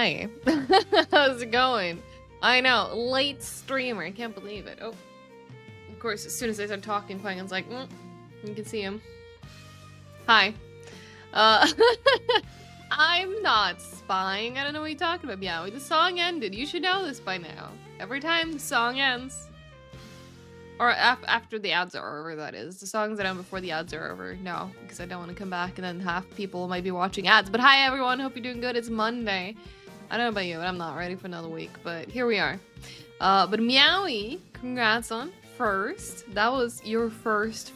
hi. How's it going? I know, late streamer. I can't believe it. Oh, of course, as soon as I start talking, Quangen's like, you can see him. Hi. I'm not spying. I don't know what you're talking about, Meowie. The song ended. You should know this by now. Every time the song ends, or after the ads are over, that is. The songs that end before the ads are over. No, because I don't want to come back and then half people might be watching ads. But hi, everyone. Hope you're doing good. It's Monday. I don't know about you, but I'm not ready for another week. But here we are. But Meowie, congrats on first. That was your first.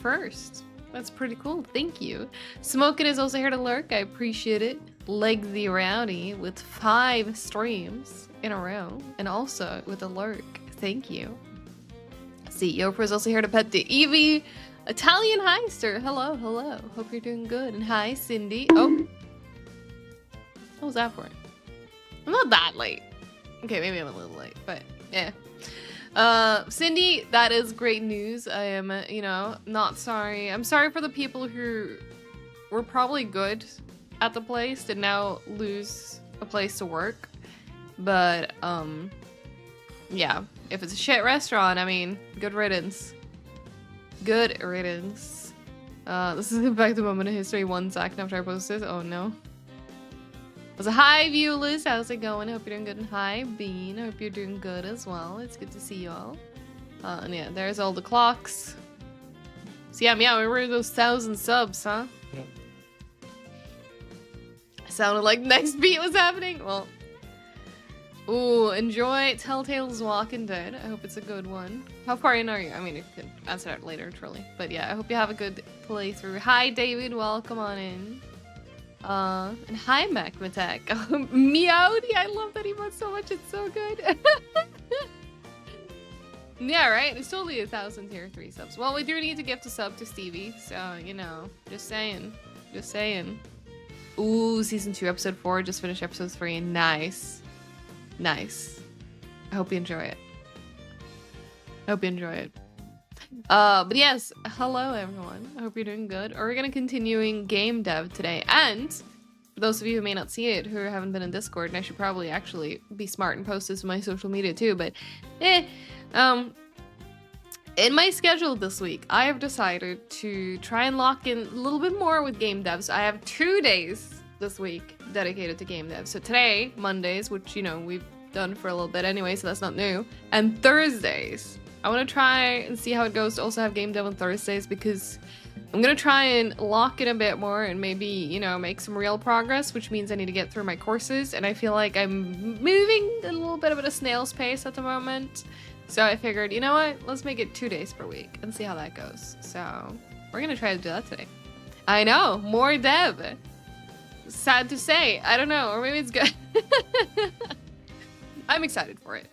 That's pretty cool. Thank you. Smokin' is also here to lurk. I appreciate it. Leg the Rowdy with 5 streams in a row. And also with a lurk. Thank you. See, Yoper is also here to pet the Evie. Italian Heister. Hello. Hope you're doing good. And hi, Cindy. Oh. What was that for? I'm not that late. Okay, maybe I'm a little late, but yeah. Cindy, that is great news. I am, not sorry. I'm sorry for the people who were probably good at the place to now lose a place to work. But, yeah. If it's a shit restaurant, I mean, good riddance. Good riddance. This is back to moment of history 1 second after I post this. Oh no. It was a hi, Viewless. How's it going? Hope you're doing good. And hi, Bean. Hope you're doing good as well. It's good to see you all. And yeah, there's all the clocks. So yeah, we're those 1,000 subs, huh? Yeah. Sounded like next beat was happening. Well. Ooh, enjoy Telltale's Walking Dead. I hope it's a good one. How far in are you? I mean, you can answer that later, truly. But yeah, I hope you have a good playthrough. Hi, David. Welcome on in. And hi, Macmatek. Meowdy. I love that emote so much. It's so good. Yeah, right? It's totally 1,000 tier 3 subs. Well, we do need to gift a sub to Stevie. So, just saying. Ooh, season 2, episode 4. Just finished episode 3. Nice. I hope you enjoy it. But yes, hello everyone. I hope you're doing good. We're gonna continuing game dev today, and for those of you who may not see it, who haven't been in Discord, and I should probably actually be smart and post this to my social media too, but in my schedule this week, I have decided to try and lock in a little bit more with game dev. So I have 2 days this week dedicated to game dev. So today, Mondays, which, we've done for a little bit anyway, so that's not new. And Thursdays. I want to try and see how it goes to also have game dev on Thursdays, because I'm going to try and lock in a bit more and maybe, make some real progress, which means I need to get through my courses. And I feel like I'm moving a little bit of a snail's pace at the moment. So I figured, you know what? Let's make it 2 days per week and see how that goes. So we're going to try to do that today. I know, more dev. Sad to say. I don't know. Or maybe it's good. I'm excited for it.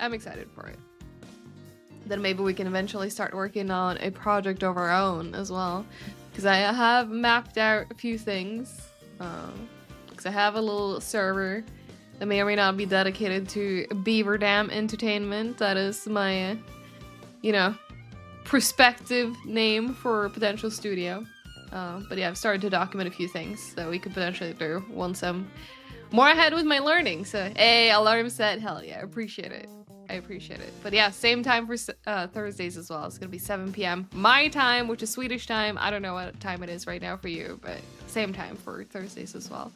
Then maybe we can eventually start working on a project of our own as well. Because I have mapped out a few things. Because I have a little server that may or may not be dedicated to Beaver Dam Entertainment. That is my, prospective name for a potential studio. But yeah, I've started to document a few things that we could potentially do once I'm more ahead with my learning. So, hey, alarm set, hell yeah, I appreciate it. But yeah, same time for Thursdays as well. It's gonna be 7 p.m. my time, which is Swedish time. I don't know what time it is right now for you, but same time for Thursdays as well.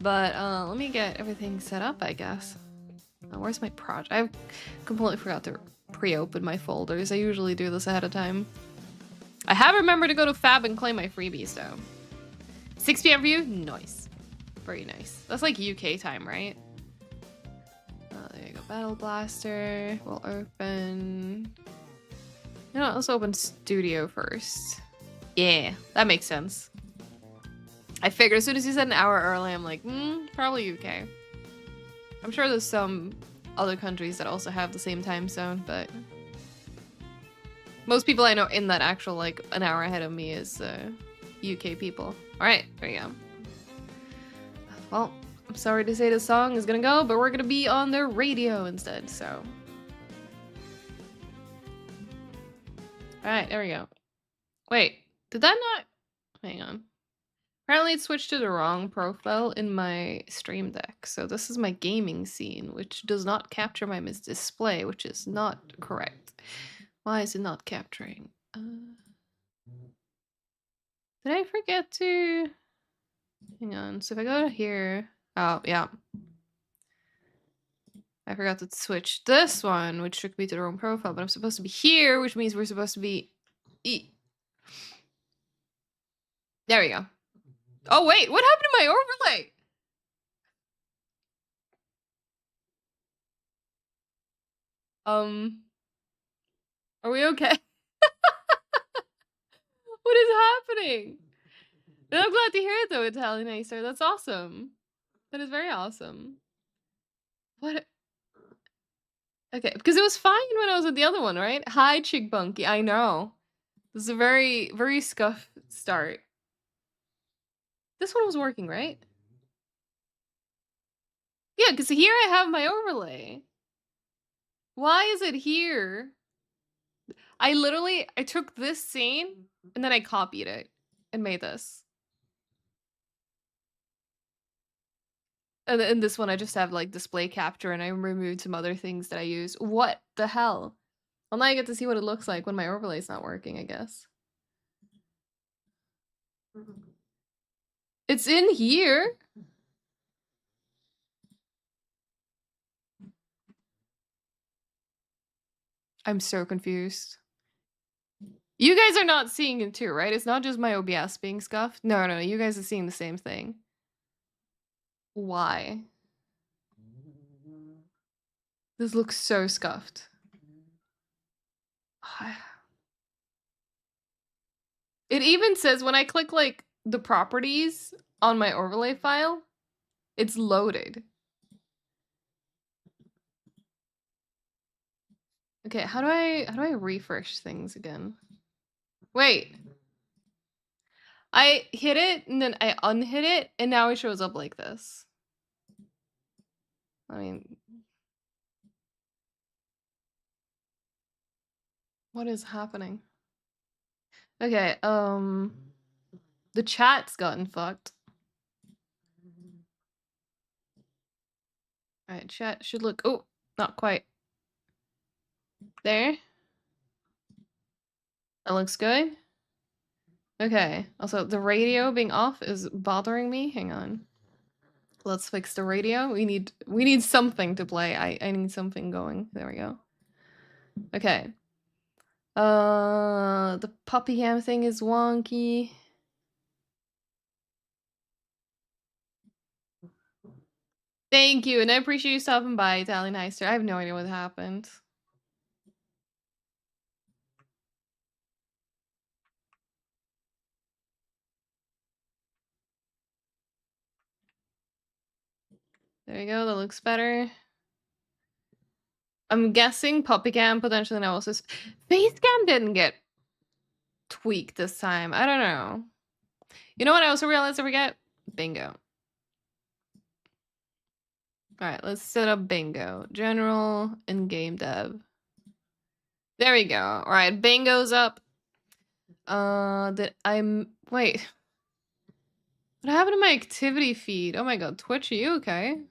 But let me get everything set up, I guess. Where's my project? I completely forgot to pre-open my folders. I usually do this ahead of time. I have remembered to go to Fab and claim my freebies, though. 6 p.m. for you? Nice. Very nice. That's like UK time, right? There you go. Battle Blaster. We'll open... let's open Studio first. Yeah, that makes sense. I figured as soon as you said an hour early, I'm like, probably UK. I'm sure there's some other countries that also have the same time zone, but... most people I know in that actual, an hour ahead of me is UK people. Alright, there you go. Well, I'm sorry to say this song is gonna go, but we're gonna be on the radio instead, so. Alright, there we go. Wait, did that not? Hang on. Apparently it switched to the wrong profile in my Stream Deck. So this is my gaming scene, which does not capture my display, which is not correct. Why is it not capturing? Did I forget to... Hang on. So if I go to here... Oh, yeah. I forgot to switch this one, which took me to the wrong profile, but I'm supposed to be here, which means we're supposed to be... There we go. Oh, wait. What happened to my overlay? Are we okay? What is happening? And I'm glad to hear it though, Italian Acer. That's awesome. That is very awesome. What? Okay, because it was fine when I was with the other one, right? Hi, Chick Bunky. I know. This is a very, very scuff start. This one was working, right? Yeah, because here I have my overlay. Why is it here? I took this scene and then I copied it and made this. And in this one, I just have like display capture and I removed some other things that I use. What the hell? Well, now I get to see what it looks like when my overlay's not working, I guess. It's in here. I'm so confused. You guys are not seeing it too, right? It's not just my OBS being scuffed. No, no, you guys are seeing the same thing. Why? This looks so scuffed. It even says when I click like the properties on my overlay file, it's loaded. Okay, how do I refresh things again? Wait. I hit it and then I unhit it and now it shows up like this. I mean, what is happening? Okay, the chat's gotten fucked. Alright, chat should look... Oh, not quite. There. That looks good. Okay, also the radio being off is bothering me. Hang on. Let's fix the radio. We need something to play. I need something going. There we go. Okay. The puppy cam thing is wonky. Thank you, and I appreciate you stopping by, Italian Heister. I have no idea what happened. There you go, that looks better. I'm guessing PuppyCam potentially analysis. Facecam didn't get tweaked this time. I don't know. You know what I also realized I forget? Bingo. Alright, let's set up Bingo. General and game dev. There we go. Alright, Bingo's up. Wait. What happened to my activity feed? Oh my god, Twitch, are you okay?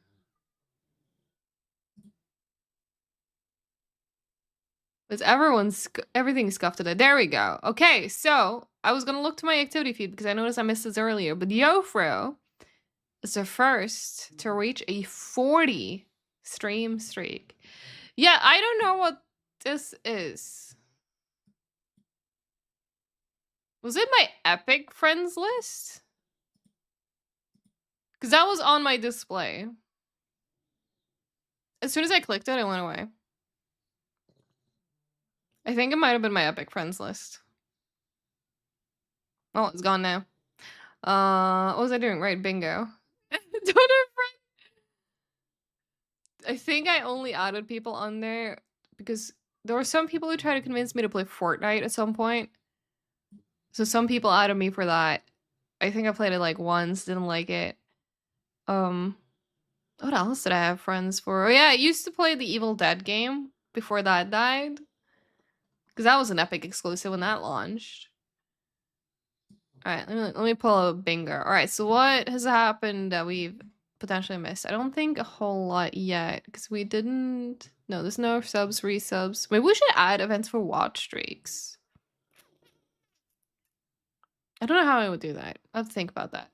It's everything scuffed today. There we go. Okay, so I was gonna look to my activity feed because I noticed I missed this earlier, but Yofro is the first to reach a 40 stream streak. Yeah, I don't know what this is. Was it my Epic friends list? Because that was on my display. As soon as I clicked it, it went away. I think it might have been my Epic friends list. Oh, it's gone now. What was I doing? Right, bingo. Donor friend. I think I only added people on there because there were some people who tried to convince me to play Fortnite at some point. So some people added me for that. I think I played it like once, didn't like it. What else did I have friends for? Oh yeah, I used to play the Evil Dead game before that died. Because that was an Epic exclusive when that launched. All right, let me pull a bingo. All right, so what has happened that we've potentially missed? I don't think a whole lot yet because we didn't. No, there's no subs, resubs. Maybe we should add events for watch streaks. I don't know how I would do that. I have to think about that.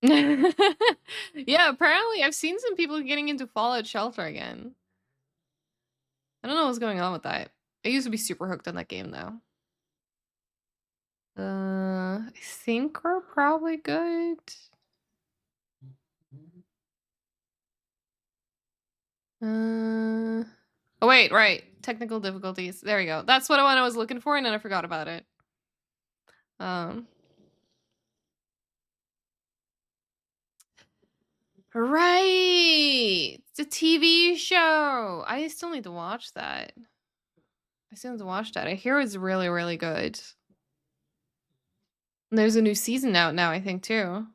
Yeah, apparently I've seen some people getting into Fallout Shelter again. I don't know what's going on with that. I used to be super hooked on that game though. I think we're probably good. Oh wait, right. Technical difficulties. There we go. That's what I was looking for and then I forgot about it. Right! It's a TV show! I still need to watch that. I hear it's really, really good. And there's a new season out now, I think, too.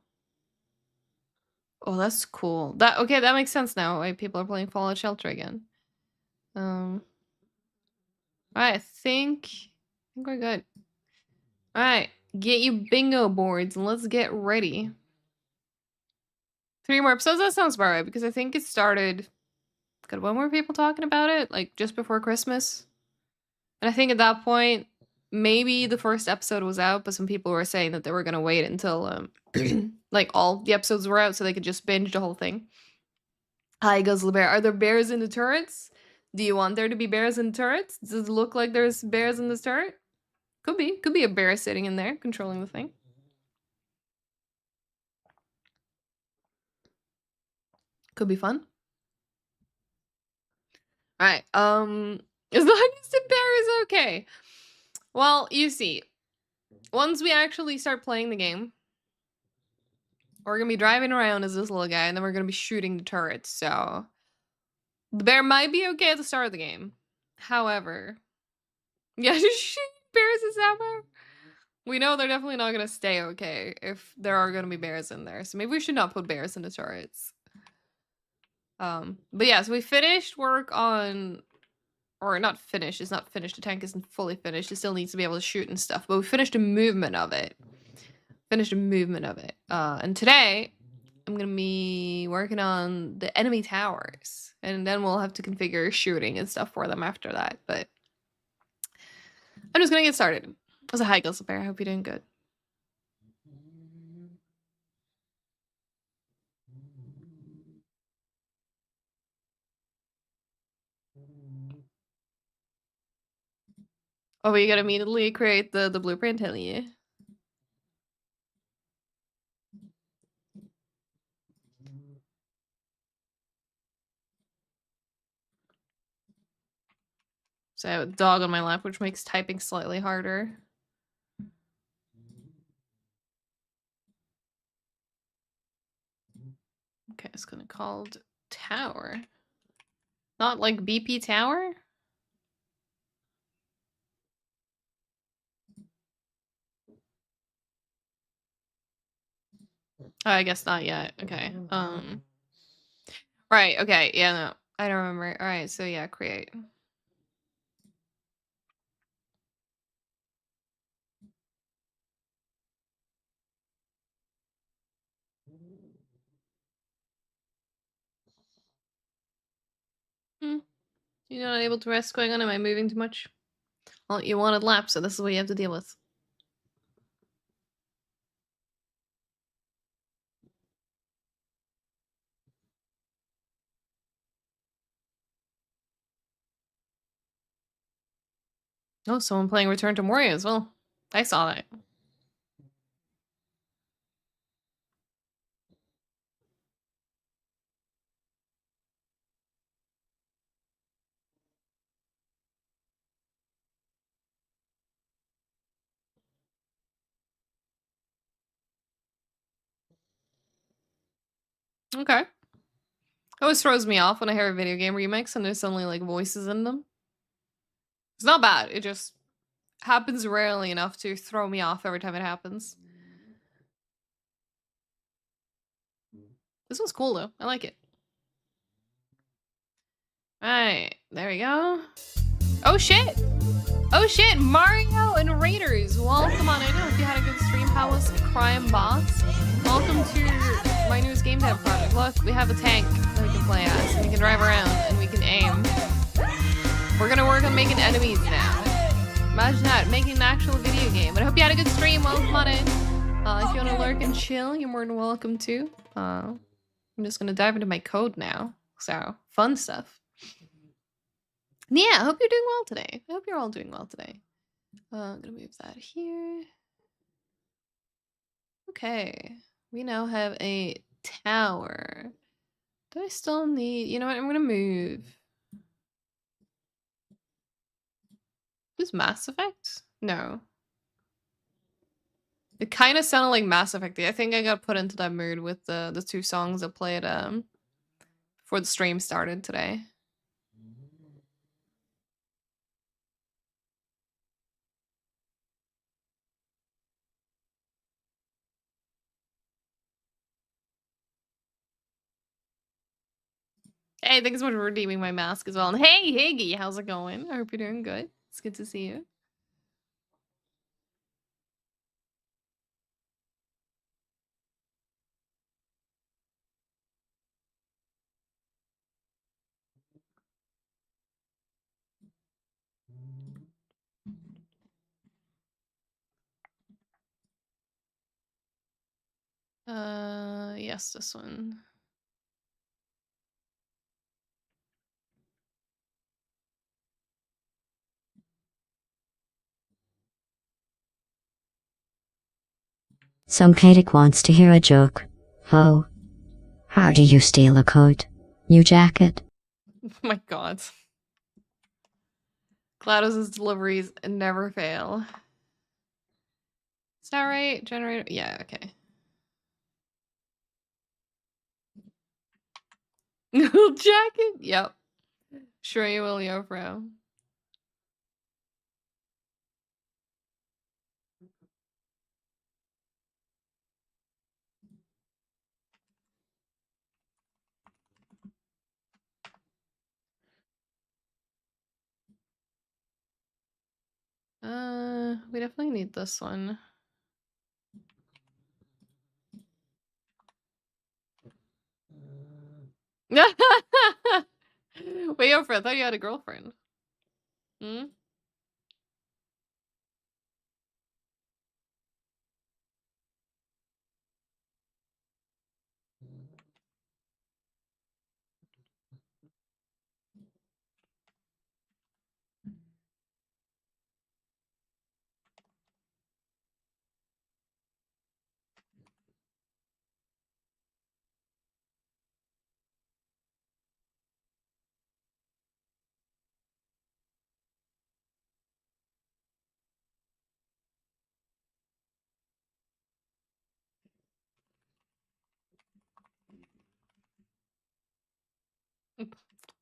Oh, that's cool. Okay, that makes sense now why people are playing Fallout Shelter again. Alright, I think we're good. Alright, get you bingo boards and let's get ready. 3 more episodes? That sounds about right, because I think it started... Got one more people talking about it, like, just before Christmas. And I think at that point, maybe the first episode was out, but some people were saying that they were gonna wait until, like, all the episodes were out so they could just binge the whole thing. Hi, Guzzle Bear. Are there bears in the turrets? Do you want there to be bears in the turrets? Does it look like there's bears in this turret? Could be. Could be a bear sitting in there, controlling the thing. Could be fun. Alright, as long as the bear is okay. Well, you see, once we actually start playing the game, we're gonna be driving around as this little guy, and then we're gonna be shooting the turrets, so... The bear might be okay at the start of the game. However... Yeah, just shoot bears as ammo. We know they're definitely not gonna stay okay if there are gonna be bears in there, so maybe we should not put bears in the turrets. But yeah, so we finished work on... Or not finished, it's not finished, the tank isn't fully finished, it still needs to be able to shoot and stuff, but we finished a movement of it. And today, I'm gonna be working on the enemy towers, and then we'll have to configure shooting and stuff for them after that, but... I'm just gonna get started. As a hi, Guzzle Bear, I hope you're doing good. Oh, we gotta immediately create the blueprint, hell yeah. So I have a dog on my lap, which makes typing slightly harder. Okay, it's gonna called tower. Not like BP tower? Oh, I guess not yet. Okay. Right, okay, yeah, no. I don't remember. Alright, so yeah, create. You're not able to rest going on? Am I moving too much? Well, you wanted lap, so this is what you have to deal with. Oh, someone playing Return to Moria as well. I saw that. Okay. It always throws me off when I hear a video game remix and there's suddenly like voices in them. It's not bad, it just happens rarely enough to throw me off every time it happens. This one's cool though, I like it. Alright, there we go. Oh shit! Oh shit! Mario and Raiders! Welcome on in. I hope you had a good stream. How was Crime Boss? Welcome to my newest game dev project. Look, we have a tank that we can play as, and we can drive around, and we can aim. We're gonna work on making enemies now. Imagine that, making an actual video game. But I hope you had a good stream. Welcome on in. If you want to lurk and chill, you're more than welcome to. I'm just gonna dive into my code now. So, fun stuff. Yeah, I hope you're doing well today. I hope you're all doing well today. I'm gonna move that here. Okay, we now have a tower. Do I still need... You know what, I'm gonna move. Is Mass Effect? No. It kind of sounded like Mass Effect. I think I got put into that mood with the two songs I played before the stream started today. Hey, thanks so much for redeeming my mask as well. And hey, Higgy, how's it going? I hope you're doing good. It's good to see you. Yes, this one. Some Katic wants to hear a joke. Oh. How do you steal a coat? You jacket? Oh my god. GLaDOS's deliveries never fail. Is that right? Generator? Yeah, okay. Jacket? Yep. Sure you will, Yofro. We definitely need this one. Wait, Yofro, I thought you had a girlfriend. Hmm?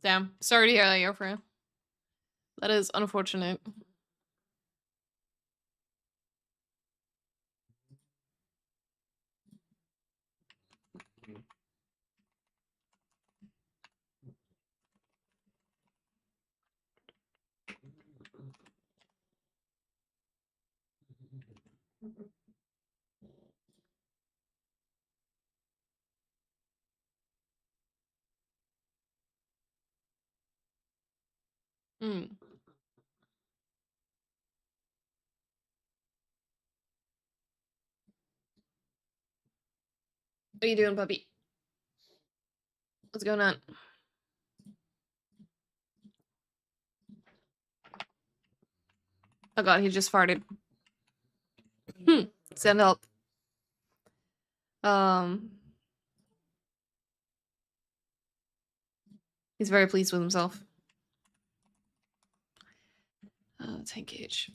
Damn. Sorry to hear that, Yofro. That is unfortunate. Mm. What are you doing, puppy? What's going on? Oh god, he just farted. Send help. He's very pleased with himself. 10 gauge.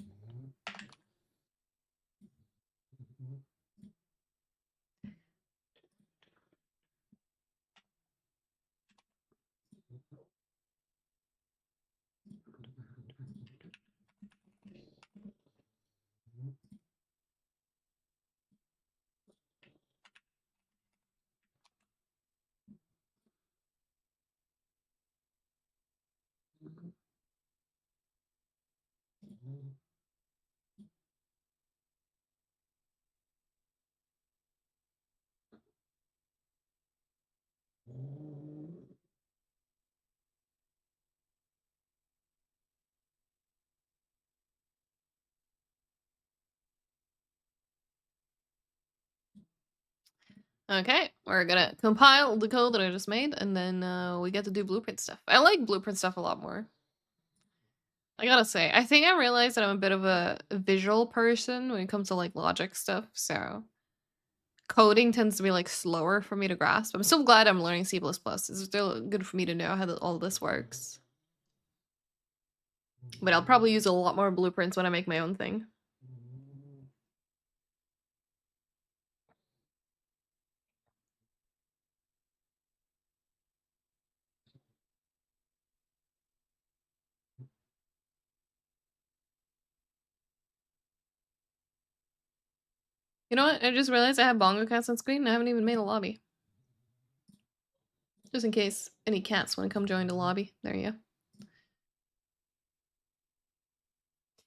Okay, we're gonna compile the code that I just made, and then we get to do blueprint stuff. I like blueprint stuff a lot more. I gotta say, I think I realized that I'm a bit of a visual person when it comes to like logic stuff, so coding tends to be like slower for me to grasp. I'm so glad I'm learning C++. It's still good for me to know how all this works. But I'll probably use a lot more blueprints when I make my own thing. You know what? I just realized I have bongo cats on screen and I haven't even made a lobby. Just in case any cats want to come join the lobby. There you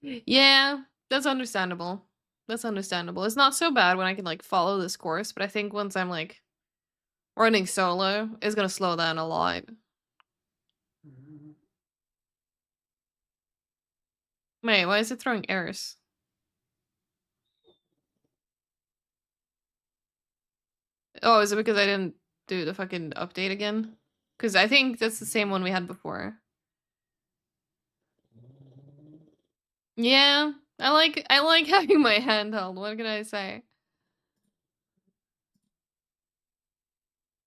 go. Yeah, that's understandable. That's understandable. It's not so bad when I can like follow this course, but I think once I'm like running solo, it's gonna slow down a lot. Wait, why is it throwing errors? Oh, is it because I didn't do the fucking update again? Because I think that's the same one we had before. Yeah, I like having my handheld. What can I say?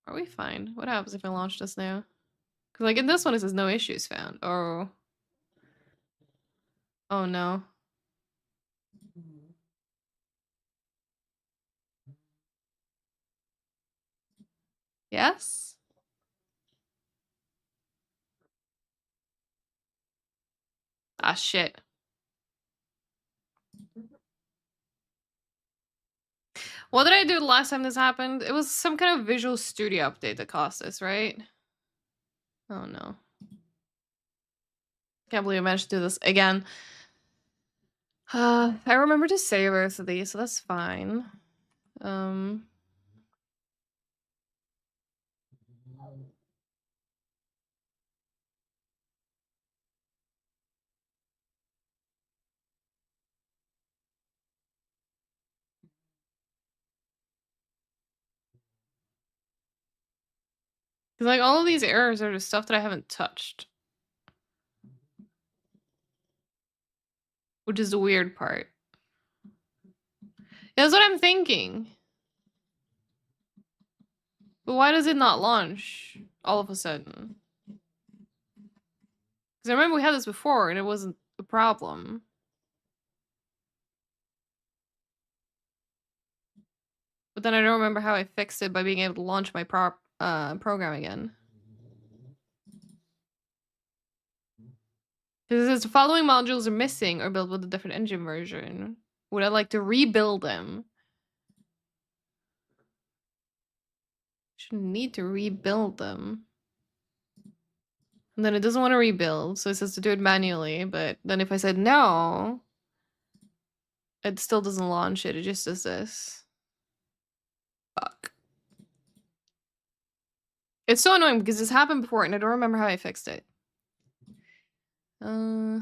Are we fine? What happens if I launch this now? Because like in this one it says no issues found. Oh. Oh no. Yes? Ah shit. What did I do the last time this happened? It was some kind of Visual Studio update that cost us, right? Oh no. Can't believe I managed to do this again. I remember to save both of these, so that's fine. Because like all of these errors are just stuff that I haven't touched. Which is the weird part. That's what I'm thinking. But why does it not launch all of a sudden? Because I remember we had this before and it wasn't a problem. But then I don't remember how I fixed it by being able to launch my program again. Because it says the following modules are missing or built with a different engine version. Would I like to rebuild them? Shouldn't need to rebuild them. And then it doesn't want to rebuild, so it says to do it manually, but then if I said no, it still doesn't launch it, it just does this. Fuck. It's so annoying because this happened before and I don't remember how I fixed it. Did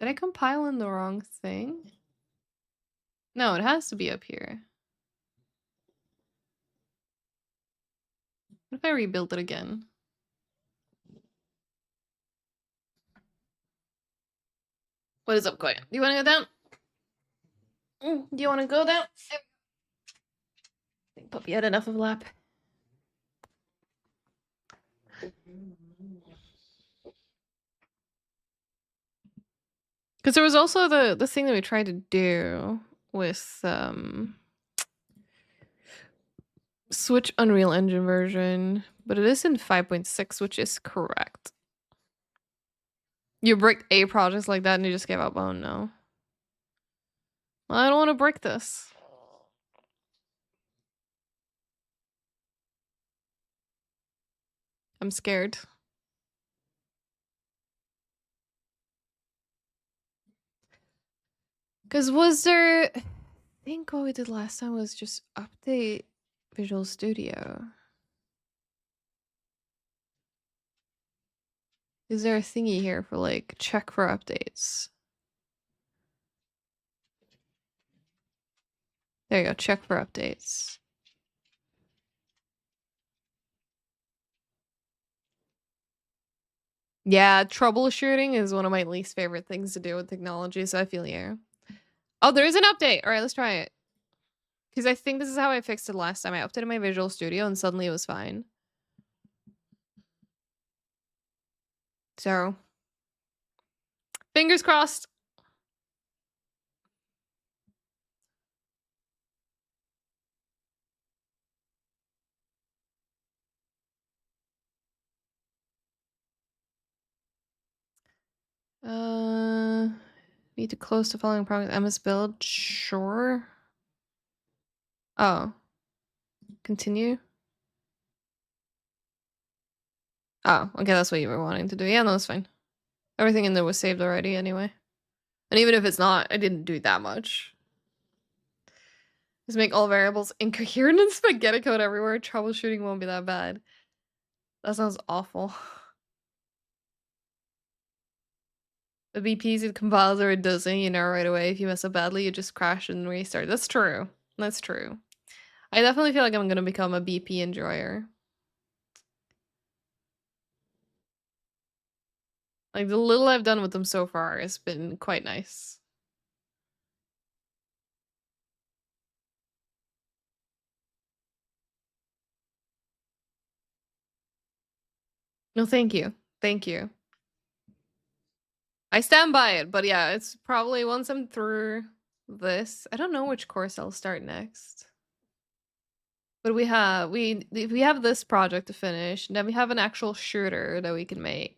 I compile in the wrong thing? No, it has to be up here. What if I rebuild it again? What is up, Koya? Do you want to go down? Do you want to go down? I think Puppy had enough of a lap. Because there was also the thing that we tried to do with Switch Unreal Engine version, but it is in 5.6, which is correct. You bricked a project like that and you just gave up. Oh no. Well, I don't want to brick this. I'm scared. Because was there... I think what we did last time was just update Visual Studio. Is there a thingy here for like check for updates? There you go, check for updates. Yeah, troubleshooting is one of my least favorite things to do with technology, so I feel you. Oh, there is an update. All right, let's try it. Because I think this is how I fixed it last time. I updated my Visual Studio and suddenly it was fine. So, fingers crossed. Need to close the following progress. MS build. Sure. Oh. Continue. Oh, okay, that's what you were wanting to do. Yeah, no, that's fine. Everything in there was saved already anyway. And even if it's not, I didn't do that much. Just make all variables incoherent and spaghetti code everywhere. Troubleshooting won't be that bad. That sounds awful. The BPs, it compiles or it doesn't, you know right away. If you mess up badly, you just crash and restart. That's true. That's true. I definitely feel like I'm gonna become a BP enjoyer. Like, the little I've done with them so far has been quite nice. No, thank you. Thank you. I stand by it, but yeah, it's probably once I'm through this. I don't know which course I'll start next. But we have this project to finish, and then we have an actual shooter that we can make.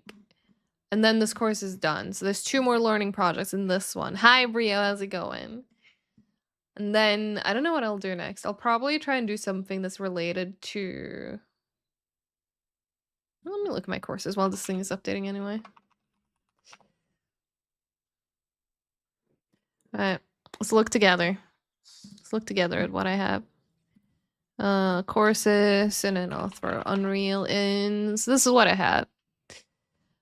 And then this course is done. So there's 2 more learning projects in this one. Hi Brio, how's it going? And then I don't know what I'll do next. I'll probably try and do something that's related to... Well, let me look at my courses while this thing is updating anyway. Alright, let's look together. Let's look together at what I have. Courses, and then I'll throw Unreal in. So this is what I have.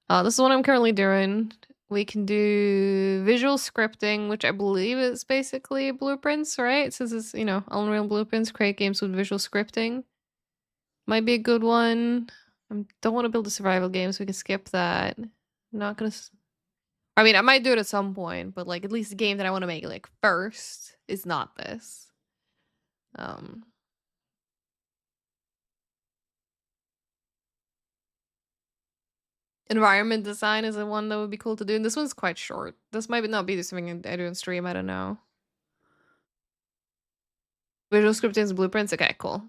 This is what I'm currently doing. We can do visual scripting, which I believe is basically blueprints, right? Since it's, you know, Unreal blueprints, create games with visual scripting. Might be a good one. I don't want to build a survival game, so we can skip that. I'm not gonna... I mean, I might do it at some point, but like at least the game that I want to make like first is not this. Environment design is the one that would be cool to do, and this one's quite short. This might not be something I do in stream, I don't know. Visual scripting and blueprints, okay, cool.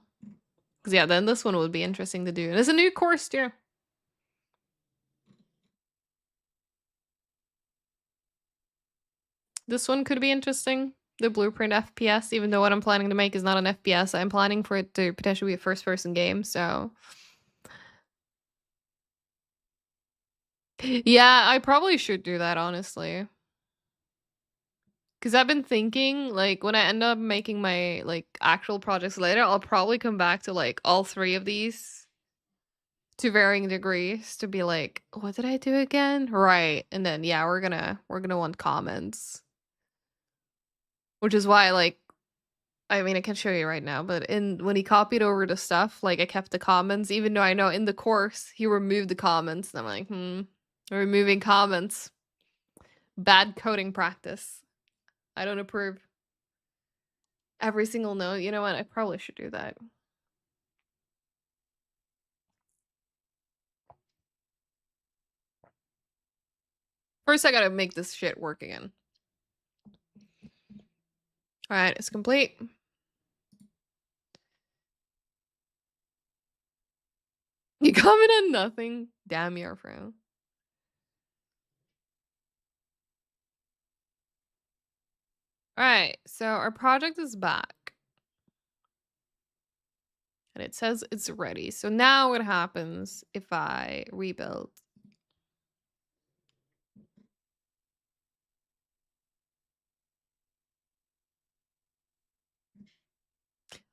Because yeah, then this one would be interesting to do. And it's a new course too. This one could be interesting. The blueprint FPS, even though what I'm planning to make is not an FPS, I'm planning for it to potentially be a first-person game, so... Yeah, I probably should do that, honestly. Because I've been thinking, like, when I end up making my, like, actual projects later, I'll probably come back to, like, all 3 of these to varying degrees to be like, what did I do again? Right. And then, yeah, we're gonna want comments. Which is why, like, I mean, I can show you right now, but when he copied over the stuff, like, I kept the comments, even though I know in the course he removed the comments. And I'm like, removing comments. Bad coding practice. I don't approve. Every single note. You know what? I probably should do that. First, I gotta make this shit work again. Alright, it's complete. You comment on nothing? Damn your friend. Alright, so our project is back. And it says it's ready. So now what happens if I rebuild?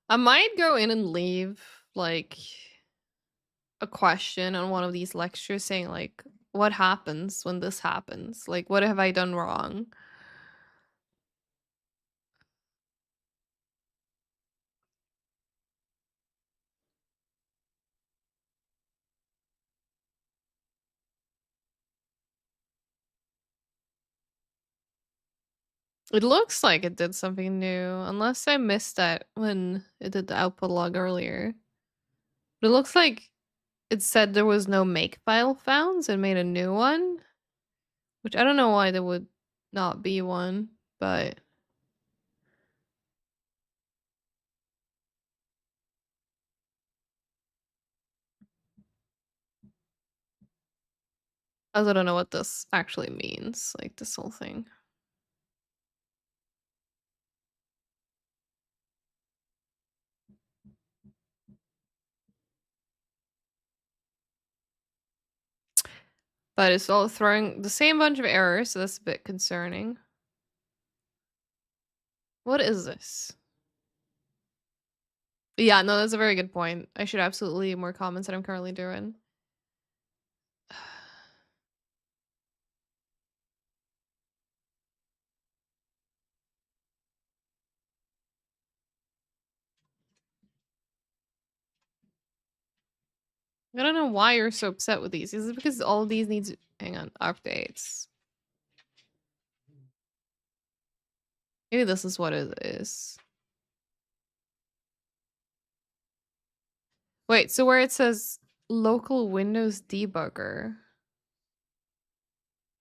I might go in and leave like a question on one of these lectures saying like, what happens when this happens? Like, what have I done wrong? It looks like it did something new, unless I missed that when it did the output log earlier. But it looks like it said there was no makefile found, so it made a new one. Which I don't know why there would not be one, but I also don't know what this actually means, like this whole thing. But it's all throwing the same bunch of errors, so that's a bit concerning. What is this? Yeah, no, that's a very good point. I should absolutely leave more comments that I'm currently doing. I don't know why you're so upset with these. Is it because all of these needs hang on updates? Maybe this is what it is. Wait, so where it says local Windows debugger.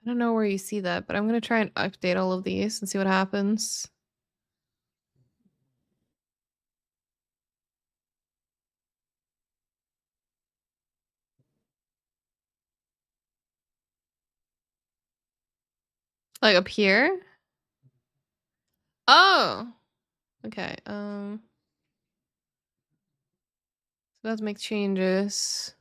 I don't know where you see that, but I'm gonna try and update all of these and see what happens. Like up here? Oh! Okay, so let's make changes.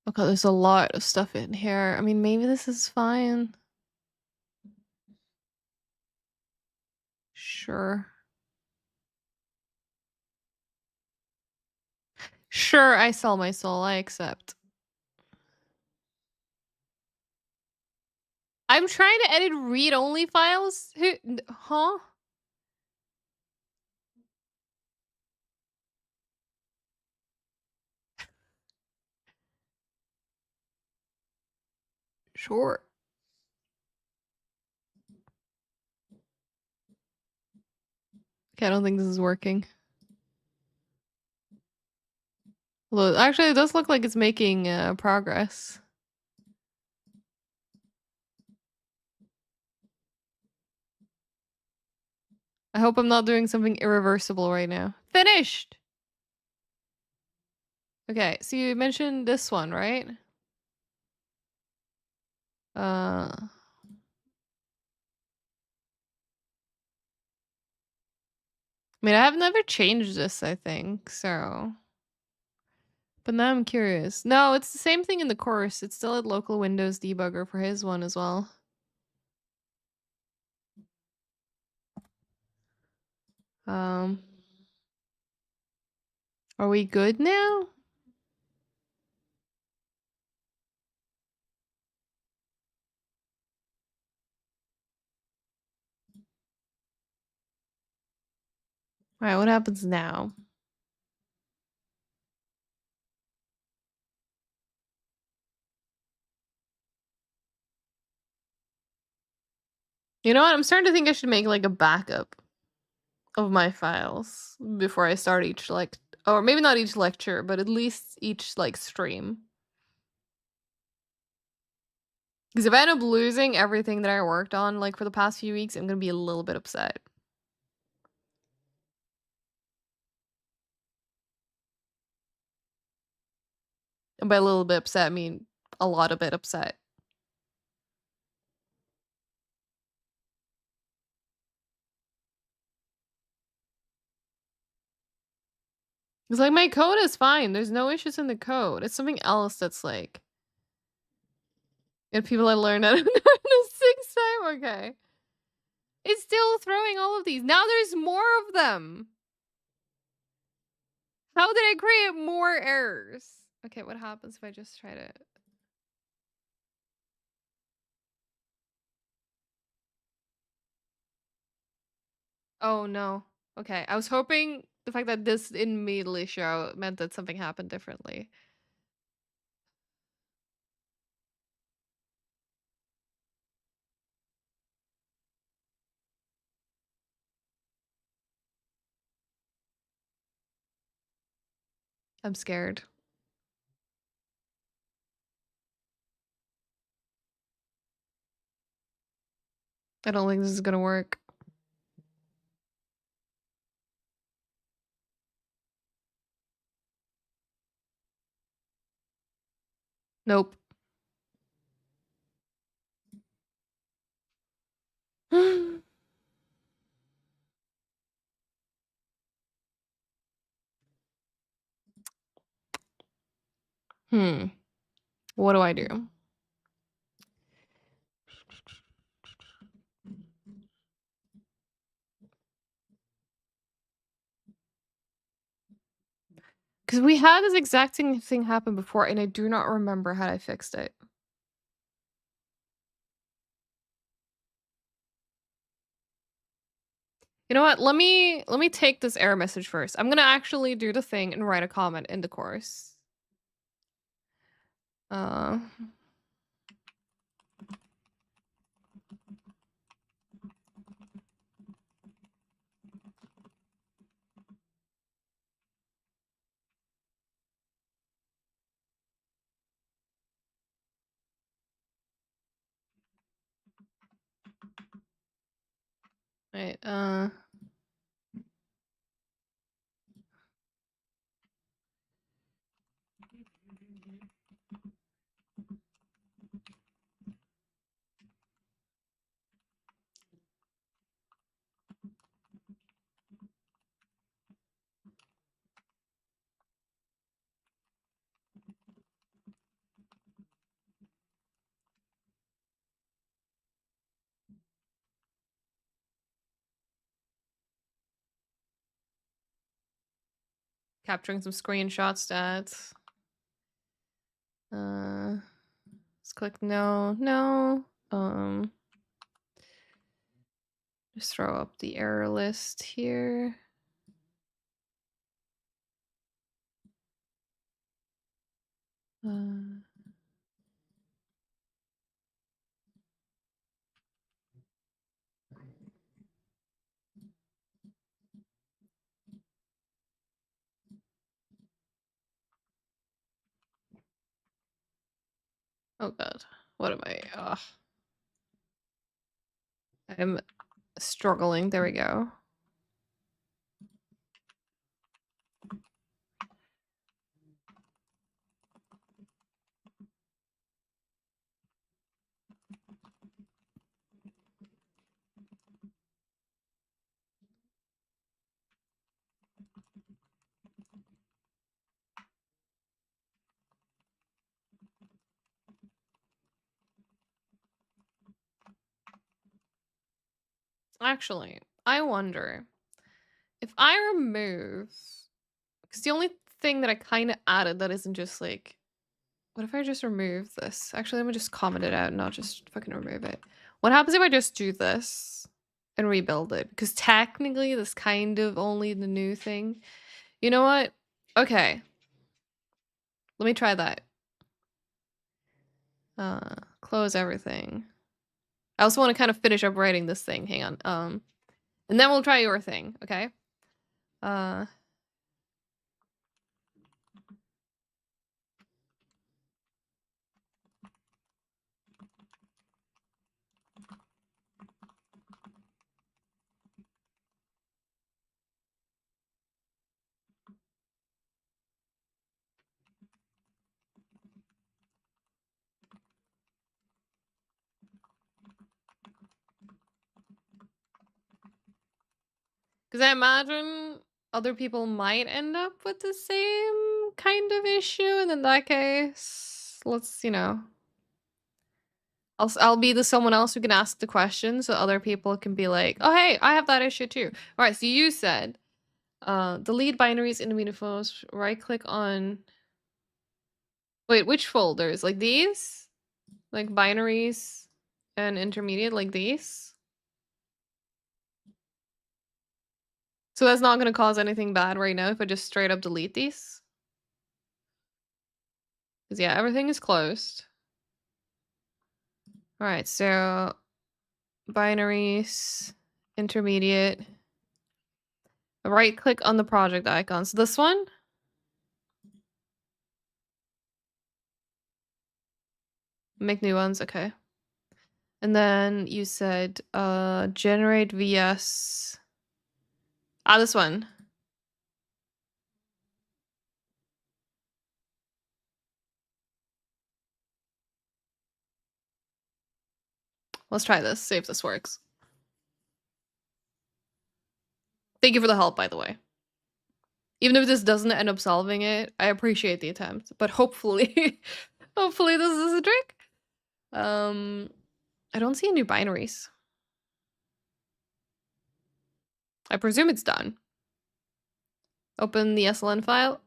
Okay, there's a lot of stuff in here. I mean, maybe this is fine. Sure. Sure, I sell my soul, I accept. I'm trying to edit read-only files? Huh? Sure. Okay, I don't think this is working. Look, actually, it does look like it's making progress. I hope I'm not doing something irreversible right now. Finished! Okay, so you mentioned this one, right? I mean, I have never changed this, I think, so... But now I'm curious. No, it's the same thing in the course. It's still a local Windows debugger for his one as well. Are we good now? Alright, what happens now? You know what? I'm starting to think I should make like a backup of my files before I start each or maybe not each lecture, but at least each like stream. Because if I end up losing everything that I worked on like for the past few weeks, I'm gonna be a little bit upset. And by a little bit upset, I mean a lot of bit upset. It's like my code is fine. There's no issues in the code. It's something else that's like. And people I learned at the sixth time. Okay. It's still throwing all of these. Now there's more of them. How did I create more errors? Okay, what happens if I just try to... Oh, no. Okay, I was hoping the fact that this didn't immediately show meant that something happened differently. I'm scared. I don't think this is gonna work. Nope. What do I do? Because we had this exact same thing happen before, and I do not remember how I fixed it. You know what? Let me take this error message first. I'm gonna actually do the thing and write a comment in the course. Right, capturing some screenshot stats. Let's click no. Just throw up the error list here. Oh god, what am I? Ugh. I'm struggling. There we go. Actually, I wonder if I remove, because the only thing that I kind of added that isn't just like, what if I just remove this? Actually, let me just comment it out and not just fucking remove it. What happens if I just do this and rebuild it? Because technically, this kind of only the new thing. You know what? Okay. Let me try that. Close everything. I also want to kind of finish up writing this thing. Hang on. And then we'll try your thing, okay? Because I imagine other people might end up with the same kind of issue, and in that case, let's, I'll be the someone else who can ask the question so other people can be like, oh hey, I have that issue too. All right, so you said delete binaries, intermediate files, right click on. Wait, which folders? Like these? Like binaries and intermediate, like these? So that's not gonna cause anything bad right now if I just straight up delete these? Because yeah, everything is closed. All right, so binaries, intermediate. Right click on the project icon. So this one? Make new ones, okay. And then you said generate VS. Ah, this one. Let's try this, see if this works. Thank you for the help, by the way. Even if this doesn't end up solving it, I appreciate the attempt. But hopefully, hopefully this is a trick. I don't see any binaries. I presume it's done. Open the SLN file.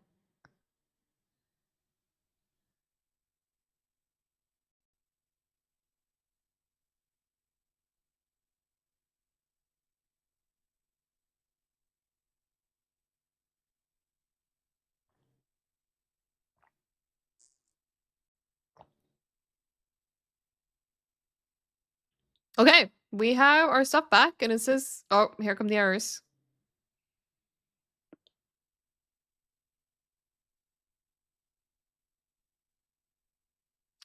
Okay, we have our stuff back and it says, oh, here come the errors.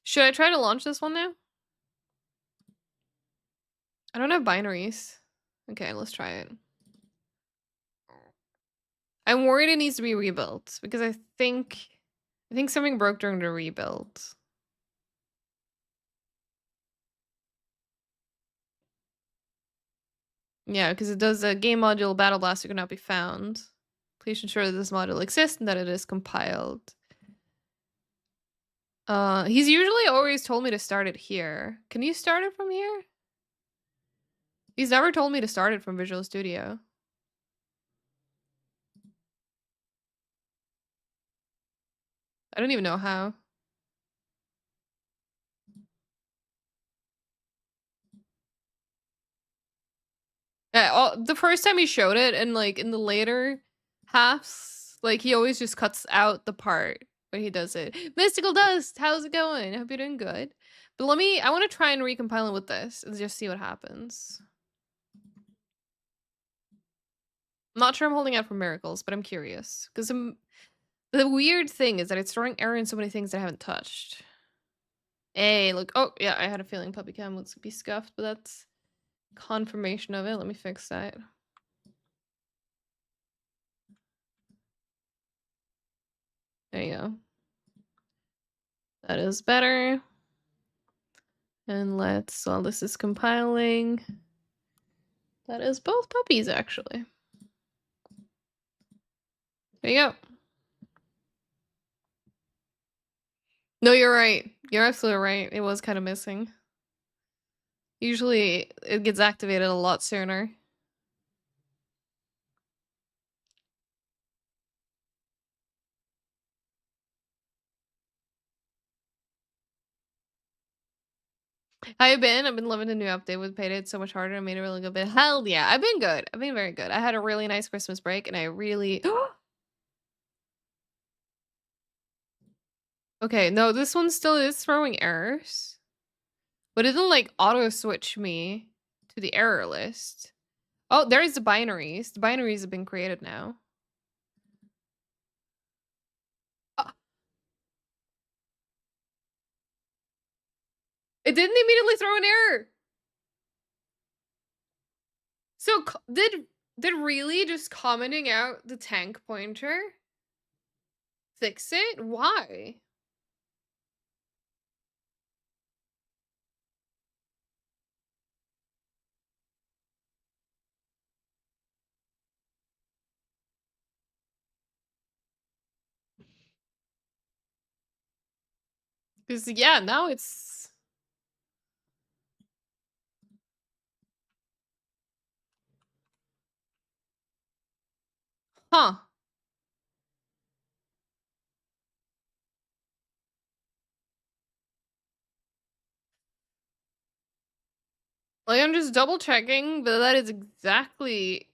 Should I try to launch this one now? I don't have binaries. Okay, let's try it. I'm worried it needs to be rebuilt because I think something broke during the rebuild. Yeah, because it does a game module battle blaster cannot be found. Please ensure that this module exists and that it is compiled. He's usually always told me to start it here. Can you start it from here? He's never told me to start it from Visual Studio. I don't even know how. Yeah, the first time he showed it and like in the later halves, like he always just cuts out the part where he does it. Mystical Dust, how's it going? I hope you're doing good. But I want to try and recompile it with this and just see what happens. I'm not sure I'm holding out for miracles, but I'm curious. Because the weird thing is that it's throwing error in so many things that I haven't touched. Hey, look. Oh, yeah, I had a feeling PuppyCam would be scuffed, but that's confirmation of it. Let me fix that. There you go. That is better. And while this is compiling, that is both puppies, actually. There you go. No, you're right. You're absolutely right. It was kind of missing. Usually, it gets activated a lot sooner. How you been? I've been loving the new update with Payday. It's so much harder. I made a really good bit. Hell yeah, I've been good. I've been very good. I had a really nice Christmas break, and I really... Okay, no, this one still is throwing errors. But it didn't, like, auto-switch me to the error list. Oh, there's the binaries. The binaries have been created now. It didn't immediately throw an error. So did really just commenting out the tank pointer fix it? Why? Because yeah, now it's Huh. Like, I'm just double checking, but that is exactly...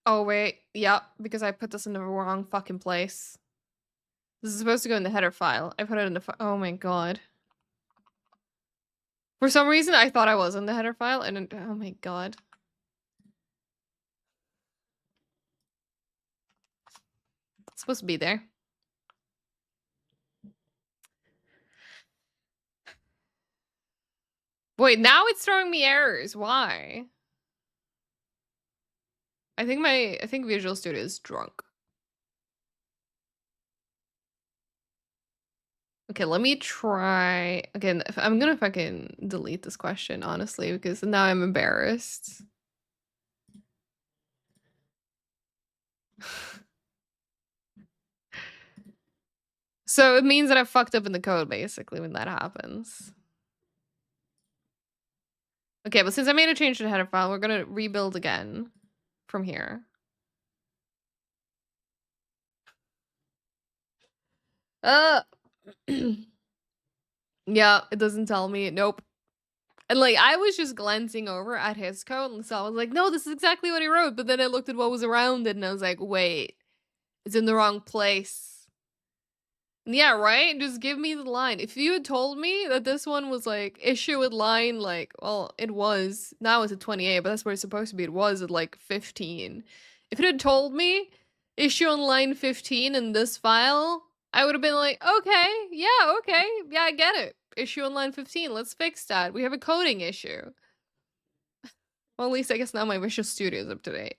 Oh, wait. Yep, because I put this in the wrong fucking place. This is supposed to go in the header file. I put it in the oh my god. For some reason, I thought I was in the header file, and oh my god. It's supposed to be there. Wait, now it's throwing me errors. Why? I think Visual Studio is drunk. Okay, let me try again. I'm gonna fucking delete this question, honestly, because now I'm embarrassed. So it means that I fucked up in the code, basically, when that happens. Okay, but since I made a change to the header file, we're gonna rebuild again from here. Yeah, it doesn't tell me. Nope. And like, I was just glancing over at his code, and so I was like, no, this is exactly what he wrote. But then I looked at what was around it, and I was like, wait, it's in the wrong place. And yeah, right? Just give me the line. If you had told me that this one was like issue with line, like, well, it was. Now it's at 28, but that's where it's supposed to be. It was at like 15. If it had told me issue on line 15 in this file, I would have been like, okay, yeah, I get it. Issue on line 15, let's fix that. We have a coding issue. Well, at least I guess now my Visual Studio is up to date.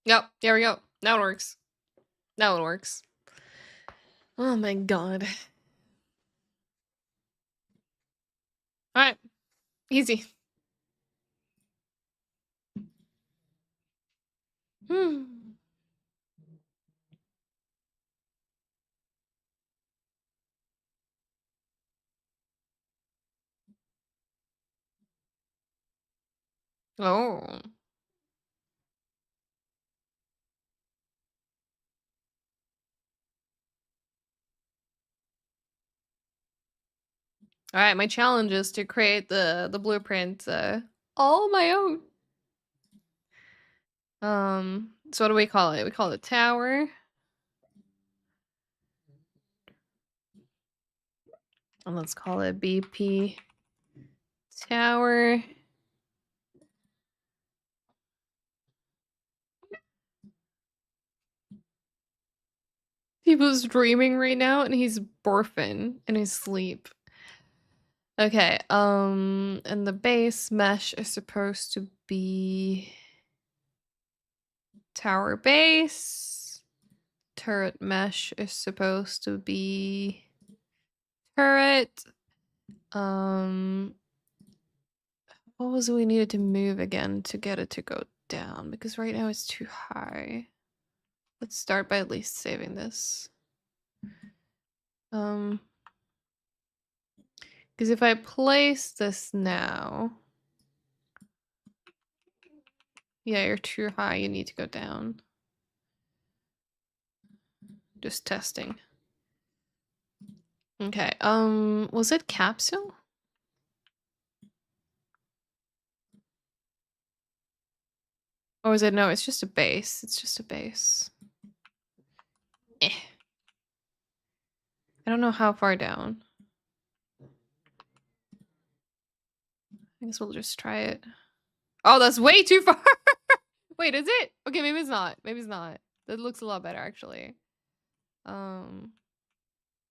Yep, there we go. Now it works. Now it works. Oh my god. Alright. Easy. Hmm. Oh. Alright, my challenge is to create the blueprint all on my own. So what do we call it? We call it tower. And let's call it BP tower. People's dreaming right now and he's barfing in his sleep. Okay, and the base mesh is supposed to be tower base. Turret mesh is supposed to be turret. What was it we needed to move again to get it to go down? Because right now it's too high. Let's start by at least saving this. Because if I place this now... Yeah, you're too high, you need to go down. Just testing. Okay, was it capsule? Or was it, no, it's just a base. It's just a base. Eh. I don't know how far down. I guess we'll just try it. Oh, that's way too far! Wait, is it? Okay, maybe it's not. Maybe it's not. That looks a lot better, actually.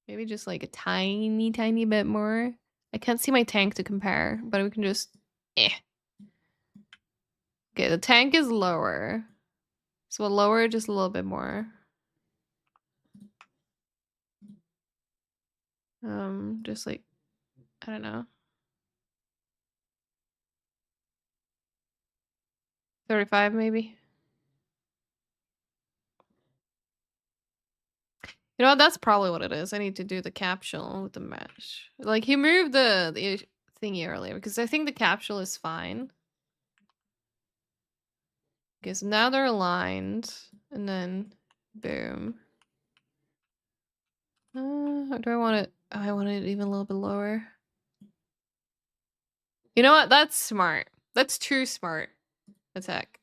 Maybe just like a tiny bit more. I can't see my tank to compare, but we can just... Eh. Okay, the tank is lower. So we'll lower it just a little bit more. Just like, I don't know. 35 maybe. You know what? That's probably what it is. I need to do the capsule with the mesh. Like, he moved the thingy earlier because I think the capsule is fine. Okay, so now they're aligned. And then, boom. Do I want it? Oh, I want it even a little bit lower. You know what? That's smart. That's too smart. Attack.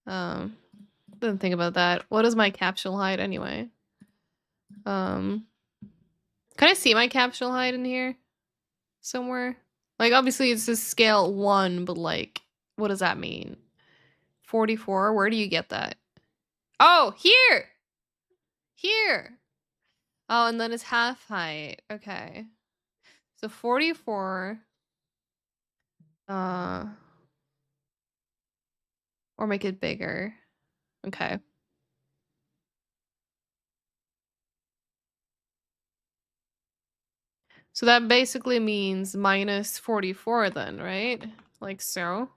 Didn't think about that. What is my capsule height anyway? Can I see my capsule height in here? Somewhere? Like, obviously it's just scale 1, but like, what does that mean? 44? Where do you get that? Oh, here! Here! Oh, and then it's half height. Okay. So 44. Or make it bigger. Okay. So that basically means minus 44 then, right? Like so.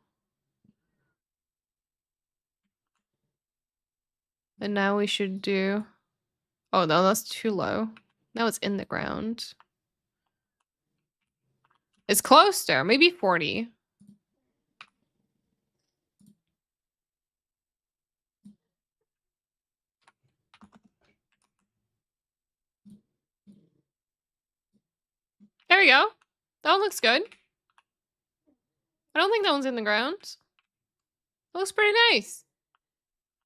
And now we should do... Oh, no, that's too low. Now it's in the ground. It's close there. Maybe 40. There we go. That one looks good. I don't think that one's in the ground. It looks pretty nice.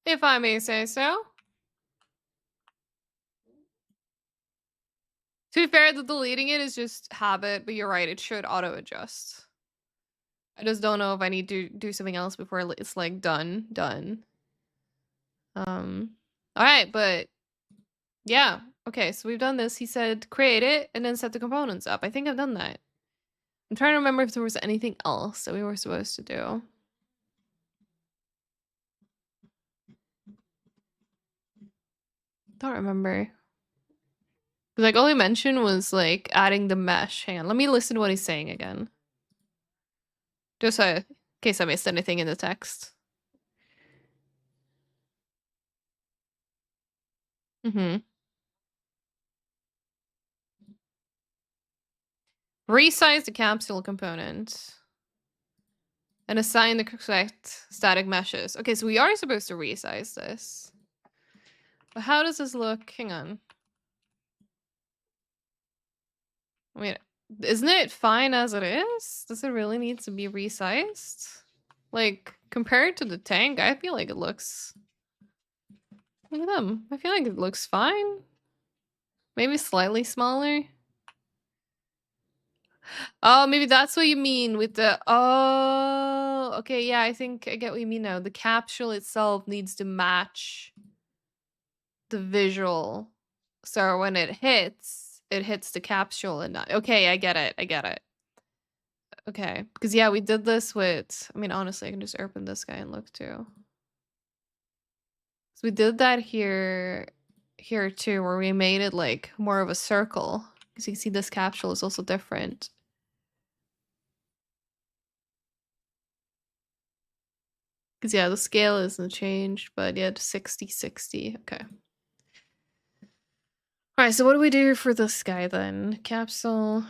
If I may say so. To be fair, the deleting it is just habit, but you're right, it should auto-adjust. I just don't know if I need to do something else before it's like done. Alright, but yeah. Okay, so we've done this. He said create it and then set the components up. I think I've done that. I'm trying to remember if there was anything else that we were supposed to do. Don't remember. Like, all he mentioned was like adding the mesh. Hang on, let me listen to what he's saying again. Just in case I missed anything in the text. Resize the capsule component. And assign the correct static meshes. Okay, so we are supposed to resize this. But how does this look? Hang on. I mean, isn't it fine as it is? Does it really need to be resized? Like, compared to the tank, I feel like it looks... Look at them. I feel like it looks fine. Maybe slightly smaller. Oh, maybe that's what you mean with the... Oh, okay, yeah, I think I get what you mean now. The capsule itself needs to match the visual. So when it hits the capsule and not... Okay, I get it. Okay, because yeah, we did this with... I mean, honestly, I can just open this guy and look too. So we did that here too, where we made it like more of a circle. Because you can see this capsule is also different. Because yeah, the scale isn't changed, but yeah, 60-60. Okay. Alright, so what do we do for this guy then? Capsule.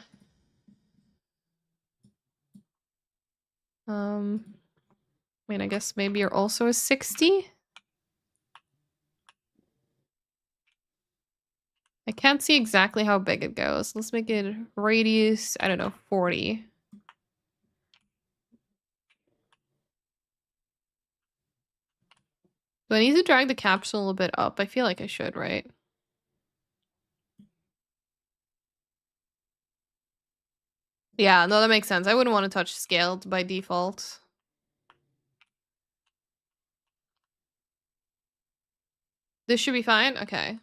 I mean, I guess maybe you're also a 60? I can't see exactly how big it goes. Let's make it radius, I don't know, 40. Do I need to drag the capsule a little bit up? I feel like I should, right? Yeah, no, that makes sense. I wouldn't want to touch scaled by default. This should be fine? Okay.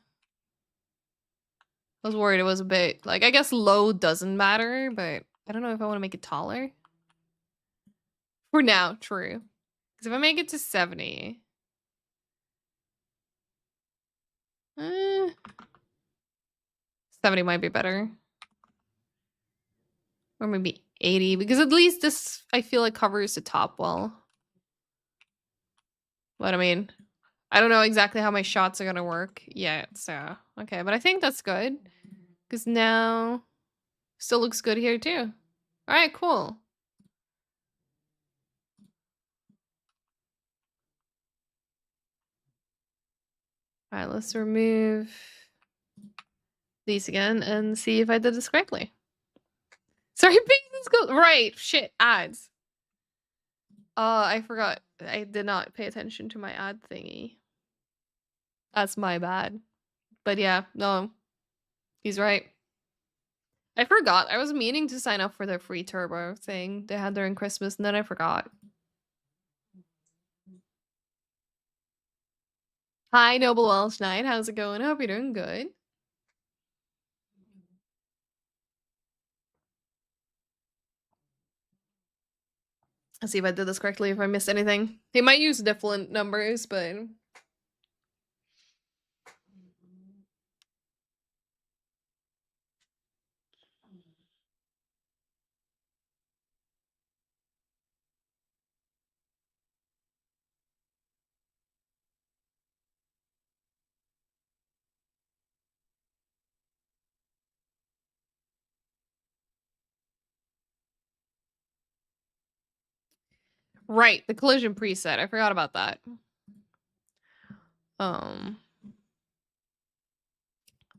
I was worried it was a bit... Like, I guess low doesn't matter, but I don't know if I want to make it taller. For now, true. Because if I make it to 70... 70 might be better. Or maybe 80, because at least this, I feel like, covers the top well. But I mean, I don't know exactly how my shots are gonna work yet, so okay, but I think that's good. Because now still looks good here too. Alright, cool. Alright, let's remove these again and see if I did this correctly. Sorry, this go right. Shit, ads. I forgot. I did not pay attention to my ad thingy. That's my bad. But yeah, no. He's right. I forgot. I was meaning to sign up for their free turbo thing they had during Christmas, and then I forgot. Hi, Noble Welsh Knight. How's it going? I hope you're doing good. Let's see if I did this correctly, if I missed anything. They might use different numbers, but... Right, the collision preset. I forgot about that.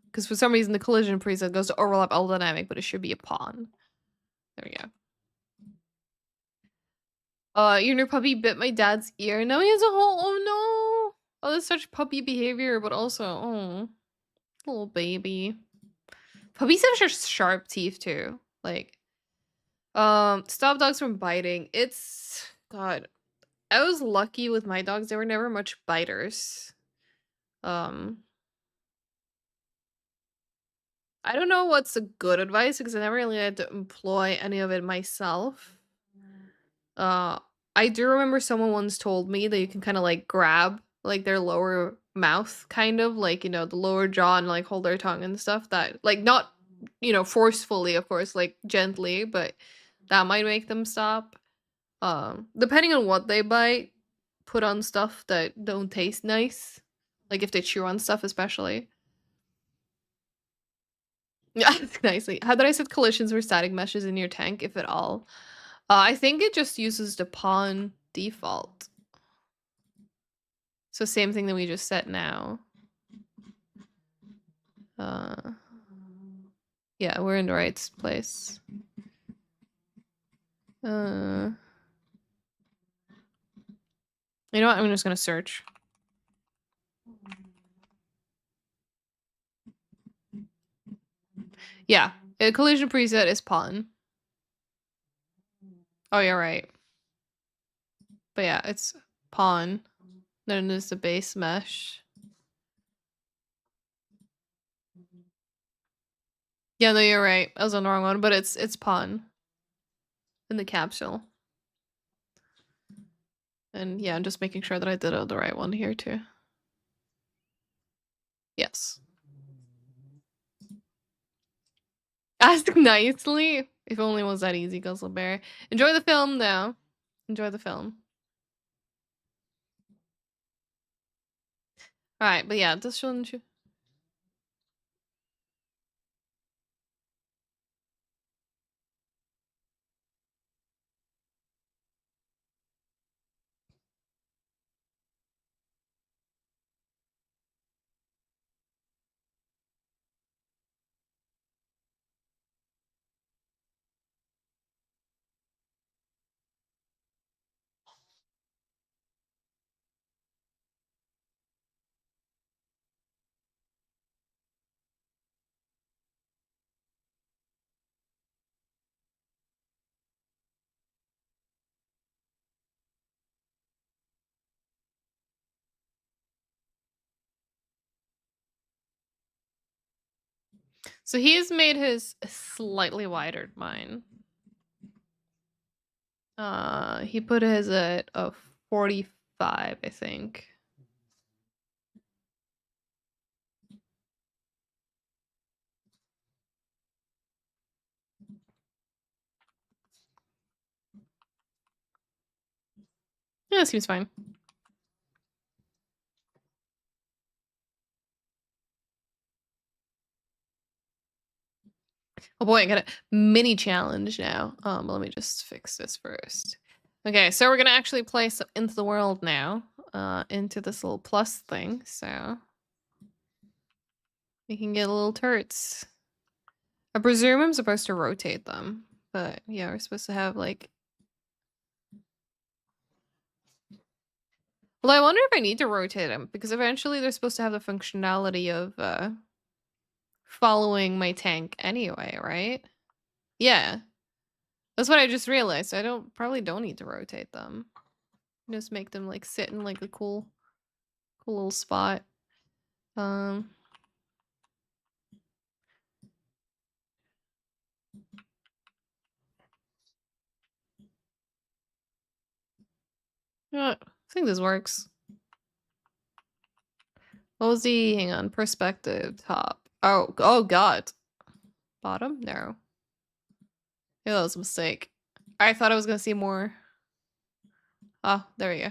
Because for some reason the collision preset goes to overlap all dynamic, but it should be a pawn. There we go. Your new puppy bit my dad's ear. Now he has a whole. Oh no! Oh, that's such puppy behavior, but also, oh, little baby. Puppies have such sharp teeth too. Like, stop dogs from biting. It's God. I was lucky with my dogs. They were never much biters. I don't know what's a good advice because I never really had to employ any of it myself. I do remember someone once told me that you can kind of like grab like their lower mouth, kind of like, you know, the lower jaw and like hold their tongue and stuff that like not, you know, forcefully, of course, like gently, but that might make them stop. Depending on what they bite, put on stuff that don't taste nice. Like if they chew on stuff, especially. Yeah, nicely. How did I set collisions for static meshes in your tank, if at all? I think it just uses the pawn default. So same thing that we just set now. Yeah, we're in the right place. You know what? I'm just gonna search. Yeah, a collision preset is pawn. Oh, you're right. But yeah, it's pawn. Then there's the base mesh. Yeah, no, you're right. I was on the wrong one, but it's pawn in the capsule. And yeah, I'm just making sure that I did the right one here too. Yes. Ask nicely. If only it was that easy, Guzzleberry. Enjoy the film, though. Enjoy the film. Alright, but yeah, this shouldn't you. So he's made his slightly wider mine. He put his at a 45, I think. Yeah, seems fine. Oh boy, I got a mini challenge now. Let me just fix this first. Okay, so we're gonna actually place into the world now, into this little plus thing, so we can get little turrets. I presume I'm supposed to rotate them, but yeah, we're supposed to have like. Well, I wonder if I need to rotate them because eventually they're supposed to have the functionality of following my tank anyway, right? Yeah. That's what I just realized. I probably don't need to rotate them. Just make them like sit in like a cool little spot. Um I think this works. What was the hang on, perspective top? Oh god. Bottom? No. Yeah, that was a mistake. I thought I was gonna see more. Oh, there we go.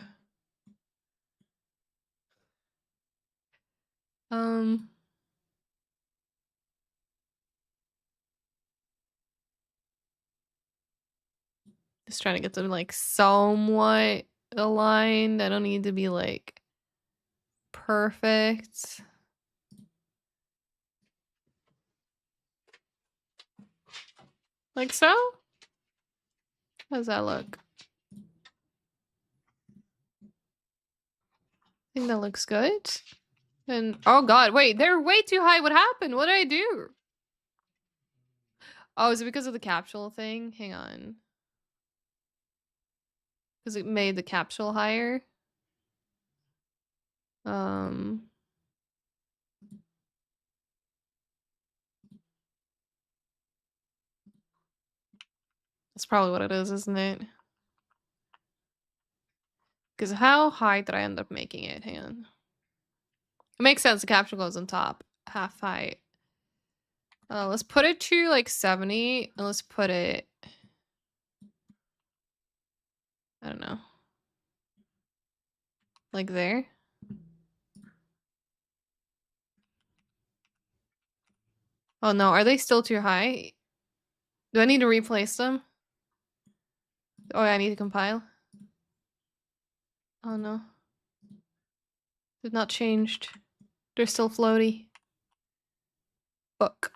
Just trying to get them like somewhat aligned. I don't need to be like perfect. Like so? How does that look? I think that looks good. And oh god, wait, they're way too high. What happened? What did I do? Oh, is it because of the capsule thing? Hang on. Because it made the capsule higher. That's probably what it is, isn't it? Because how high did I end up making it? Hang on. It makes sense. The capsule goes on top. Half height. Let's put it to like 70. And let's put it... I don't know. Like there. Oh no, are they still too high? Do I need to replace them? Oh, I need to compile. Oh no. They've not changed. They're still floaty. Fuck.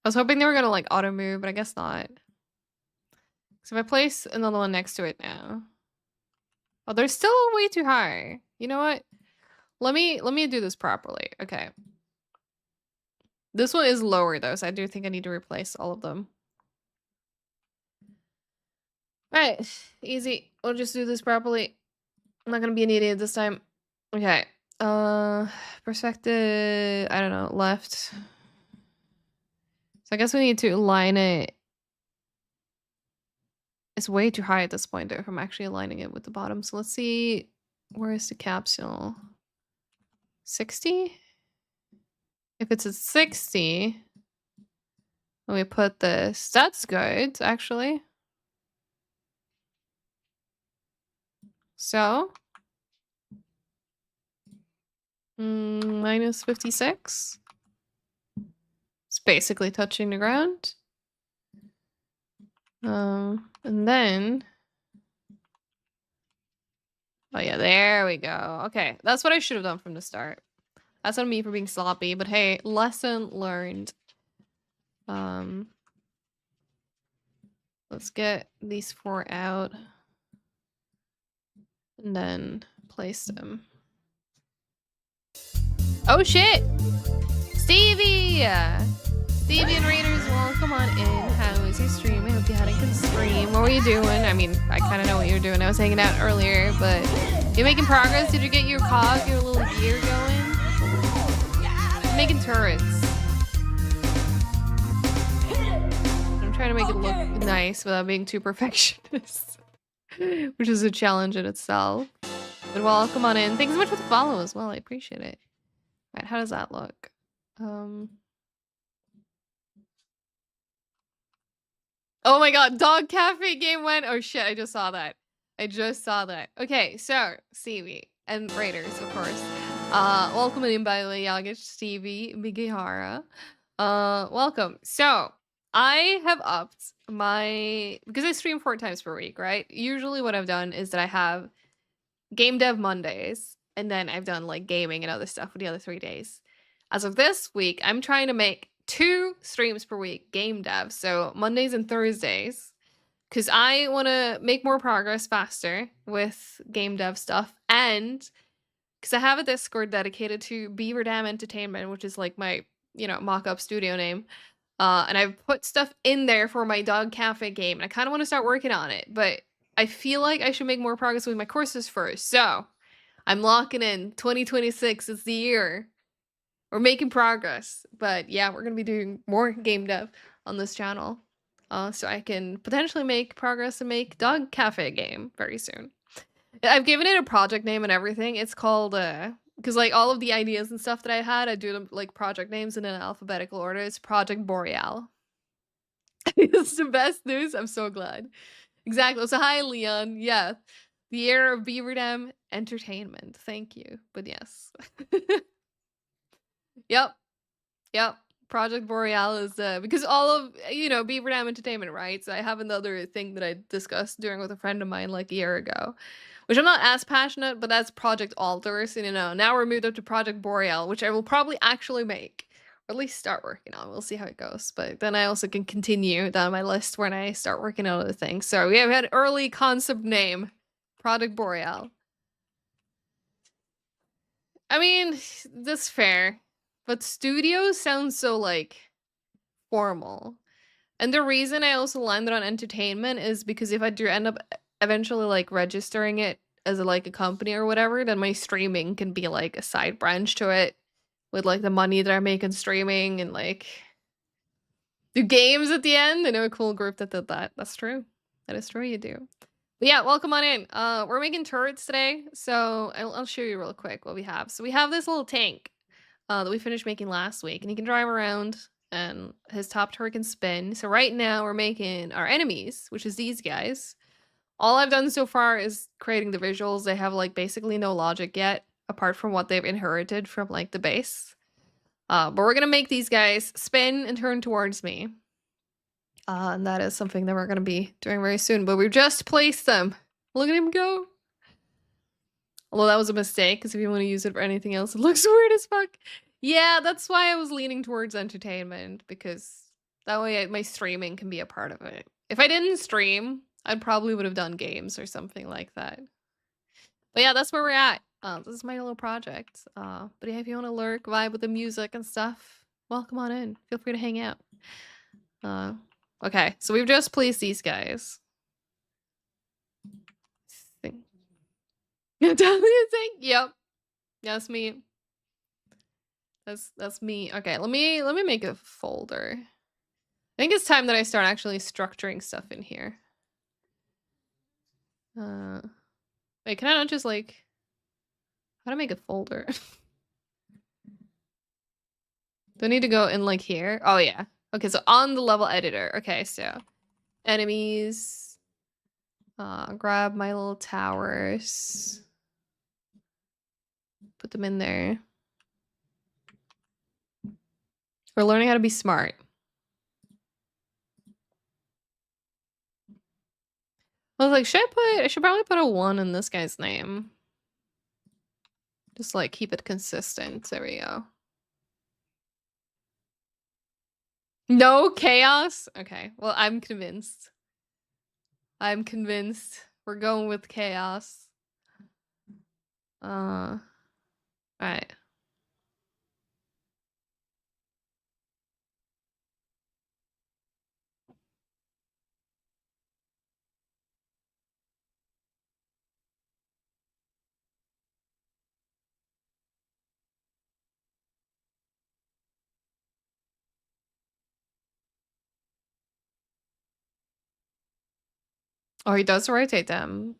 I was hoping they were gonna like auto move, but I guess not. So if I place another one next to it now. Oh, they're still way too high. You know what? Let me do this properly. Okay. This one is lower though, so I do think I need to replace all of them. Alright, easy. We'll just do this properly. I'm not gonna be an idiot this time. Okay. Perspective, I don't know, left. So I guess we need to align it. It's way too high at this point if I'm actually aligning it with the bottom. So let's see, where is the capsule? 60? If it's at 60, let me put this. That's good, actually. So, minus 56. It's basically touching the ground. And then, oh yeah, there we go. Okay, that's what I should have done from the start. That's on me for being sloppy, but hey, lesson learned. Let's get these 4 out. And then place them. Oh shit! Stevie! Stevie and Raiders, welcome on in. How was your stream? I hope you had a good stream. What were you doing? I mean, I kind of know what you were doing. I was hanging out earlier, but you making progress? Did you get your cog, your little gear going? I'm making turrets. I'm trying to make it look nice without being too perfectionist, which is a challenge in itself. But welcome on in. Thanks so much for the follow as well. I appreciate it. All right, how does that look? Oh my god, Dog Cafe game went. Oh shit, I just saw that. I just saw that. Okay, so Stevie and Raiders, of course. Welcome in, by the way, Yagish, Stevie, Migihara. Welcome. So I have upped my because I stream 4 times per week, right? Usually what I've done is that I have game dev Mondays, and then I've done like gaming and other stuff for the other 3 days. As of this week, I'm trying to make 2 streams per week, game dev. So Mondays and Thursdays, because I want to make more progress faster with game dev stuff. And because I have a Discord dedicated to Beaver Dam Entertainment, which is like my, mock-up studio name. And I've put stuff in there for my dog cafe game, and I kind of want to start working on it, but I feel like I should make more progress with my courses first. So I'm locking in 2026 is the year. We're making progress, but yeah, we're gonna be doing more game dev on this channel, so I can potentially make progress and make dog cafe game very soon. I've given it a project name and everything. It's called because like all of the ideas and stuff that I had, I do them like project names in an alphabetical order. It's Project Boreal. It's the best news. I'm so glad. Exactly. So hi, Leon. Yeah, the era of Beaver Dam Entertainment. Thank you. But yes. Yep. Yep. Project Boreal is because all of Beaver Dam Entertainment, right? So I have another thing that I discussed during with a friend of mine like a year ago, which I'm not as passionate, but that's Project Alters, and now we're moved up to Project Boreal, which I will probably actually make, or at least start working on. We'll see how it goes, but then I also can continue down my list when I start working on other things. So we have had early concept name, Project Boreal. I mean, that's fair, but studio sounds so like formal. And the reason I also landed on entertainment is because if I do end up eventually like registering it as like a company or whatever, then my streaming can be like a side branch to it with like the money that I make in streaming and like do games at the end. I know a cool group that did that. That's true. That is true, you do. But yeah, welcome on in. We're making turrets today, so I'll show you real quick what we have. So we have this little tank that we finished making last week, and he can drive around, and his top turret can spin. So right now we're making our enemies, which is these guys. All I've done so far is creating the visuals. They have like basically no logic yet, apart from what they've inherited from like the base. But we're gonna make these guys spin and turn towards me. And that is something that we're gonna be doing very soon. But we've just placed them. Look at him go. Although that was a mistake, because if you want to use it for anything else, it looks weird as fuck. Yeah, that's why I was leaning towards entertainment, because that way my streaming can be a part of it. If I didn't stream, I probably would have done games or something like that. But yeah, that's where we're at. This is my little project. But yeah, if you want to lurk, vibe with the music and stuff, welcome on in. Feel free to hang out. Okay, so we've just placed these guys. Yep. That's me. That's me. Okay, let me make a folder. I think it's time that I start actually structuring stuff in here. Wait, can I not just like how to make a folder? Do I need to go in like here? Oh yeah. Okay, so on the level editor. Okay, so enemies. Grab my little towers. Put them in there. We're learning how to be smart. I was like, I should probably put a 1 in this guy's name. Just like keep it consistent. There we go. No chaos? Okay, well, I'm convinced. I'm convinced. We're going with chaos. Alright. Oh, he does rotate them.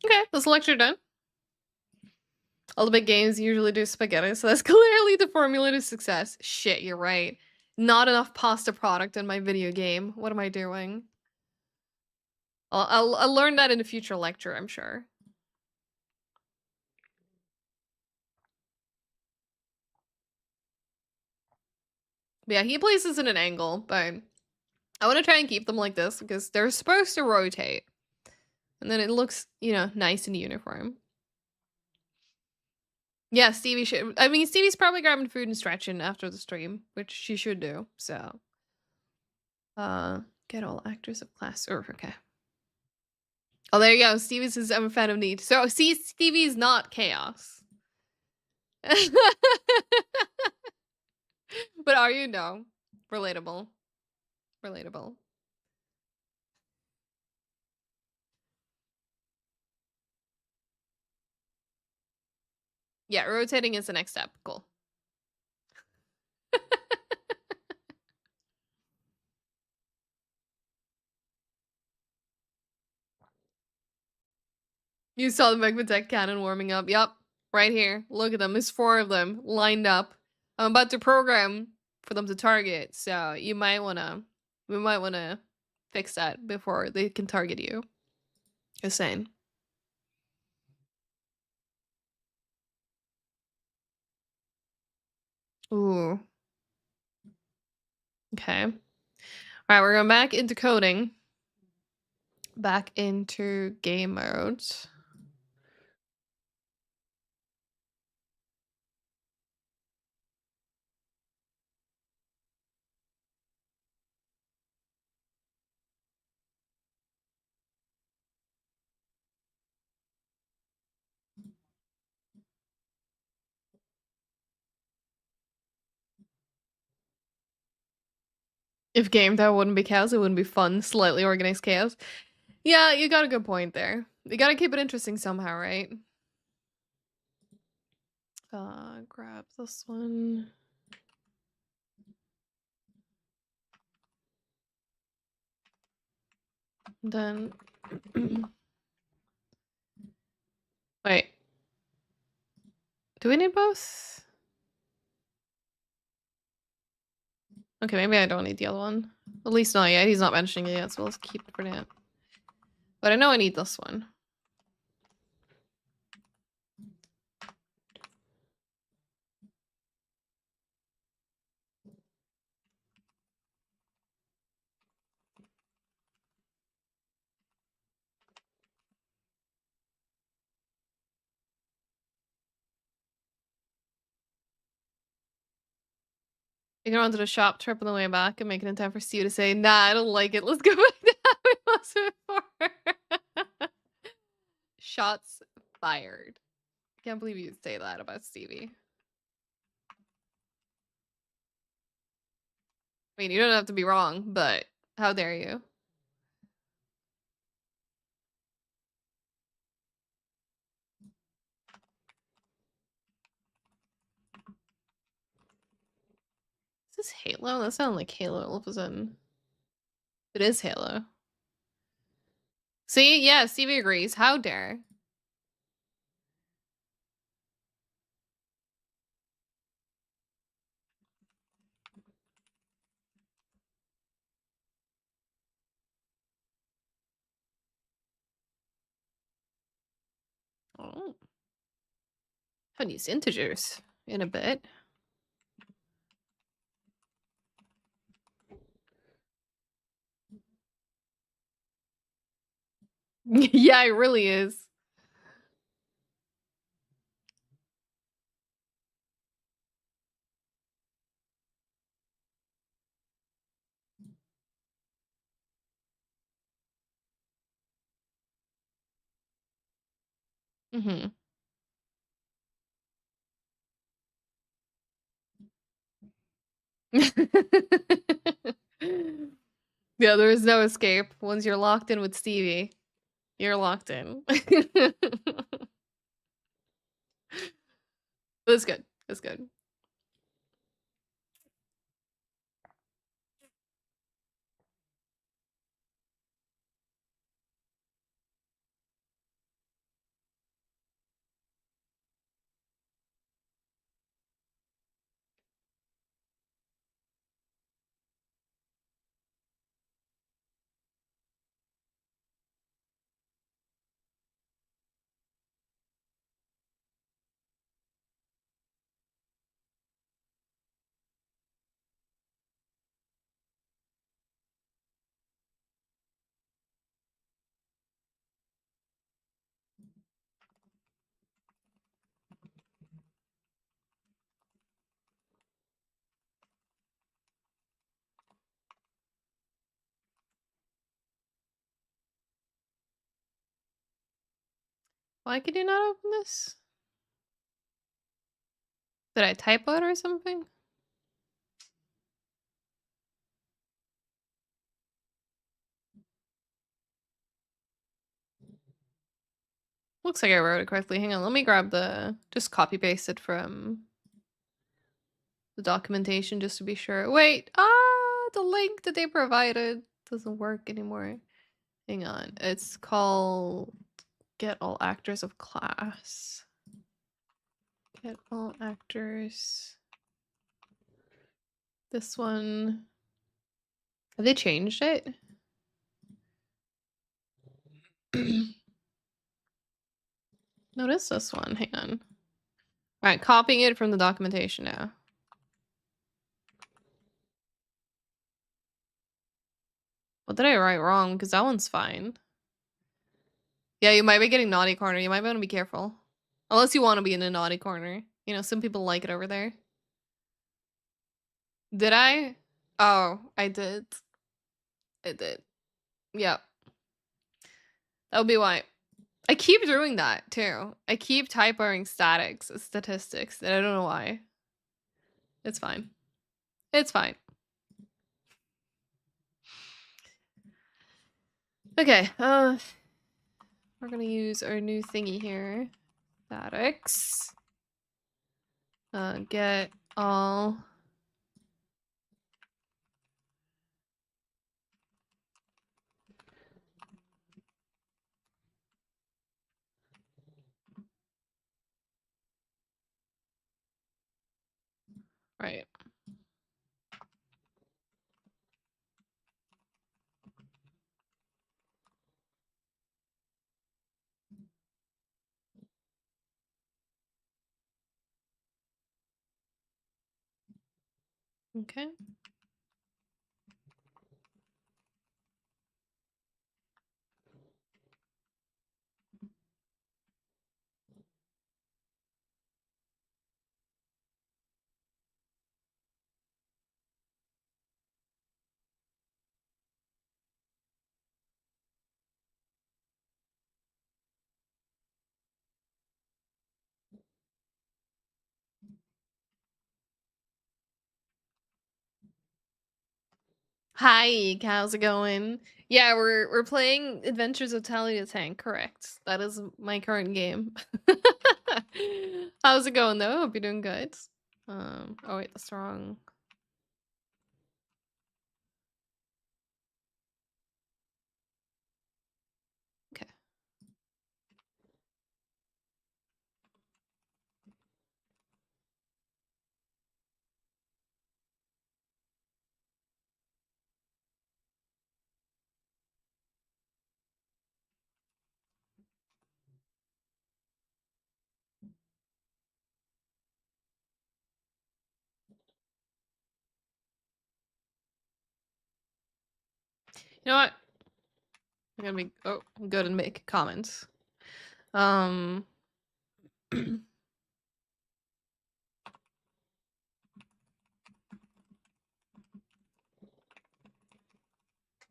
Okay, this lecture done. All the big games usually do spaghetti, so that's clearly the formula to success. Shit, you're right. Not enough pasta product in my video game. What am I doing? I'll learn that in a future lecture, I'm sure. But yeah, he places in an angle, but I want to try and keep them like this because they're supposed to rotate. And then it looks, you know, nice and uniform. Yeah, Stevie should. I mean, Stevie's probably grabbing food and stretching after the stream, which she should do. So, get all actors of class. Oh, okay. Oh, there you go. Stevie says I'm a fan of Need. So, see, Stevie's not chaos. But are you? No. Relatable. Relatable. Yeah, rotating is the next step. Cool. You saw the Magmatech cannon warming up. Yup. Right here. Look at them. There's 4 of them lined up. I'm about to program for them to target. So we might wanna fix that before they can target you. Just saying. Ooh. Okay. All right, we're going back into coding. Back into game modes. If game that wouldn't be chaos, it wouldn't be fun. Slightly organized chaos. Yeah, you got a good point there. You gotta keep it interesting somehow, right? Grab this one. Then wait. Do we need both? Okay, maybe I don't need the other one. At least not yet. He's not mentioning it yet, so let's keep it for now. But I know I need this one. You can run to the shop, trip on the way back, and make it in time for Steve to say, nah, I don't like it. Let's go back to how it was before. Shots fired. Can't believe you'd say that about Stevie. I mean, you don't have to be wrong, but how dare you? Is this Halo? That sounded like Halo all of a sudden. It is Halo. See? Yeah, Stevie agrees. How dare. Oh. Haven't used integers in a bit. Yeah, it really is. Mm-hmm. Yeah, there is no escape. Once you're locked in with Stevie, you're locked in. That's good. That's good. Why could you not open this? Did I typo it or something? Looks like I wrote it correctly. Hang on, let me grab just copy paste it from the documentation just to be sure. Wait, the link that they provided doesn't work anymore. Hang on, it's called Get All Actors of Class. Get all actors. This one. Have they changed it? No, it is this one. Hang on. Alright, copying it from the documentation now. What did I write wrong? Because that one's fine. Yeah, you might be getting naughty corner. You might want to be careful. Unless you want to be in a naughty corner. You know, some people like it over there. Did I? Oh, I did. I did. Yep. That would be why. I keep doing that too. I keep typing statistics, and I don't know why. It's fine. It's fine. Okay, we're gonna use our new thingy here. Statics. Get all. Right. Okay. Hi, how's it going? Yeah, we're playing Adventures of Tally the Tank, correct. That is my current game. How's it going though? Hope you're doing good. Oh wait, that's wrong. Okay. You know what? I'm gonna be good and make comments. There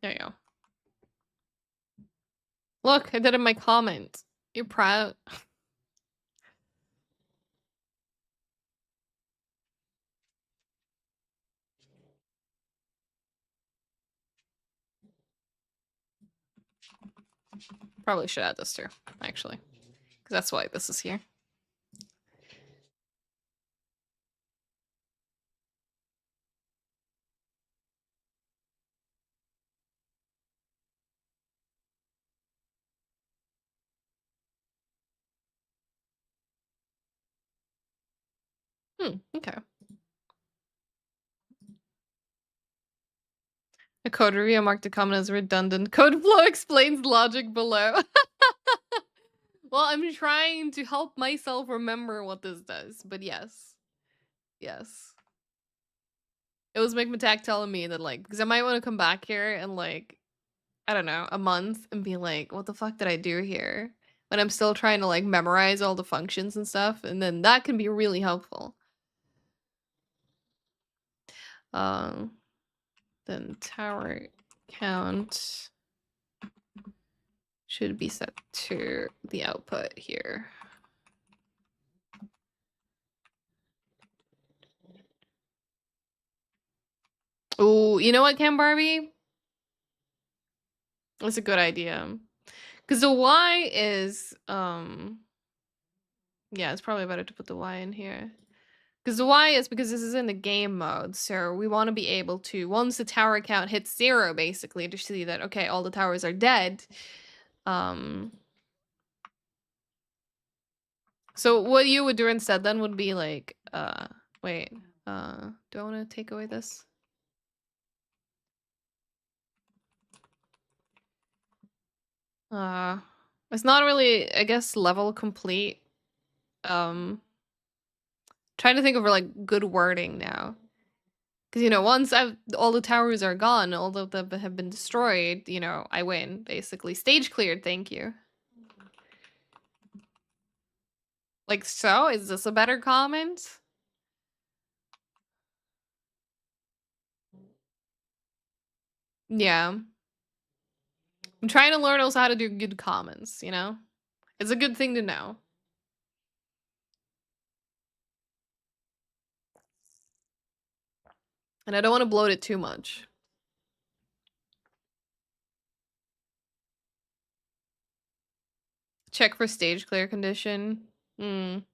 you go. Look, I did it in my comment. You're proud. Probably should add this too, actually. Because that's why this is here. Okay. A code review marked a comment as redundant. Code flow explains logic below. Well, I'm trying to help myself remember what this does, but yes. Yes. It was McMattack telling me that, like, because I might want to come back here in, like, I don't know, a month and be like, what the fuck did I do here? But I'm still trying to, like, memorize all the functions and stuff, and then that can be really helpful. Then tower count should be set to the output here. Oh, you know what, Cam Barbie? That's a good idea. Because the Y is, yeah, it's probably better to put the Y in here. Because the Y is because this is in the game mode, so we want to be able to, once the tower count hits 0, basically, to see that, okay, all the towers are dead. So what you would do instead then would be like, wait, do I want to take away this? It's not really, I guess, level complete. Trying to think of like good wording now. Because, you know, once all the towers are gone, all of them have been destroyed, you know, I win, basically. Stage cleared, thank you. Like so? Is this a better comment? Yeah. I'm trying to learn also how to do good comments, you know? It's a good thing to know. And I don't want to bloat it too much. Check for stage clear condition. Because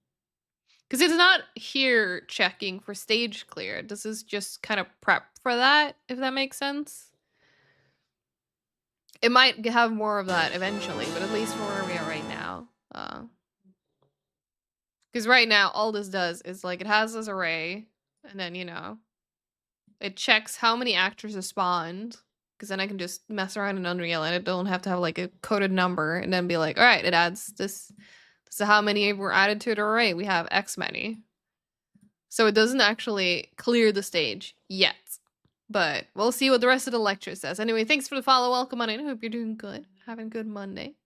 it's not here checking for stage clear. This is just kind of prep for that, if that makes sense. It might have more of that eventually, but at least for where we are right now. Because right now, all this does is, like, it has this array, and then, you know, it checks how many actors have spawned, because then I can just mess around in Unreal, and it don't have to have, like, a coded number, and then be like, all right, it adds this. This is how many were added to the array. We have X many. So it doesn't actually clear the stage yet. But we'll see what the rest of the lecture says. Anyway, thanks for the follow. Welcome on in. I hope you're doing good. Having a good Monday.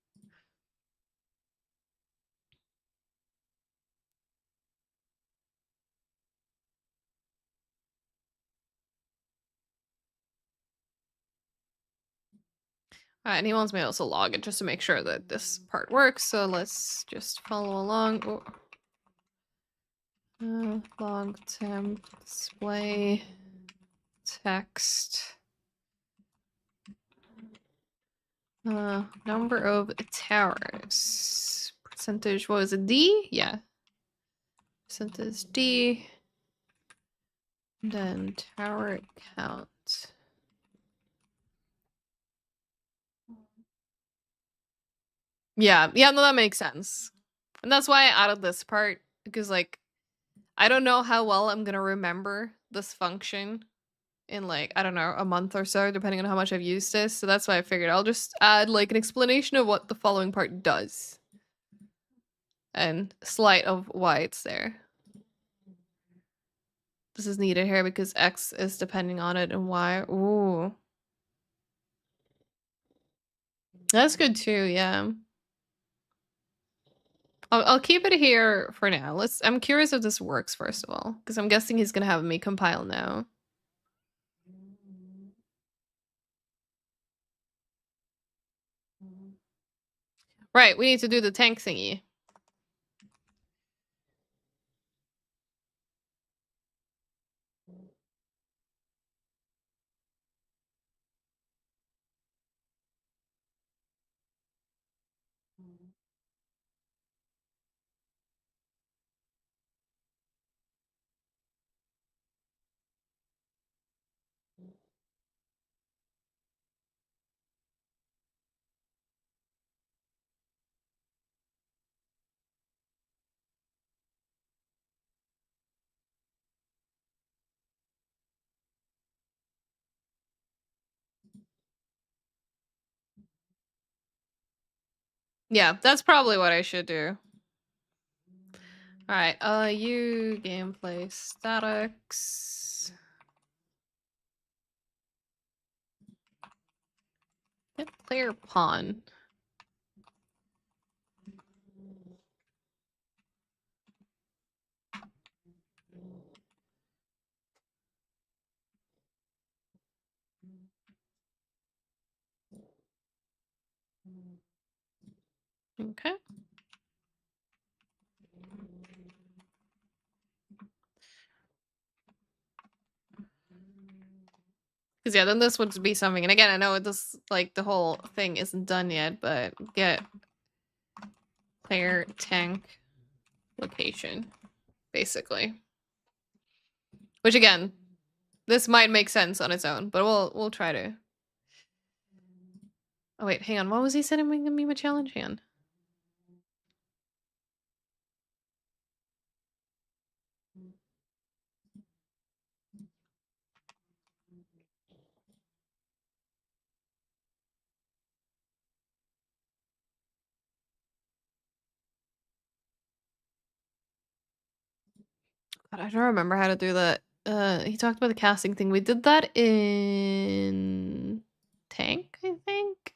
Alright, and he wants me to also log it just to make sure that this part works. So let's just follow along. Log temp display text. Number of towers. Percentage, what was it? D? Yeah. Percentage D. Then tower count. Yeah, no, that makes sense. And that's why I added this part, because, like, I don't know how well I'm gonna remember this function in, like, I don't know, a month or so, depending on how much I've used this. So that's why I figured I'll just add, like, an explanation of what the following part does. And slight of why it's there. This is needed here because X is depending on it and Y. Ooh. That's good too, yeah. I'll keep it here for now. I'm curious if this works, first of all, because I'm guessing he's gonna have me compile now. Right, we need to do the tank thingy. Yeah, that's probably what I should do. Alright, you gameplay statics. Get player pawn. Okay. Because yeah, then this would be something. And again, I know this, like, the whole thing isn't done yet, but get player tank location, basically. Which again, this might make sense on its own, but we'll try to. Oh wait, hang on. What was he sending me a challenge? Hang on. God, I don't remember how to do that. He talked about the casting thing. We did that in Tank, I think.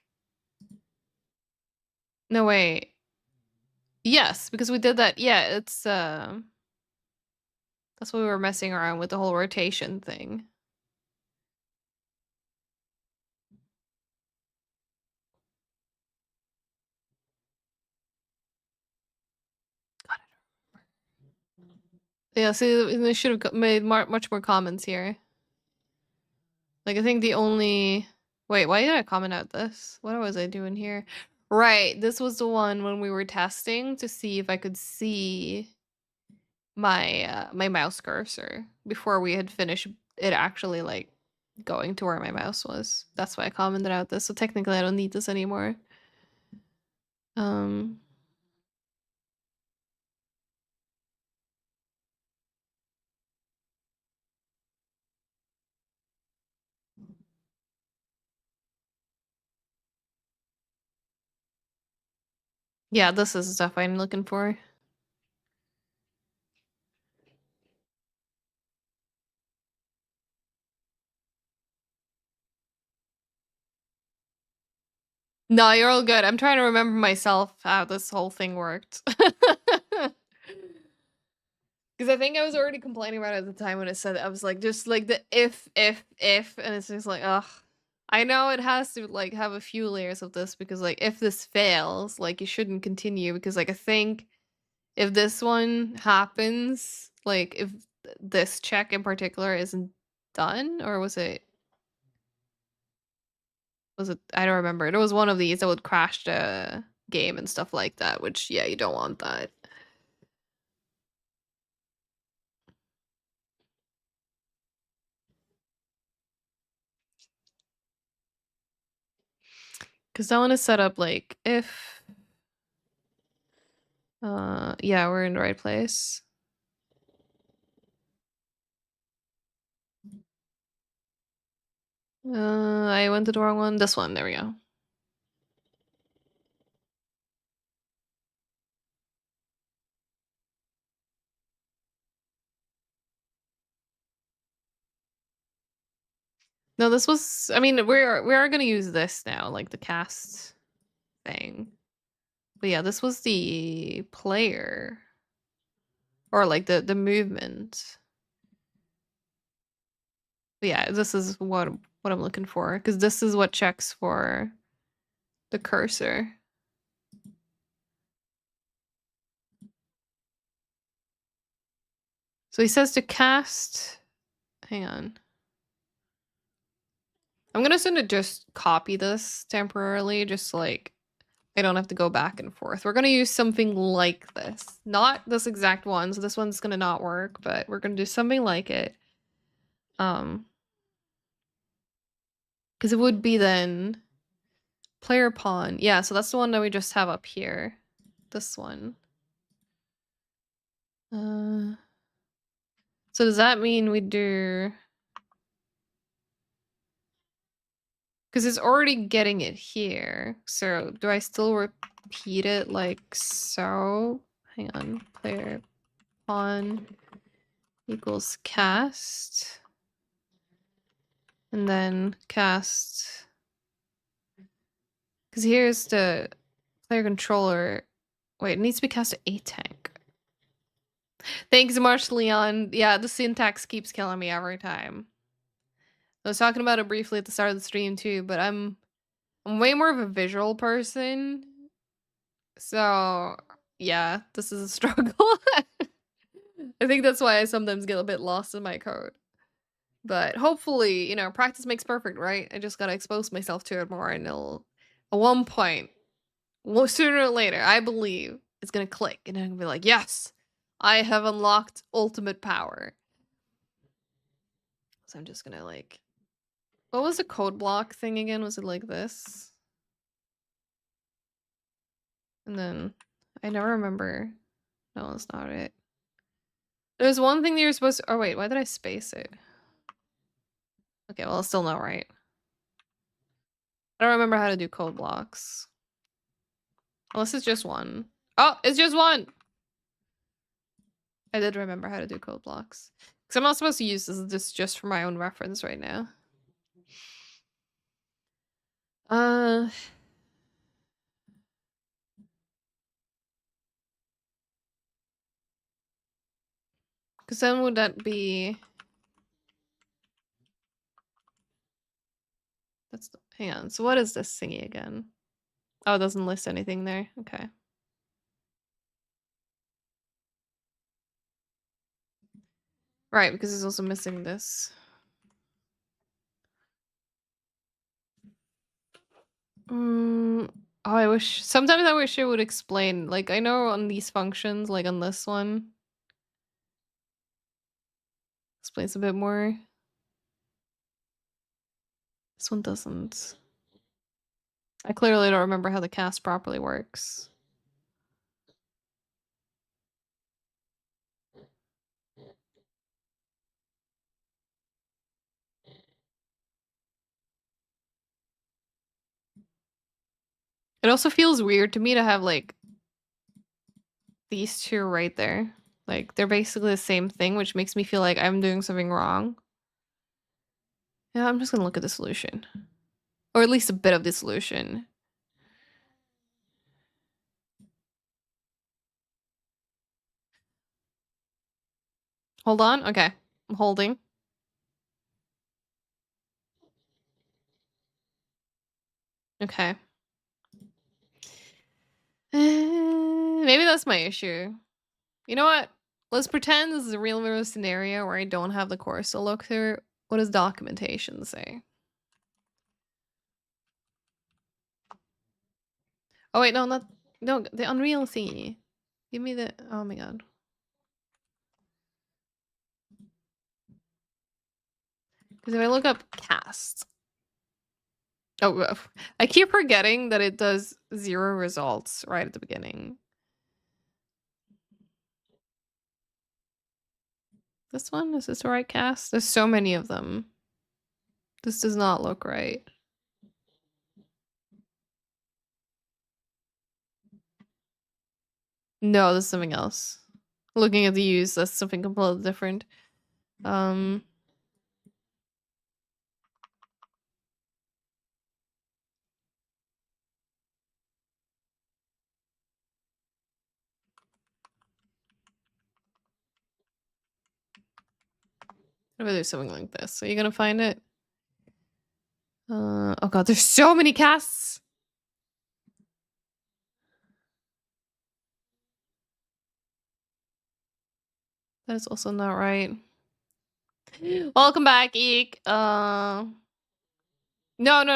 No, wait. Yes, because we did that. Yeah, it's that's why we were messing around with the whole rotation thing. God, yeah, see, they should have made much more comments here. Like, I think the only... Wait, why did I comment out this? What was I doing here? Right, this was the one when we were testing to see if I could see my my mouse cursor before we had finished it actually, like, going to where my mouse was. That's why I commented out this. So technically I don't need this anymore. Yeah, this is the stuff I'm looking for. No, you're all good. I'm trying to remember myself how this whole thing worked. Because I think I was already complaining about it at the time when it said it. I was like, just like the if, and it's just like, ugh. I know it has to, like, have a few layers of this because, like, if this fails, like, you shouldn't continue because, like, I think if this one happens, like, if this check in particular isn't done, or was it, I don't remember. It was one of these that would crash the game and stuff like that, which, yeah, you don't want that. Because that one is set up like if yeah, we're in the right place. I went to the wrong one. This one, there we go. No, this was, I mean, we are gonna use this now, like the cast thing. But yeah, this was the player. Or like the movement. But yeah, this is what I'm looking for. Because this is what checks for the cursor. So he says to cast. Hang on. I'm gonna send it just copy this temporarily, just like I don't have to go back and forth. We're gonna use something like this. Not this exact one, so this one's gonna not work, but we're gonna do something like it. Because it would be then player pawn. Yeah, so that's the one that we just have up here. This one. So does that mean we do... Because it's already getting it here. So do I still repeat it like so? Hang on. Player pawn equals cast. And then cast. Because here's the player controller. Wait, it needs to be cast to a tank. Thanks so much, Leon. Yeah, the syntax keeps killing me every time. I was talking about it briefly at the start of the stream too, but I'm way more of a visual person. So, yeah, this is a struggle. I think that's why I sometimes get a bit lost in my code. But hopefully, you know, practice makes perfect, right? I just gotta expose myself to it more and it'll, at one point, well, sooner or later, I believe it's gonna click and I'm gonna be like, yes, I have unlocked ultimate power. So I'm just gonna like, what was the code block thing again? Was it like this? And then I never remember. No, that's not it. There's one thing that you're supposed to, oh wait, why did I space it? Okay, well, it's still not right. I don't remember how to do code blocks. Unless it's just one. Oh, it's just one! I did remember how to do code blocks. Because I'm not supposed to use this just for my own reference right now. Because then would that be... That's the... Hang on, so what is this thingy again? Oh, it doesn't list anything there. Okay. Right, because it's also missing this. Oh, I wish... Sometimes I wish it would explain. Like, I know on these functions, like on this one, explains a bit more. This one doesn't. I clearly don't remember how the cast properly works. It also feels weird to me to have like these two right there. Like they're basically the same thing, which makes me feel like I'm doing something wrong. Yeah, I'm just gonna look at the solution. Or at least a bit of the solution. Hold on. Okay. I'm holding. Okay. Maybe that's my issue. You know what? Let's pretend this is a real world scenario where I don't have the course to look through. What does documentation say? Oh wait, no, not no, the Unreal thingy. Give me the, oh my god. Because if I look up cast. Oh, I keep forgetting that it does 0 results right at the beginning. This one? Is this the right cast? There's so many of them. This does not look right. No, this is something else. Looking at the use, that's something completely different. What if I do something like this? Are you gonna find it? Oh god, there's so many casts! That is also not right. Welcome back, Eek. No. Not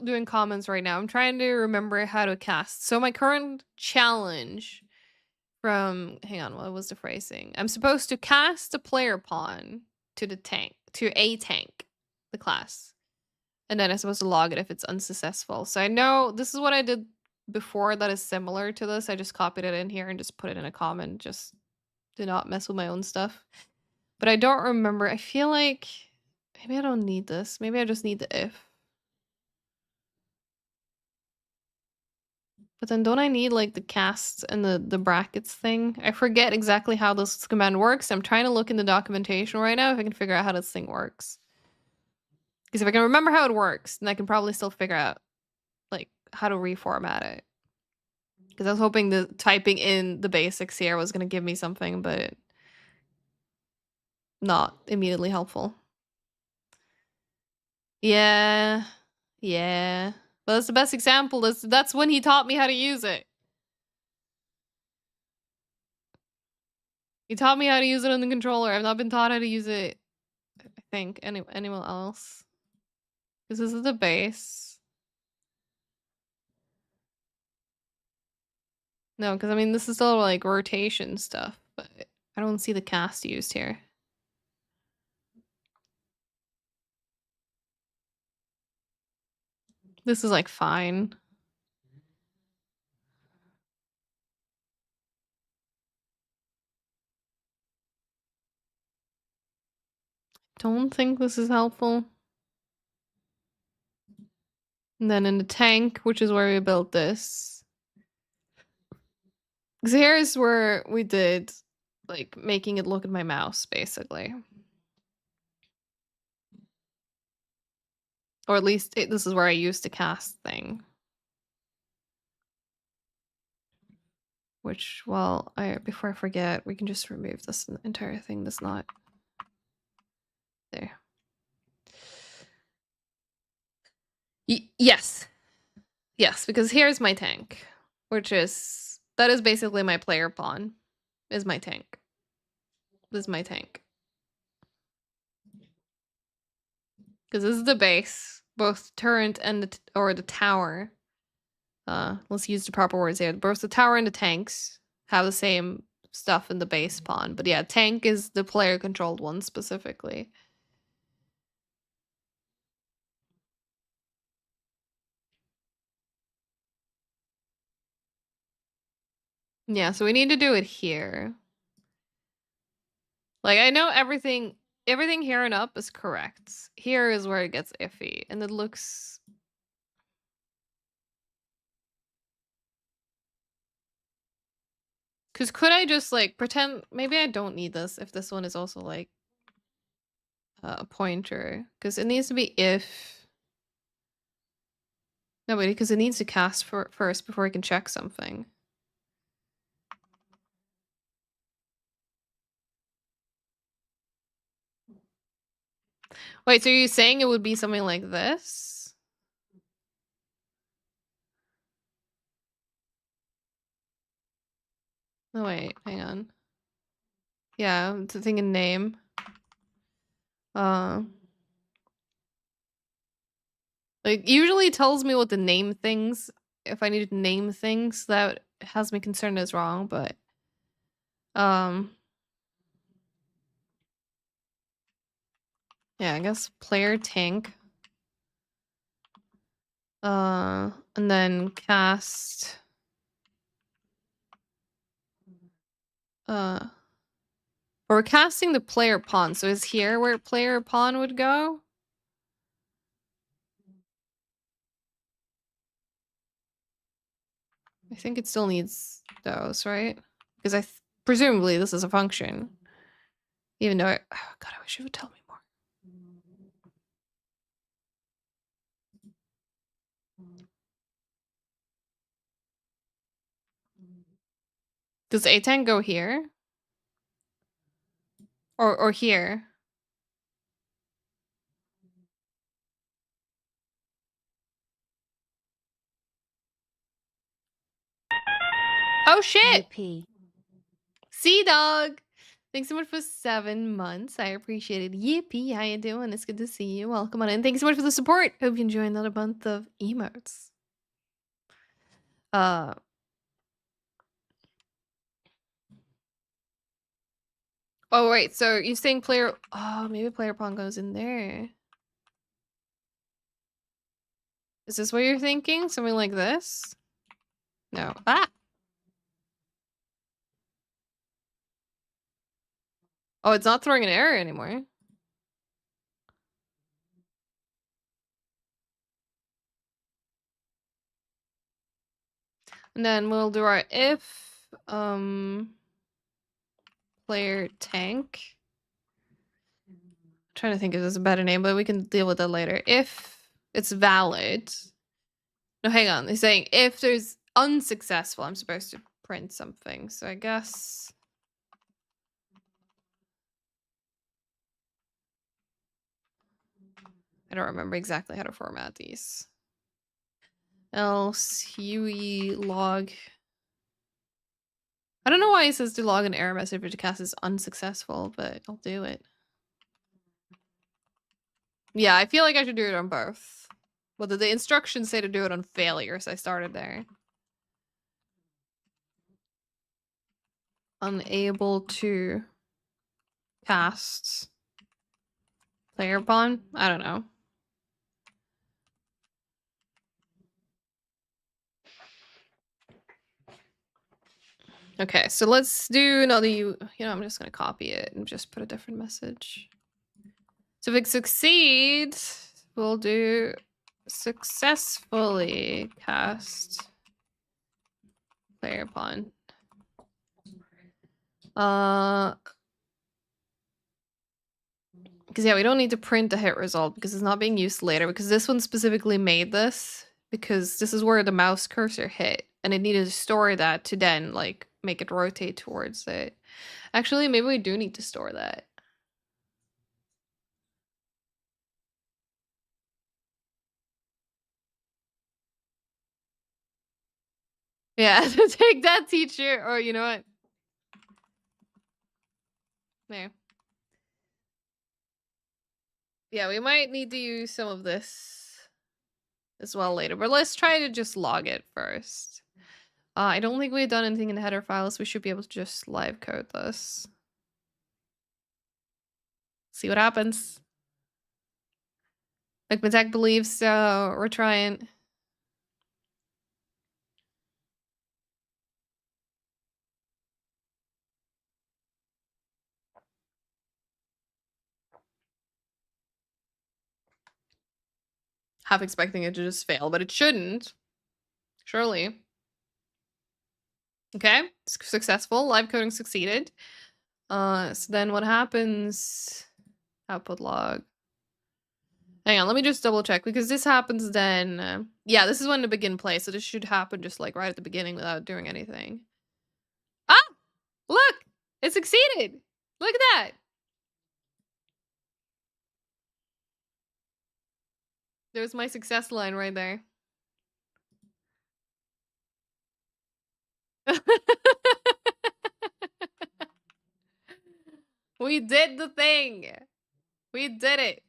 doing comments right now. I'm trying to remember how to cast. So my current challenge from, hang on, what was the phrasing? I'm supposed to cast a player pawn to the tank, to a tank, the class. And then I'm supposed to log it if it's unsuccessful. So I know this is what I did before that is similar to this. I just copied it in here and just put it in a comment. Just do not mess with my own stuff. But I don't remember. I feel like maybe I don't need this. Maybe I just need the if. But then don't I need like the casts and the brackets thing? I forget exactly how this command works. I'm trying to look in the documentation right now if I can figure out how this thing works. Because if I can remember how it works, then I can probably still figure out like how to reformat it. Because I was hoping the typing in the basics here was going to give me something, but not immediately helpful. Yeah. Yeah. But that's the best example. That's when he taught me how to use it. He taught me how to use it on the controller. I've not been taught how to use it, I think, anyone else. Because this is the base. No, because I mean, this is all like rotation stuff, but I don't see the cast used here. This is like fine. Don't think this is helpful. And then in the tank, which is where we built this. Because here's where we did, like, making it look at my mouse, basically. Or at least this is where I used the cast thing. Which, well, before I forget, we can just remove this entire thing that's not there. Yes. Yes, because here's my tank, which is, that is basically my player pawn, is my tank. This is my tank. Because this is the base, both turret and the tower. Let's use the proper words here. Both the tower and the tanks have the same stuff in the base pawn. But yeah, tank is the player-controlled one specifically. Yeah, so we need to do it here. Like, I know everything here and up is correct. Here is where it gets iffy, and it looks... Because could I just, like, pretend... Maybe I don't need this if this one is also, like, a pointer. Because it needs to be if... No, wait, because it needs to cast first before I can check something. Wait, so you're saying it would be something like this? Oh, wait, hang on. Yeah, I'm thinking name. Like, usually tells me what to name things. If I need to name things, that has me concerned as wrong, but... Yeah, I guess player tank. And then cast... We're casting the player pawn, so is here where player pawn would go? I think it still needs those, right? Because presumably this is a function. Even though oh god, I wish you would tell me more. Does A10 go here? Or here? Oh shit! Yippee. Sea Dog! Thanks so much for 7 months. I appreciate it. Yippee, how you doing? It's good to see you. Welcome on in. Thanks so much for the support. Hope you enjoy another month of emotes. Oh, wait. So you're saying player... Oh, maybe player pawn goes in there. Is this what you're thinking? Something like this? No. Ah! Oh, it's not throwing an error anymore. And then we'll do our if, player tank. I'm trying to think if there's a better name, but we can deal with that later. If it's valid. No, hang on. They're saying if there's unsuccessful, I'm supposed to print something. So I guess... I don't remember exactly how to format these. else UE log. I don't know why it says to log an error message if the cast is unsuccessful, but I'll do it. Yeah, I feel like I should do it on both. Well, the instructions say to do it on failure, so I started there. Unable to cast player pawn? I don't know. Okay, so let's do another I'm just gonna copy it and just put a different message. So if it succeeds, we'll do successfully cast player pawn. Because yeah, we don't need to print the hit result because it's not being used later, because this one specifically made this because this is where the mouse cursor hit and it needed to store that to then like make it rotate towards it. Actually, maybe we do need to store that. Yeah, to take that teacher, or you know what? There. Yeah, we might need to use some of this as well later, but let's try to just log it first. I don't think we've done anything in the header files. We should be able to just live code this. See what happens. Like Matek believes, so we're trying. Half expecting it to just fail, but it shouldn't. Surely. Okay, successful. Live coding succeeded. So then what happens? Output log. Hang on, let me just double check because this happens then. Yeah, this is when to begin play, so this should happen just like right at the beginning without doing anything. Ah! Look! It succeeded! Look at that! There's my success line right there. We did the thing! We did it!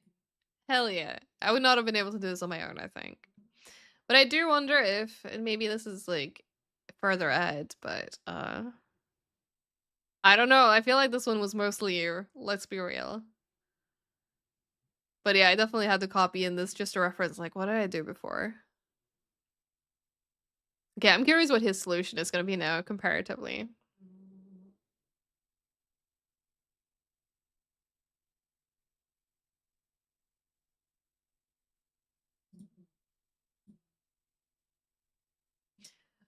Hell yeah. I would not have been able to do this on my own, I think. But I do wonder if, and maybe this is like further ahead, but I don't know. I feel like this one was mostly you. Let's be real. But yeah, I definitely had to copy in this just to reference, like, what did I do before? Okay, I'm curious what his solution is going to be now, comparatively.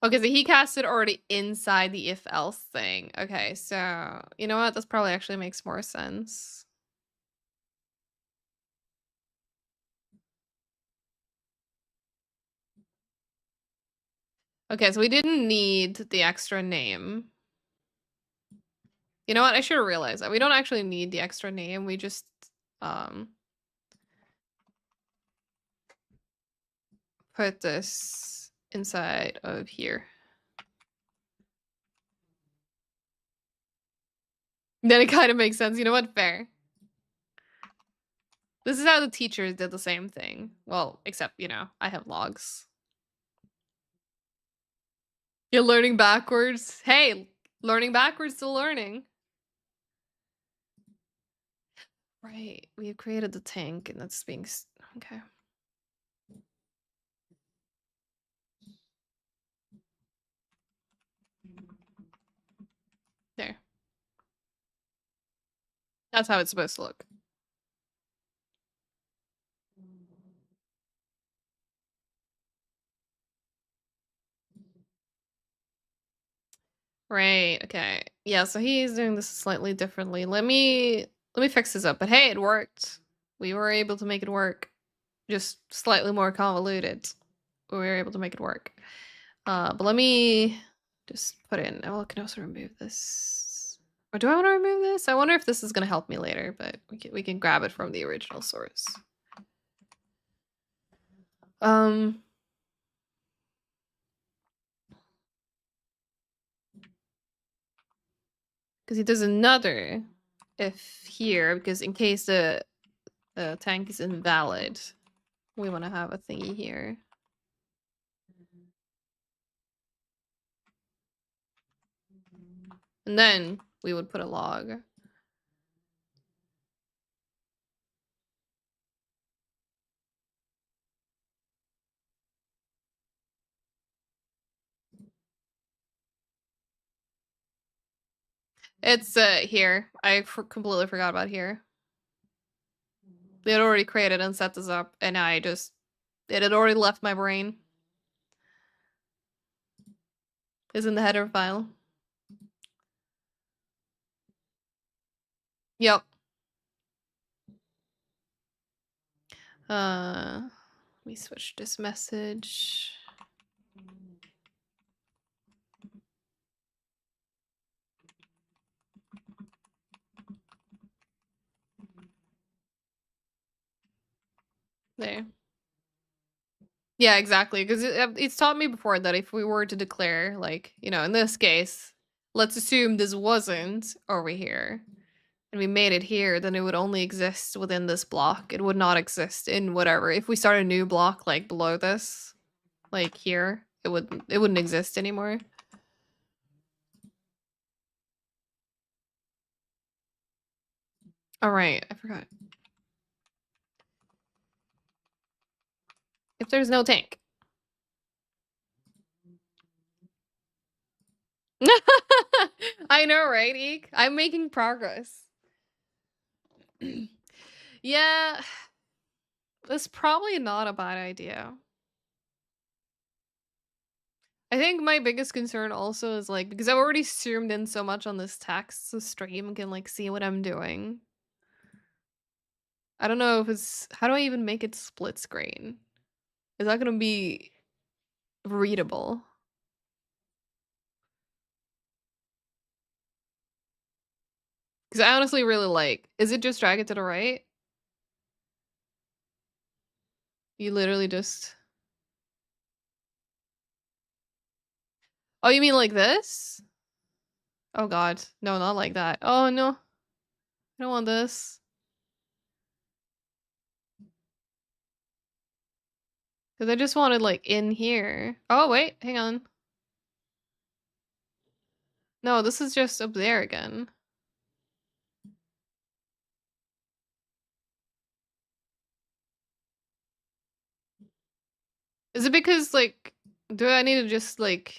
Okay, so he cast it already inside the if-else thing. Okay, so, you know what? This probably actually makes more sense. Okay, so we didn't need the extra name. You know what? I should have realized that. We don't actually need the extra name. We just, put this inside of here. Then it kind of makes sense. You know what? Fair. This is how the teachers did the same thing. Well, except, you know, I have logs. You're learning backwards. Hey, learning backwards to learning. Right. We have created the tank and that's being... Okay. There. That's how it's supposed to look. Right. Okay. Yeah, so he's doing this slightly differently. Let me fix this up. But hey, it worked. We were able to make it work. Just slightly more convoluted. We were able to make it work. But let me just put in... Oh, I can also remove this. Or do I want to remove this? I wonder if this is going to help me later, but we can grab it from the original source. Because there's another if here, because in case the tank is invalid, we want to have a thingy here. And then we would put a log. It's here. I completely forgot about here. They had already created and set this up, and it had already left my brain. It's in the header file. Yep. Let me switch this message. There. Yeah, exactly. Because it's taught me before that if we were to declare, like, you know, in this case, let's assume this wasn't over here, and we made it here, then it would only exist within this block. It would not exist in whatever. If we start a new block, like, below this, like here, it wouldn't exist anymore. All right, I forgot. If there's no tank. I know, right, Eek? I'm making progress. Yeah, that's probably not a bad idea. I think my biggest concern also is like, because I've already zoomed in so much on this text, so stream can like see what I'm doing. I don't know if it's, how do I even make it split screen? Is that gonna be readable? Because I honestly really like, is it just drag it to the right? You literally just... Oh, you mean like this? Oh god, no, not like that. Oh no, I don't want this. Because I just wanted like in here. Oh wait, hang on. No, this is just up there again. Is it because like, do I need to just like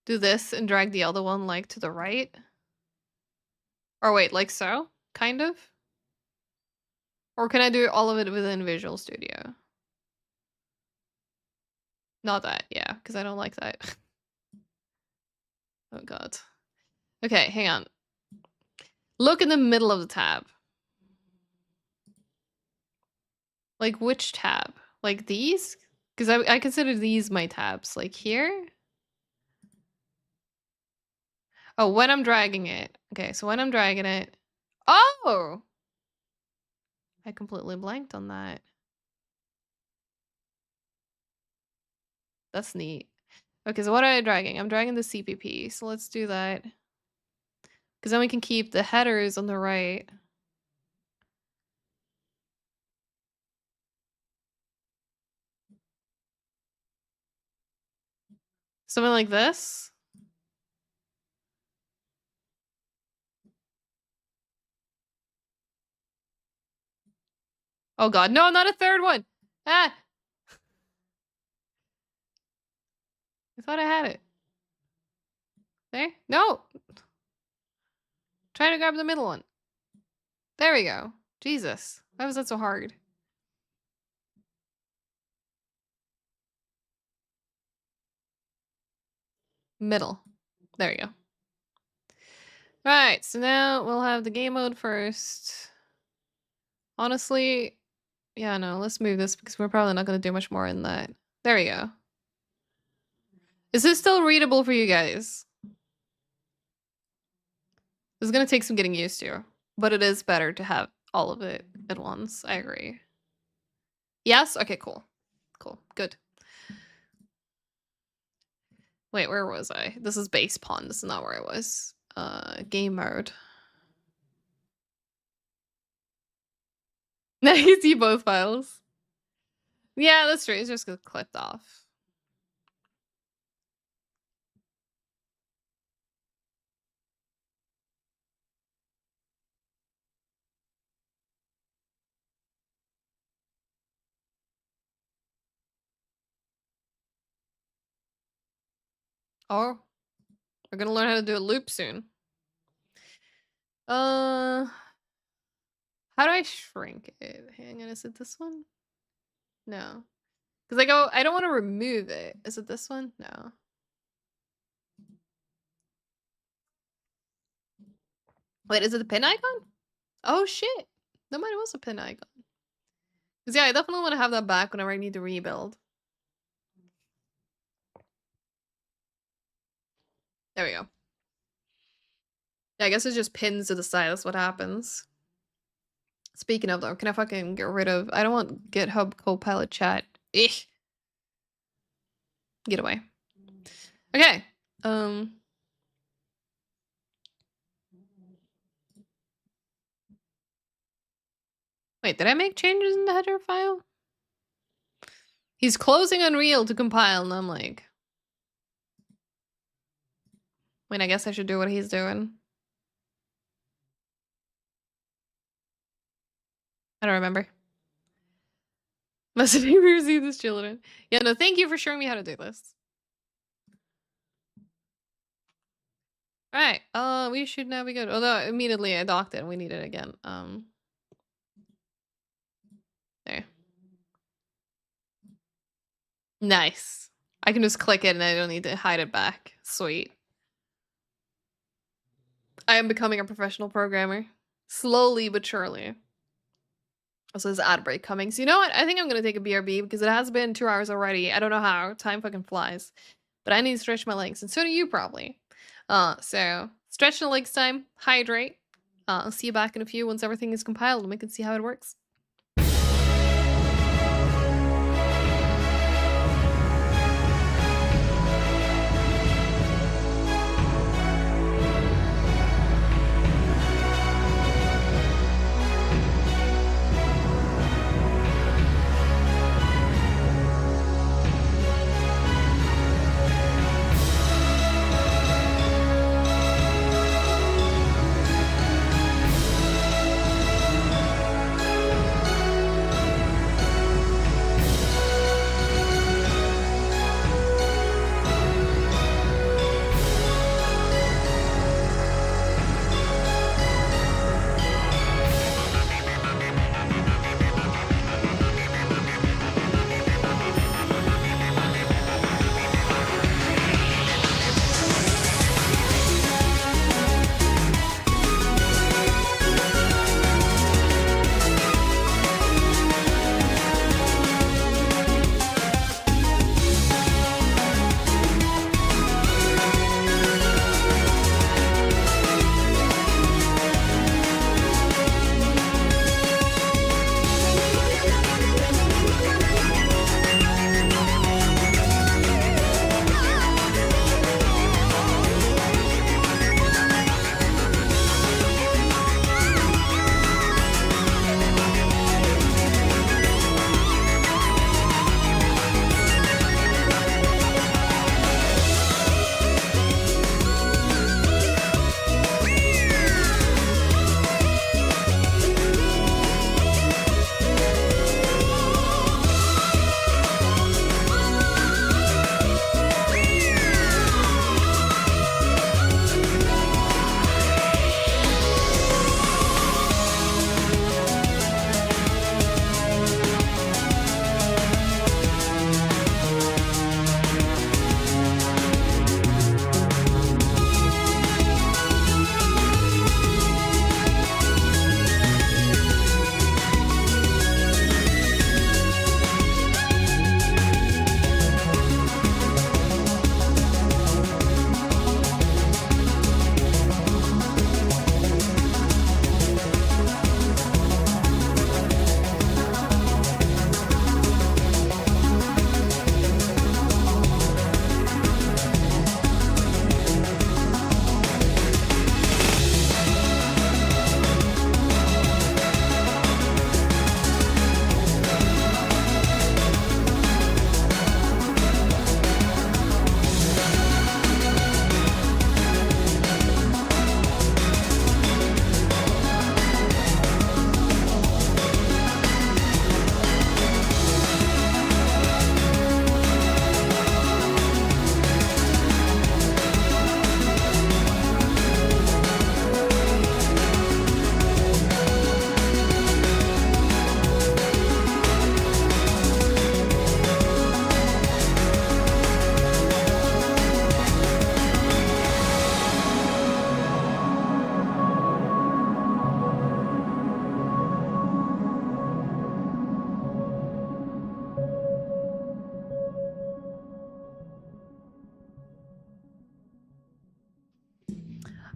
do this and drag the other one like to the right? Or wait, like so? Kind of? Or can I do all of it within Visual Studio? Not that, yeah, because I don't like that. Oh god. Okay, hang on. Look in the middle of the tab. Like which tab? Like these? Because I consider these my tabs. Like here? Oh, when I'm dragging it. Okay, so when I'm dragging it. Oh! I completely blanked on that. That's neat. Okay, so what am I dragging? I'm dragging the CPP, so let's do that. Because then we can keep the headers on the right. Something like this. Oh god, no, not a third one! Ah! I thought I had it. There? No! Trying to grab the middle one. There we go. Jesus. Why was that so hard? Middle. There you go. Alright, so now we'll have the game mode first. Honestly, yeah, no, let's move this because we're probably not going to do much more in that. There we go. Is this still readable for you guys? This is going to take some getting used to, but it is better to have all of it at once. I agree. Yes? Okay, cool. Cool. Good. Wait, where was I? This is base pawn. This is not where I was. game mode. Now you see both files. Yeah, that's true. It's just got clipped off. Oh, we're gonna learn how to do a loop soon. How do I shrink it? Hang on, is it this one? No. Because I don't want to remove it. Is it this one? No. Wait, is it the pin icon? Oh shit. That might have was a pin icon. Because yeah, I definitely want to have that back whenever I need to rebuild. There we go. Yeah, I guess it just pins to the side. That's what happens. Speaking of though, can I fucking get rid of... I don't want GitHub Copilot chat. Eek. Get away. Okay. Wait, did I make changes in the header file? He's closing Unreal to compile, and I'm like... Wait, I guess I should do what he's doing. I don't remember. Must have received this children. Yeah, no, thank you for showing me how to do this. Alright, we should now be good. Although immediately I docked it and we need it again. There. Nice. I can just click it and I don't need to hide it back. Sweet. I am becoming a professional programmer. Slowly but surely. Also, there's an ad break coming. So you know what? I think I'm gonna take a BRB because it has been 2 hours already. I don't know how. Time fucking flies. But I need to stretch my legs, and so do you probably. So stretch the legs time, hydrate. I'll see you back in a few once everything is compiled and we can see how it works.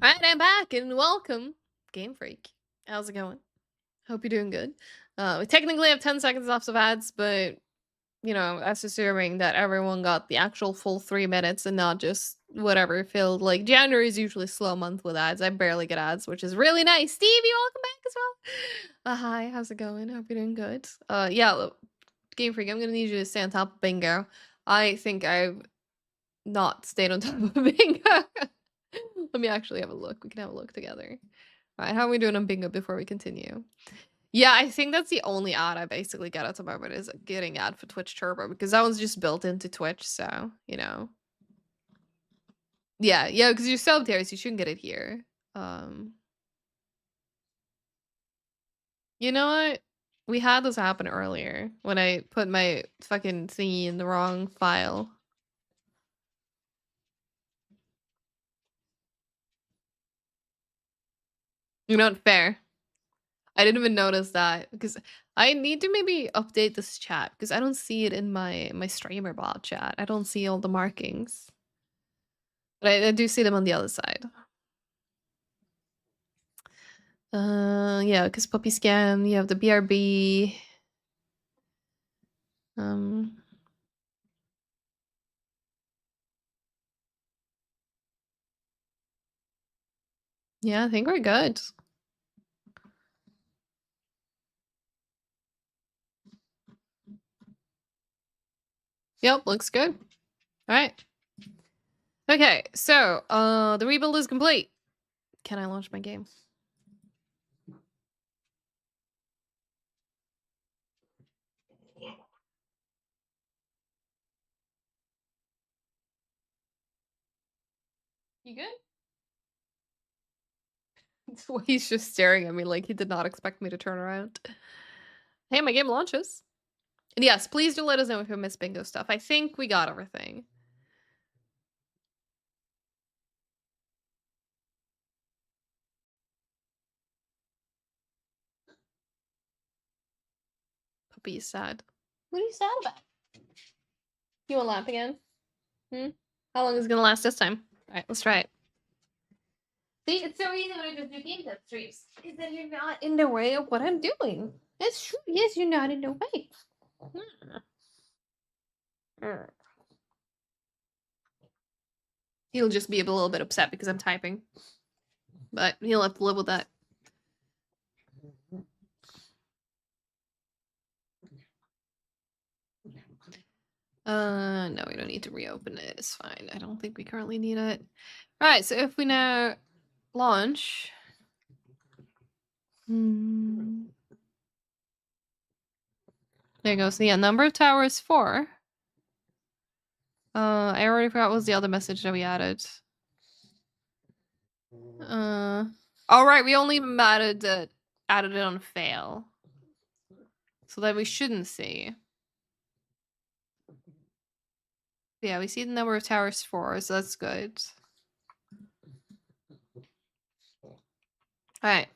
Alright, I'm back and welcome, Game Freak. How's it going? Hope you're doing good. We technically have 10 seconds left of ads, but you know, that's assuming that everyone got the actual full 3 minutes and not just whatever filled. Like January is usually a slow month with ads. I barely get ads, which is really nice. Stevie, welcome back as well. Hi, how's it going? Hope you're doing good. Yeah, Game Freak, I'm gonna need you to stay on top of bingo. I think I've not stayed on top of bingo. Let me actually have a look. We can have a look together. All right, how are we doing on bingo before we continue? Yeah, I think that's the only ad I basically get at the moment is getting ad for Twitch Turbo because that one's just built into Twitch, so you know. Yeah, because you're subbed here, so you shouldn't get it here. You know what? We had this happen earlier when I put my fucking thingy in the wrong file. You know what? Fair. I didn't even notice that because I need to maybe update this chat because I don't see it in my streamer bot chat. I don't see all the markings. But I do see them on the other side. Yeah, because Puppy Scam, you have the BRB. Yeah, I think we're good. Yep, looks good. All right. Okay, so the rebuild is complete. Can I launch my game? You good? He's just staring at me like he did not expect me to turn around. Hey, my game launches. And yes, please do let us know if you missed bingo stuff. I think we got everything. Puppy is sad. What are you sad about? You want to laugh again? How long is it gonna last this time? Alright, let's try it. See, it's so easy when I just do game test streams. Is that you're not in the way of what I'm doing. That's true. Yes, you're not in the way. He'll just be a little bit upset because I'm typing. But he'll have to live with that. No, we don't need to reopen it. It's fine. I don't think we currently need it. Alright, so if we now launch. There you go. So yeah, number of towers 4. I already forgot what was the other message that we added. All right, we only added it on fail. So that we shouldn't see. Yeah, we see the number of towers 4, so that's good. Alright.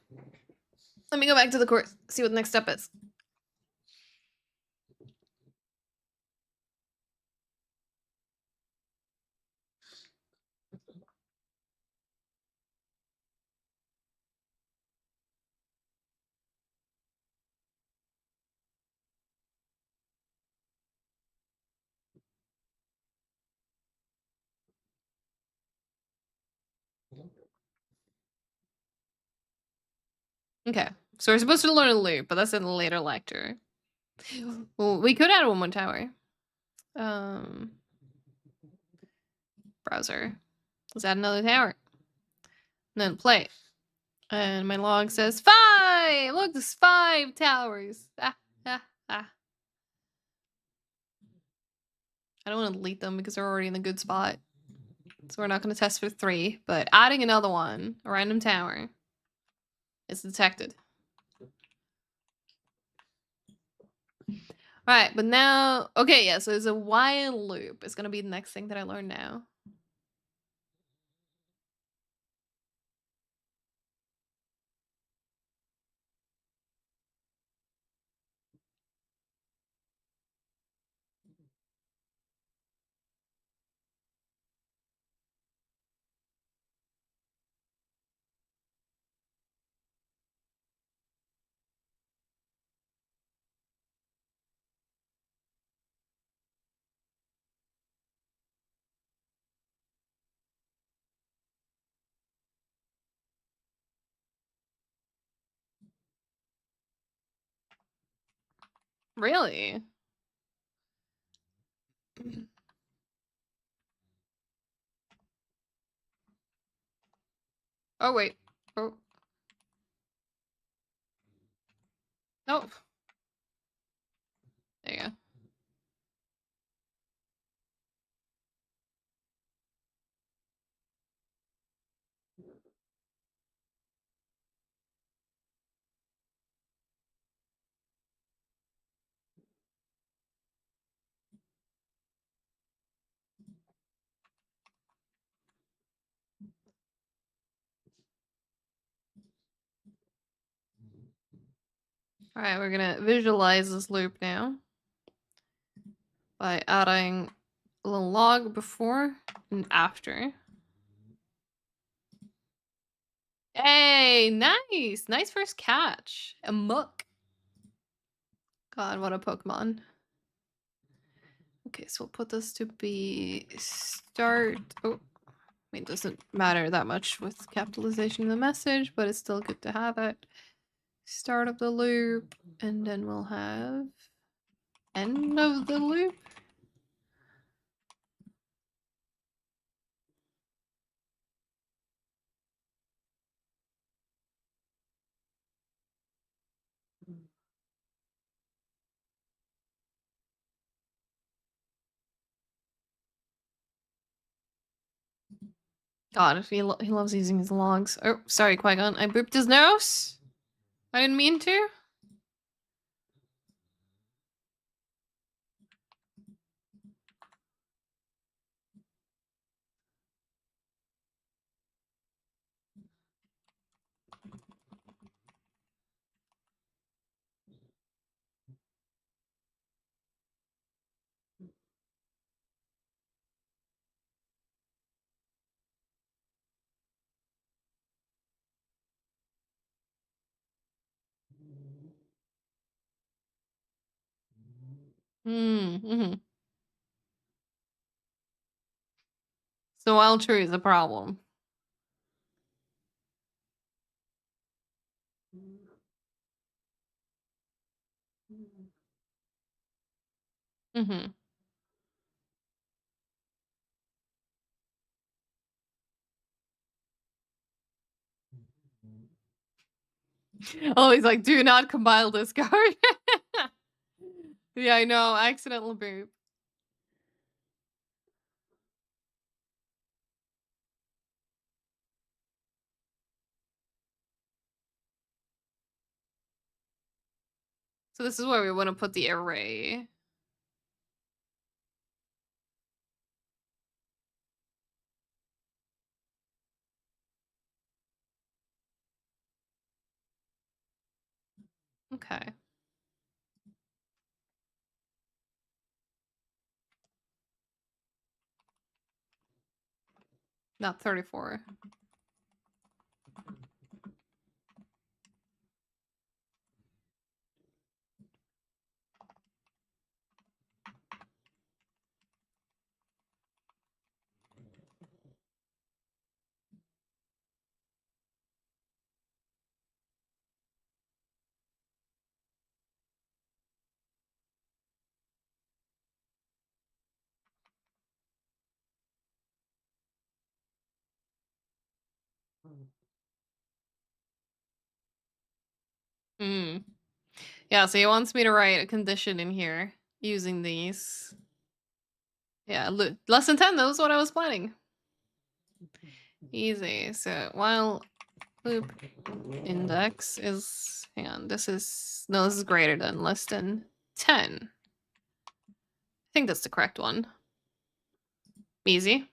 Let me go back to the course, see what the next step is. Okay, so we're supposed to learn a loop, but that's in a later lecture. Well, we could add one more tower. Browser. Let's add another tower. And then play. And my log says 5! Look, there's 5 towers. I don't want to delete them because they're already in a good spot. So we're not going to test for 3, but adding another one, a random tower, is detected. Alright, but now... Okay, yeah, so there's a while loop. It's going to be the next thing that I learn now. Really? Oh, wait. Oh. Nope. There you go. Alright, we're gonna visualize this loop now by adding a little log before and after. Hey, nice! Nice first catch. A muck. God, what a Pokemon. Okay, so we'll put this to be start. Oh, I mean, it doesn't matter that much with capitalization of the message, but it's still good to have it. Start of the loop, and then we'll have end of the loop. God, if he loves using his logs. Oh, sorry, Qui-Gon. I booped his nose. I didn't mean to. Mm-hmm. So wild tree is a problem. Mm-hmm. Oh, he's like, do not compile this card. Yeah, I know. Accidental boop. So this is where we want to put the array. Okay. Not 34. Mm. Yeah, so he wants me to write a condition in here using these. Yeah, less than 10, that was what I was planning. Easy. So while loop index is, hang on, this is, no, this is greater than, less than 10. I think that's the correct one. Easy.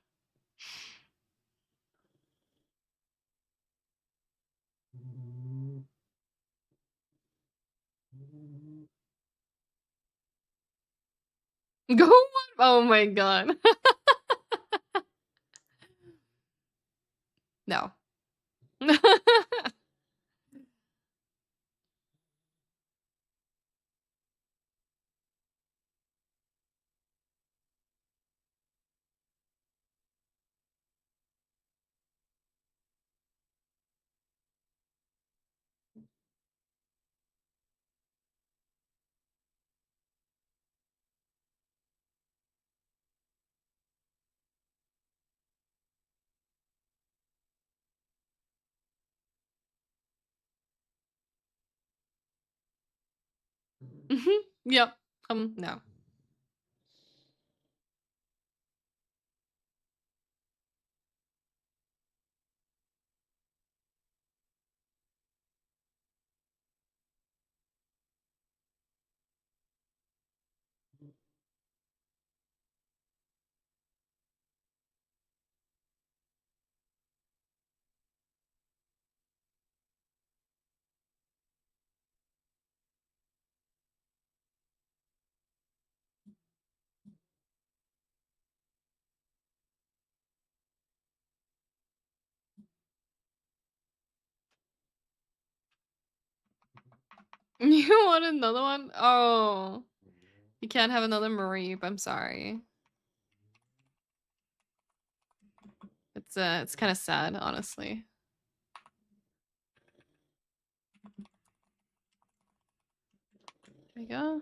Go on. Oh my god. No. Yep. No. You want another one? Oh. You can't have another Mareep, I'm sorry. It's kind of sad, honestly. There we go.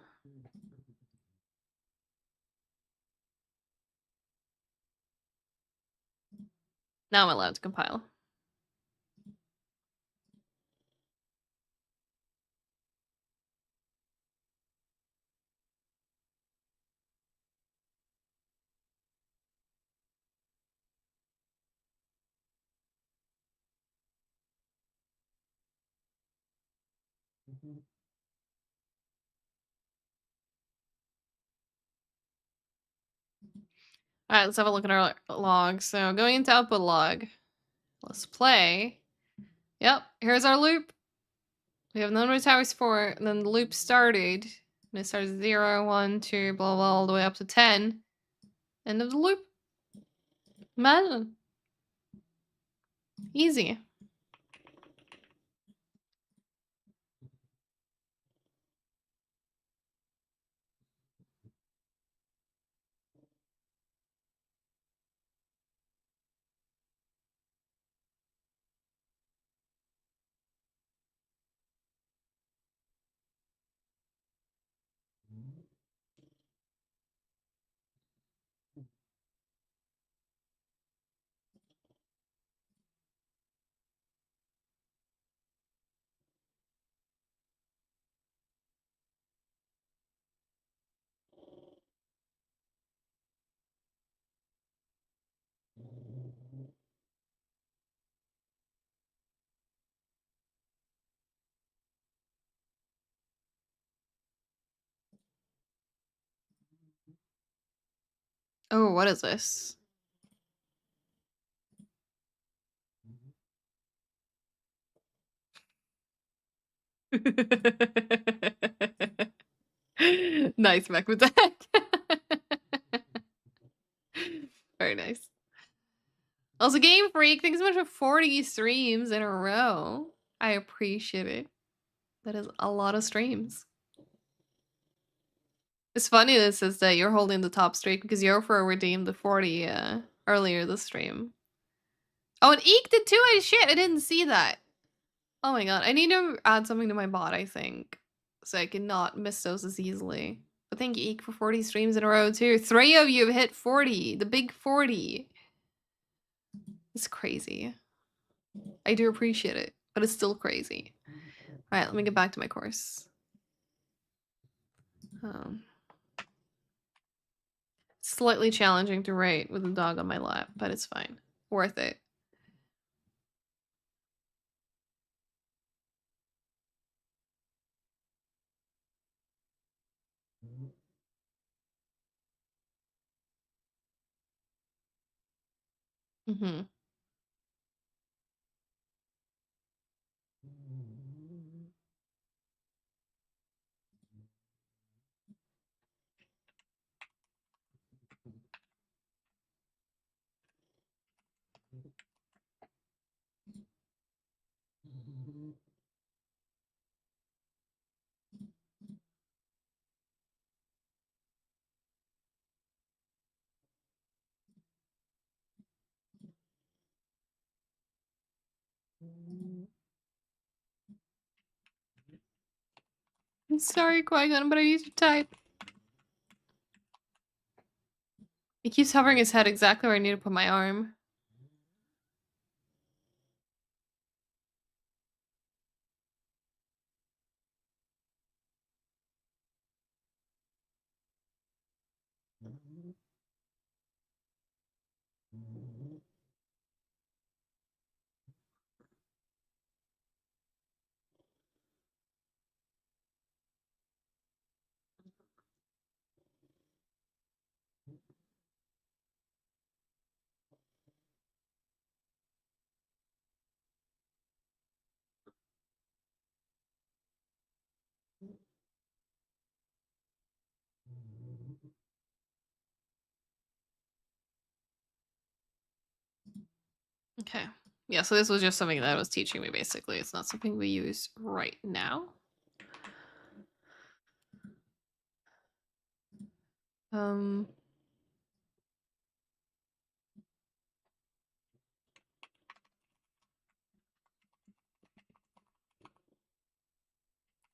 Now I'm allowed to compile. Alright, let's have a look at our log. So going into output log, let's play. Yep, here's our loop. We have number of towers 4, and then the loop started. And it starts 0, 1, 2, blah, blah, all the way up to 10. End of the loop. Imagine. Easy. Oh, what is this? Nice, Mechmatek. Very nice. Also, Game Freak, thanks so much for 40 streams in a row. I appreciate it. That is a lot of streams. It's funny that it says that you're holding the top streak because Yofer redeemed the 40 earlier this stream. Oh, and Eek did too. Shit, I didn't see that. Oh my god, I need to add something to my bot, I think, so I can not miss those as easily. But thank you, Eek, for 40 streams in a row too. 3 of you have hit 40, the big 40. It's crazy. I do appreciate it, but it's still crazy. All right, let me get back to my course. Slightly challenging to rate with a dog on my lap, but it's fine. Worth it. Mm-hmm. I'm sorry, Qui-Gon, but I need to type. He keeps hovering his head exactly where I need to put my arm. Okay. Yeah, so this was just something that I was teaching me, basically. It's not something we use right now. Um...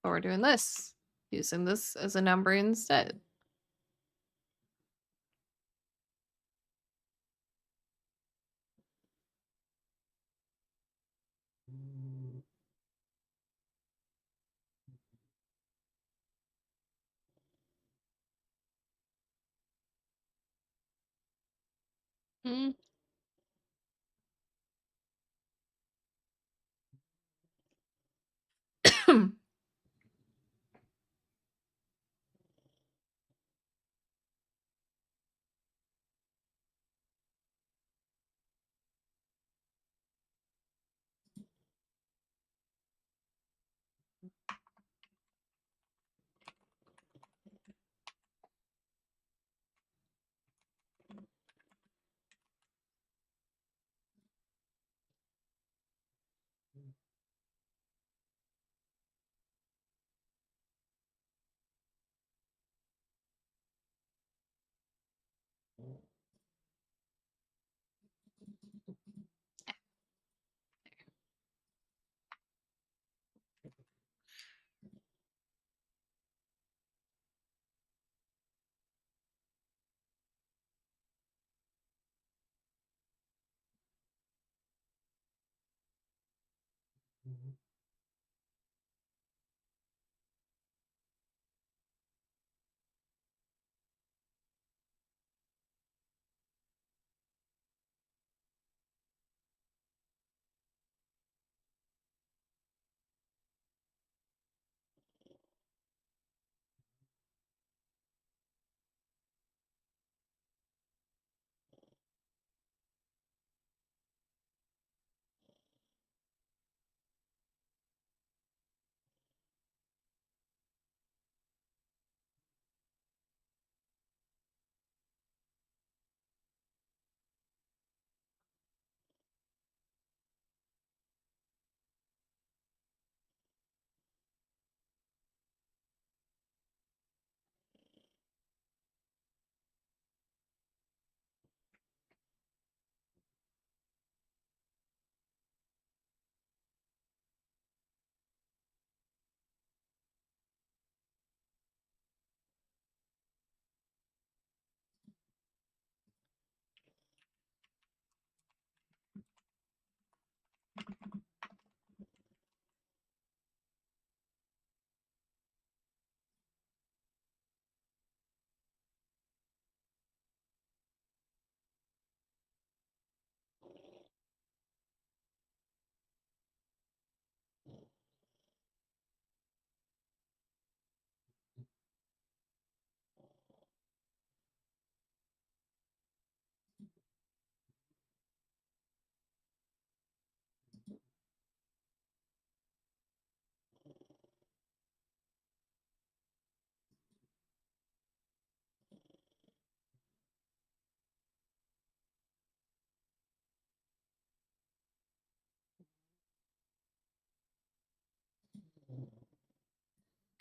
But we're doing this. Using this as a number instead. Hmm.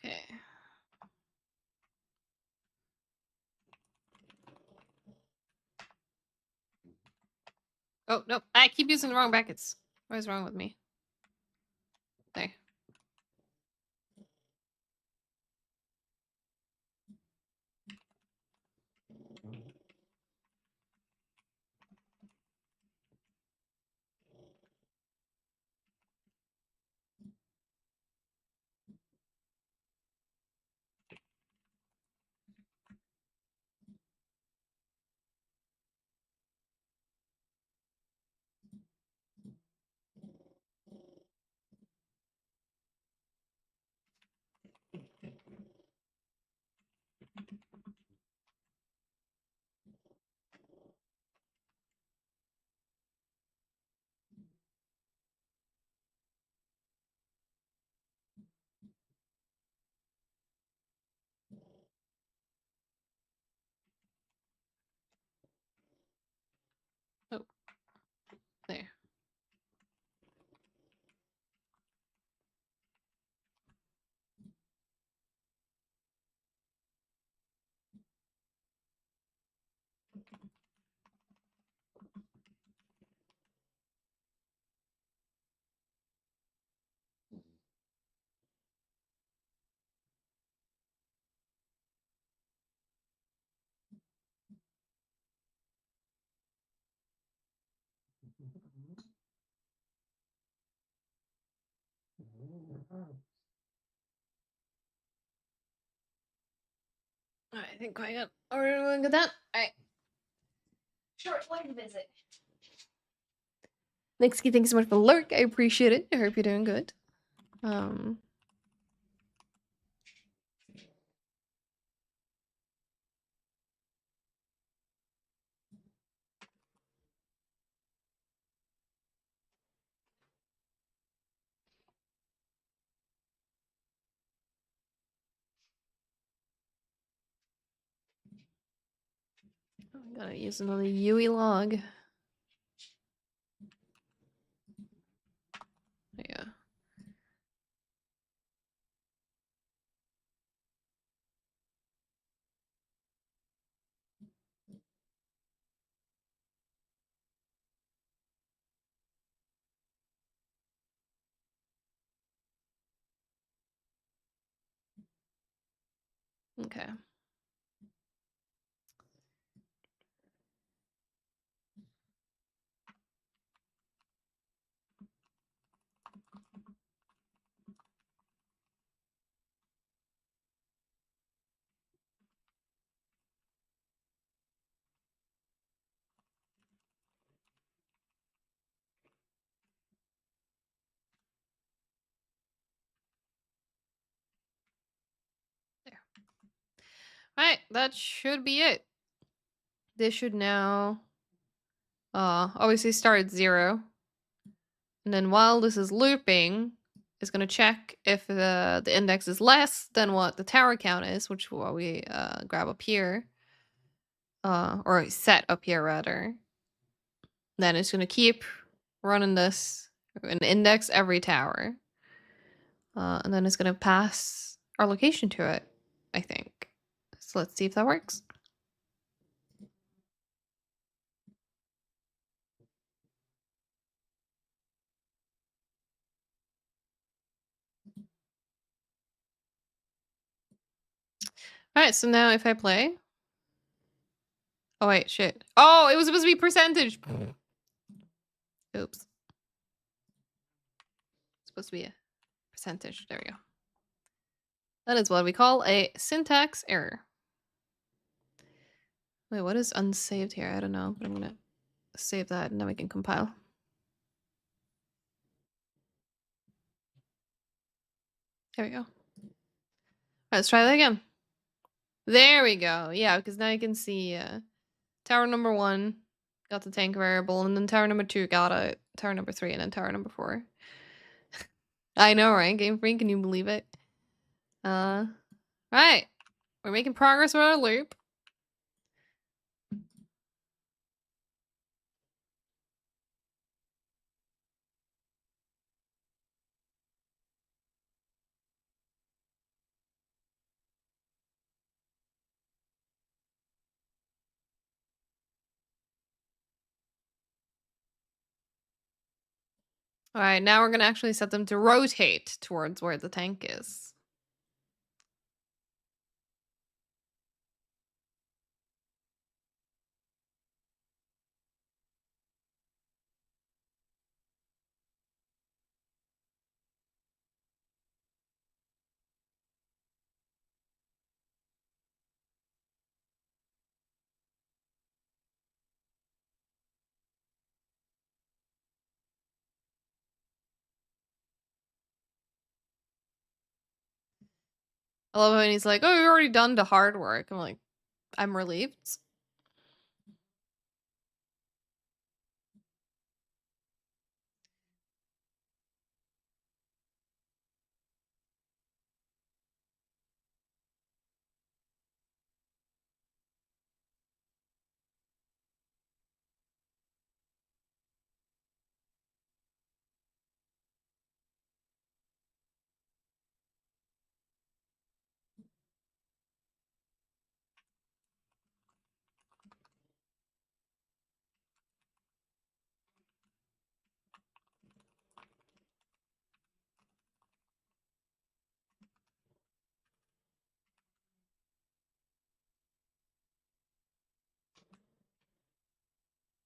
Okay. Oh, no. I keep using the wrong brackets. What is wrong with me? There. Oh, there. I think I got. Are we good that? Alright. Short one visit. Nixie, thanks so much for the lurk. I appreciate it. I hope you're doing good. I'm gonna use another UE log. Yeah. Okay. There. Alright, that should be it. This should now obviously start at 0. And then while this is looping, it's gonna check if the index is less than what the tower count is, which what we grab up here. Or set up here rather. Then it's gonna keep running this and index every tower. And then it's gonna pass our location to it, I think. So let's see if that works. Alright, so now if I play. Oh wait, shit. Oh, it was supposed to be percentage. Oops. It's supposed to be a percentage. There we go. That is what we call a syntax error. Wait, what is unsaved here? I don't know, but I'm gonna save that and then we can compile. There we go. Let's try that again. There we go. Yeah, because now you can see tower number 1 got the tank variable, and then tower number 2 got a tower number 3, and then tower number 4. I know, right? Game Freak, can you believe it? Right. We're making progress with our loop. All right, now we're gonna actually set them to rotate towards where the tank is. I love when he's like, "Oh, you've already done the hard work." I'm like, I'm relieved.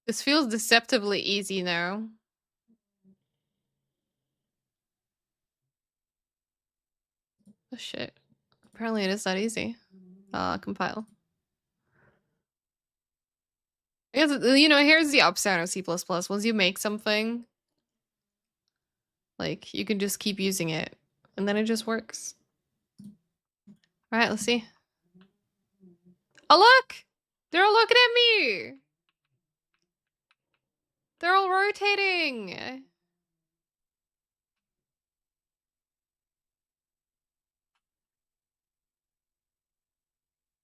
This feels deceptively easy now. Oh shit. Apparently it is that easy. Compile. I guess, you know, here's the upside of C++. Once you make something, like, you can just keep using it, and then it just works. Alright, let's see. Oh, look! They're all looking at me! They're all rotating!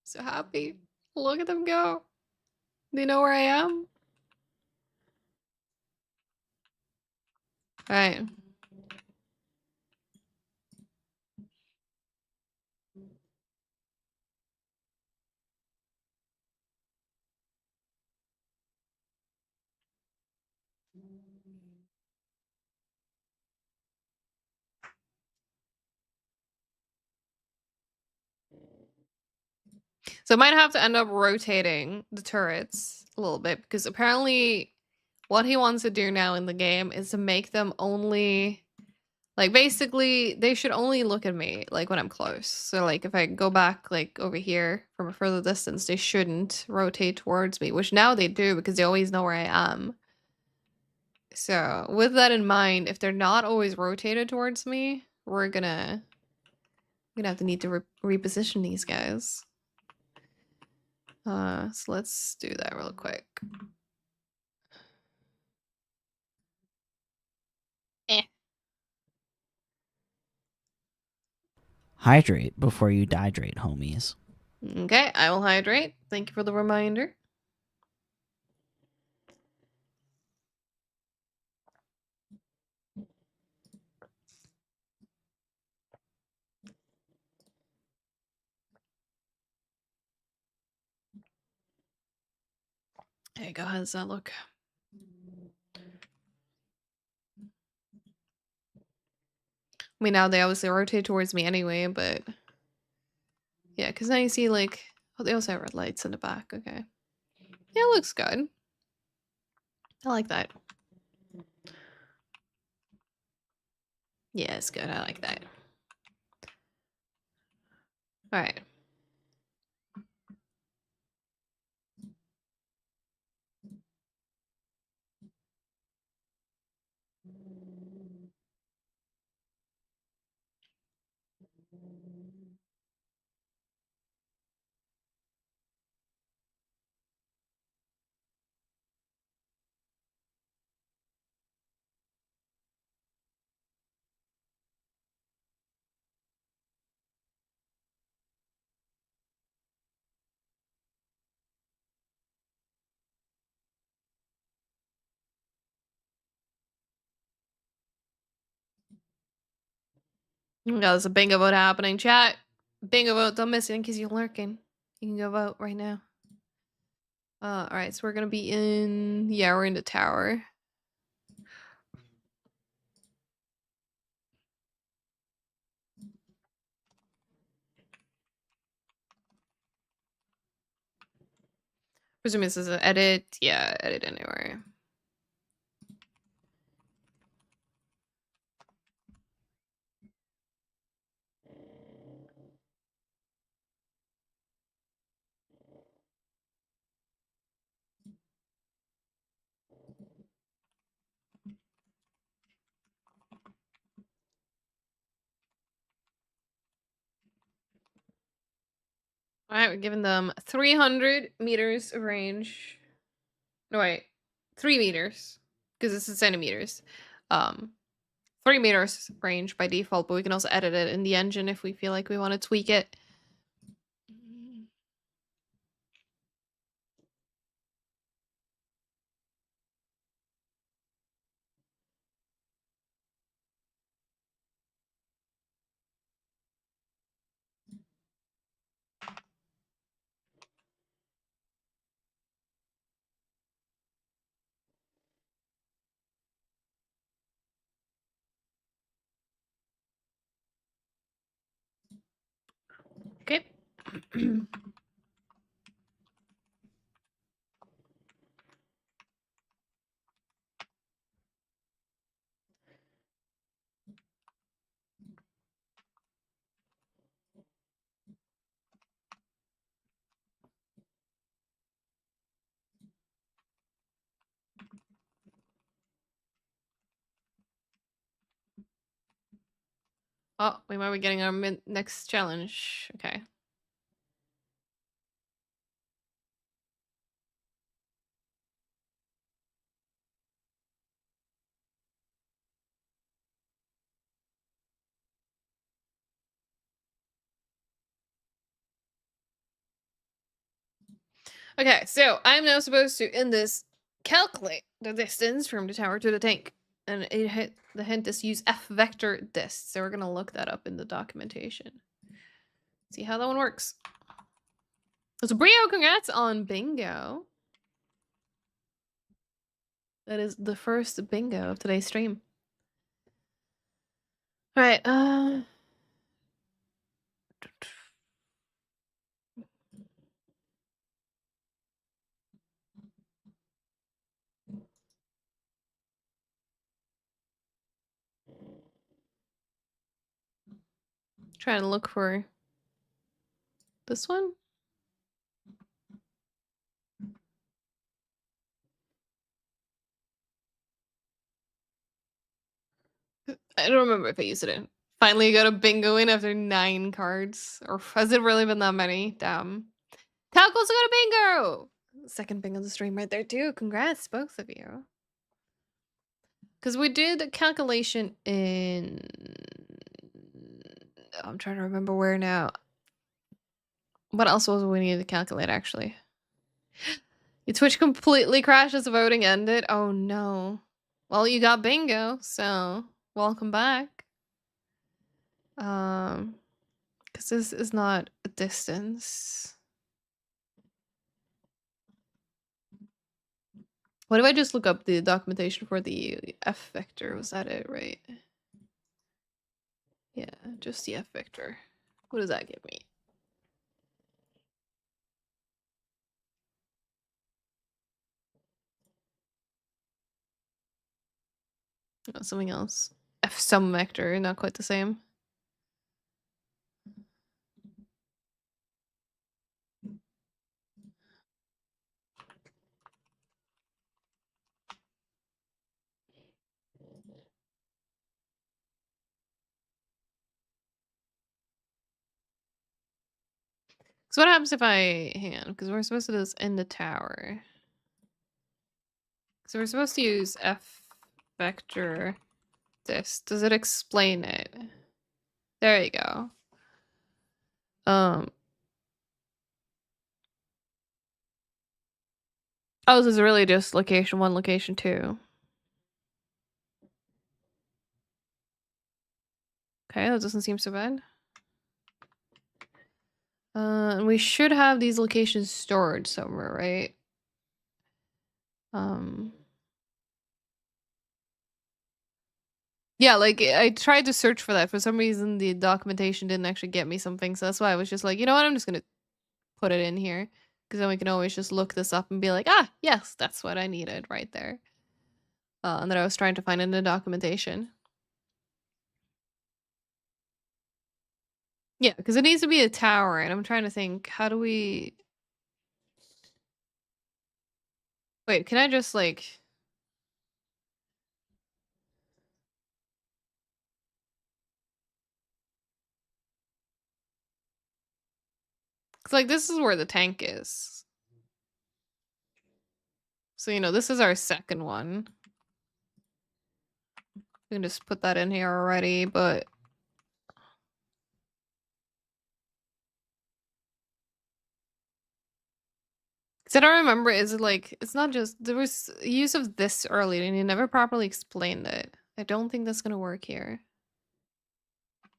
So happy. Look at them go. Do you know where I am? Alright. So I might have to end up rotating the turrets a little bit, because apparently what he wants to do now in the game is to make them only, like, basically they should only look at me like when I'm close. So like if I go back like over here from a further distance, they shouldn't rotate towards me, which now they do because they always know where I am. So with that in mind, if they're not always rotated towards me, we're gonna have to need to reposition these guys. So let's do that real quick. Eh. Hydrate before you dihydrate, homies. Okay, I will hydrate. Thank you for the reminder. There you go. How does that look? I mean, now they obviously rotate towards me anyway, but yeah, because now you see, like, oh, they also have red lights in the back. Okay. Yeah, it looks good. I like that. Yeah, it's good. I like that. All right. Oh, there's a bingo vote happening, chat. Bingo vote. Don't miss it in case you're lurking. You can go vote right now. All right. So we're gonna be in. Yeah, we're in the tower. Presume this is an edit. Yeah, edit anywhere. All right, we're giving them 300 meters of range. No, wait, 3 meters, because this is centimeters. 3 meters range by default, but we can also edit it in the engine if we feel like we want to tweak it. Okay. Oh, we might be getting our next challenge. Okay. Okay, so I'm now supposed to, in this, calculate the distance from the tower to the tank. And the hint is use F vector dist. So we're going to look that up in the documentation. See how that one works. So Brio, congrats on bingo. That is the first bingo of today's stream. All right. Trying to look for this one. I don't remember if I used it in. Finally got a bingo in after 9 cards. Or has it really been that many? Damn. Talco's got a bingo! Second bingo of the stream right there too. Congrats, both of you. Because we did a calculation in... I'm trying to remember where now. What else was we needed to calculate, actually? Your Twitch completely crashed as the voting ended. Oh, no. Well, you got bingo, so welcome back. Because this is not a distance. What if I just look up the documentation for the F vector? Was that it, right? Yeah, just the F vector. What does that give me? Oh, something else. F sum vector, not quite the same. So what happens if I hang on? Because we're supposed to do this in the tower. So we're supposed to use F vector this. Does it explain it? There you go. Oh, this is really just location 1, location 2. Okay, that doesn't seem so bad. And we should have these locations stored somewhere, right? Yeah, like I tried to search for that. For some reason, the documentation didn't actually get me something, so that's why I was just like, you know what? I'm just gonna put it in here because then we can always just look this up and be like, ah, yes, that's what I needed right there. And that I was trying to find in the documentation. Yeah, because it needs to be a tower, and I'm trying to think, how do we... Wait, can I just, like... Because, like, this is where the tank is. So, you know, this is our second one. We can just put that in here already, but... Because I don't remember, is it like, it's not just, there was use of this earlier and you never properly explained it. I don't think that's going to work here.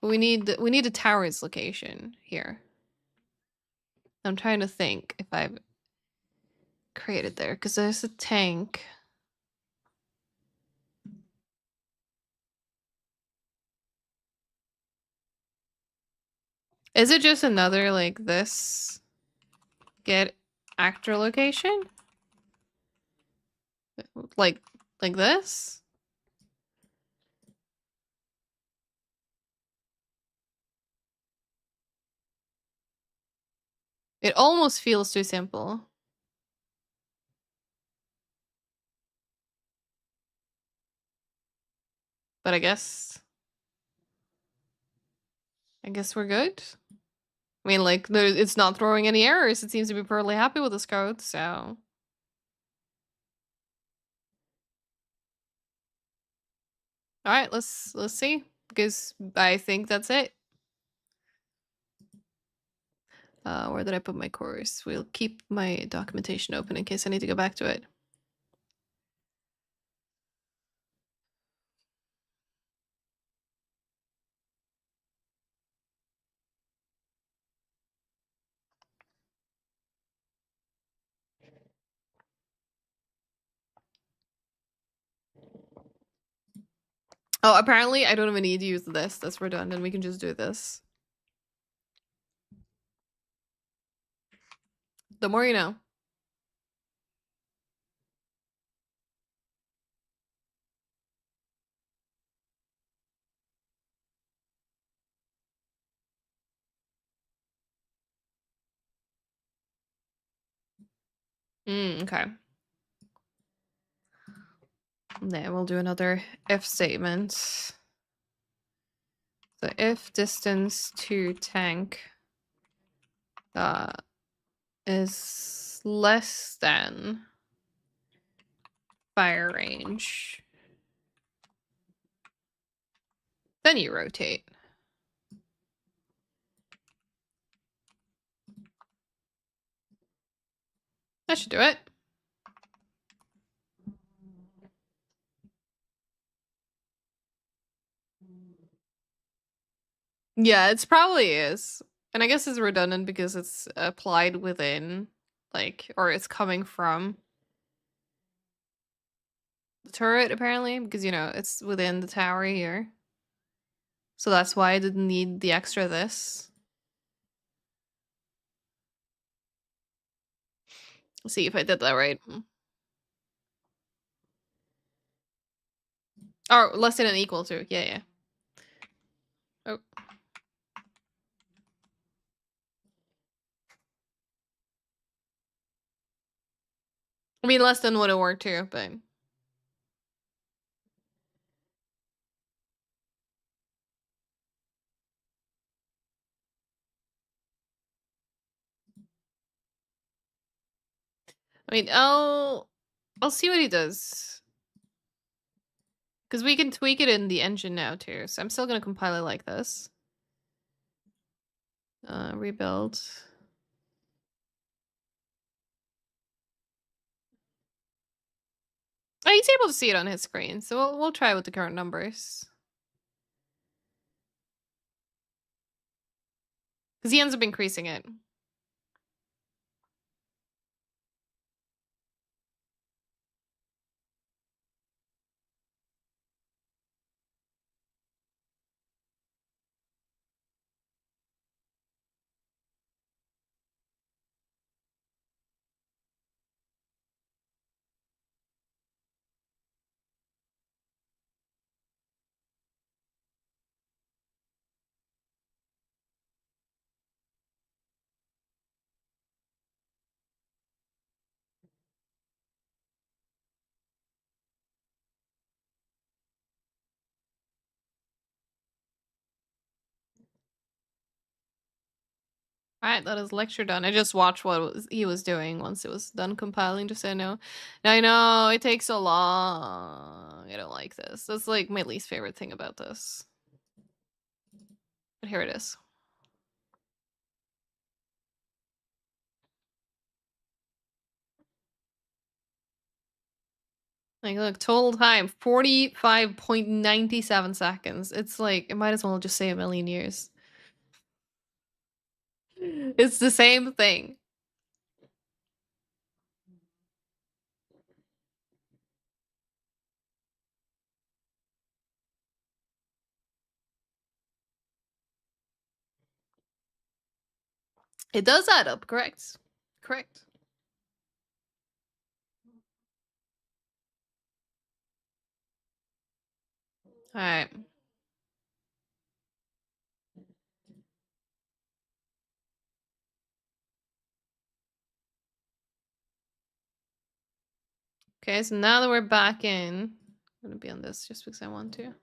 But we need a tower's location here. I'm trying to think if I've created there, because there's a tank. Is it just another, like, this get actor location? Like this? It almost feels too simple. But I guess... I guess we're good. I mean, like, it's not throwing any errors. It seems to be perfectly happy with this code, so. All right, let's see, because I think that's it. Where did I put my course? We'll keep my documentation open in case I need to go back to it. Oh, apparently I don't even need to use this. That's redundant. We can just do this. The more you know. Okay. Then we'll do another if statement. So if distance to tank is less than fire range, then you rotate. That should do it. Yeah, it's probably is. And I guess it's redundant because it's applied within, like, or it's coming from the turret, apparently, because, you know, it's within the tower here. So that's why I didn't need the extra this. Let's see if I did that right. Or less than and equal to. Yeah, yeah. Oh. I mean, less than would have worked too, but. I mean, I'll see what he does. Because we can tweak it in the engine now too, so I'm still gonna compile it like this. Rebuild. Oh, he's able to see it on his screen, so we'll try with the current numbers. Because he ends up increasing it. Alright, that is lecture done. I just watched what he was doing once it was done compiling, just so I know. I know, it takes so long. I don't like this. That's like my least favorite thing about this. But here it is. Like, look, total time, 45.97 seconds. It's like, it might as well just say a million years. It's the same thing. It does add up, correct? Correct. Alright. Okay, so now that we're back in, I'm gonna be on this just because I want to.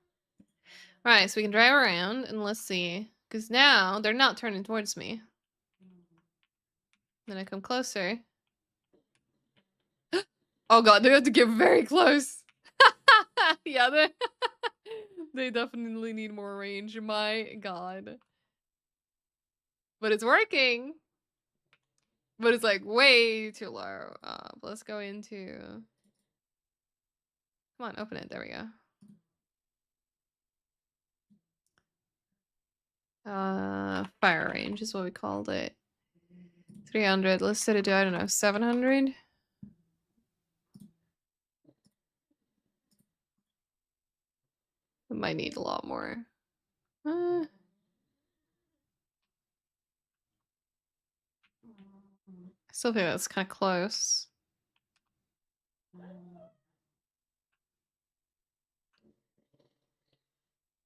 Alright, so we can drive around and let's see. Because now they're not turning towards me. Then I come closer. Oh god, they have to get very close. Yeah, they definitely need more range. My god. But it's working. But it's like way too low. Let's go into... Come on, open it. There we go. Fire range is what we called it. 300. Let's set it to, I don't know, 700? We might need a lot more. I still think that's kind of close.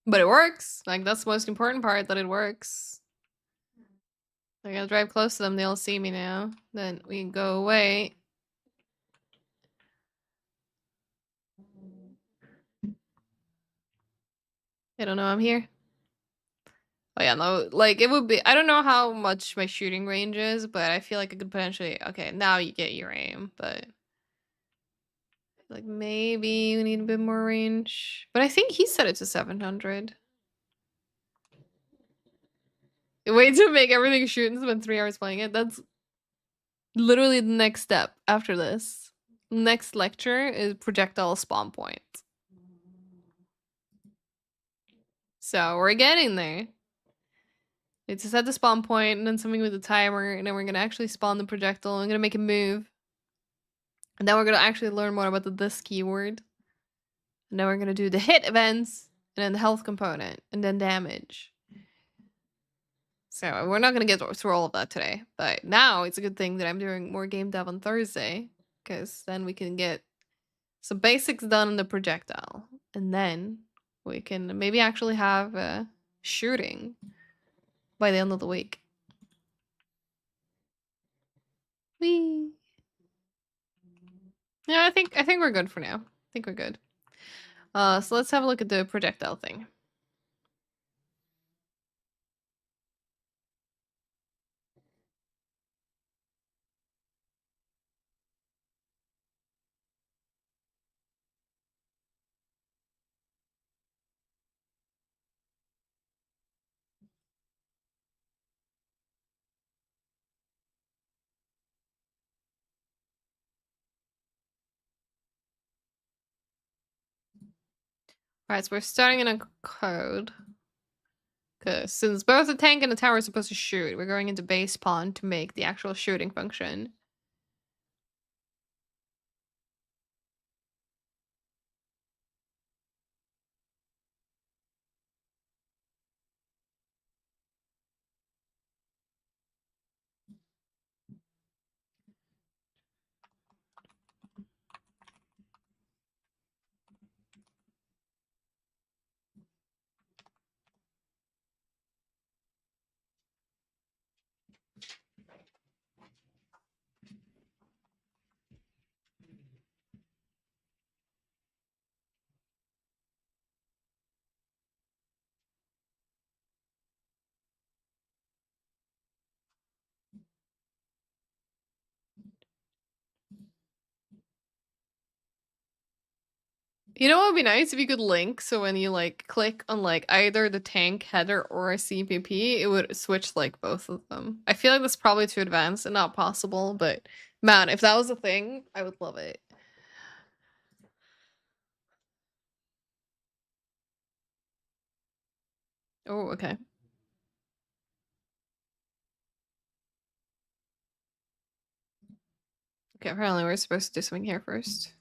But it works. Like, that's the most important part, that it works. I gotta drive close to them, they'll see me now. Then we can go away. They don't know I'm here. Oh yeah, no, like, it would be... I don't know how much my shooting range is, but I feel like it could potentially... Okay, now you get your aim, but... Like, maybe you need a bit more range. But I think he set it to 700. Way to make everything shoot and spend 3 hours playing it. That's literally the next step after this. Next lecture is projectile spawn point. So we're getting there. It's to set the spawn point and then something with the timer, and then we're gonna actually spawn the projectile. I'm gonna make it move. And then we're gonna actually learn more about the this keyword. And then we're gonna do the hit events, and then the health component, and then damage. So we're not going to get through all of that today, but now it's a good thing that I'm doing more game dev on Thursday, because then we can get some basics done on the projectile, and then we can maybe actually have shooting by the end of the week. Whee! Yeah, I think we're good for now. I think we're good. So let's have a look at the projectile thing. Alright, so we're starting in a code. Because since both the tank and the tower are supposed to shoot, we're going into base pawn to make the actual shooting function. You know what would be nice if you could link, so when you like click on like either the tank header or a CPP, it would switch like both of them. I feel like that's probably too advanced and not possible, but man, if that was a thing, I would love it. Oh, okay. Okay, apparently we're supposed to do something here first.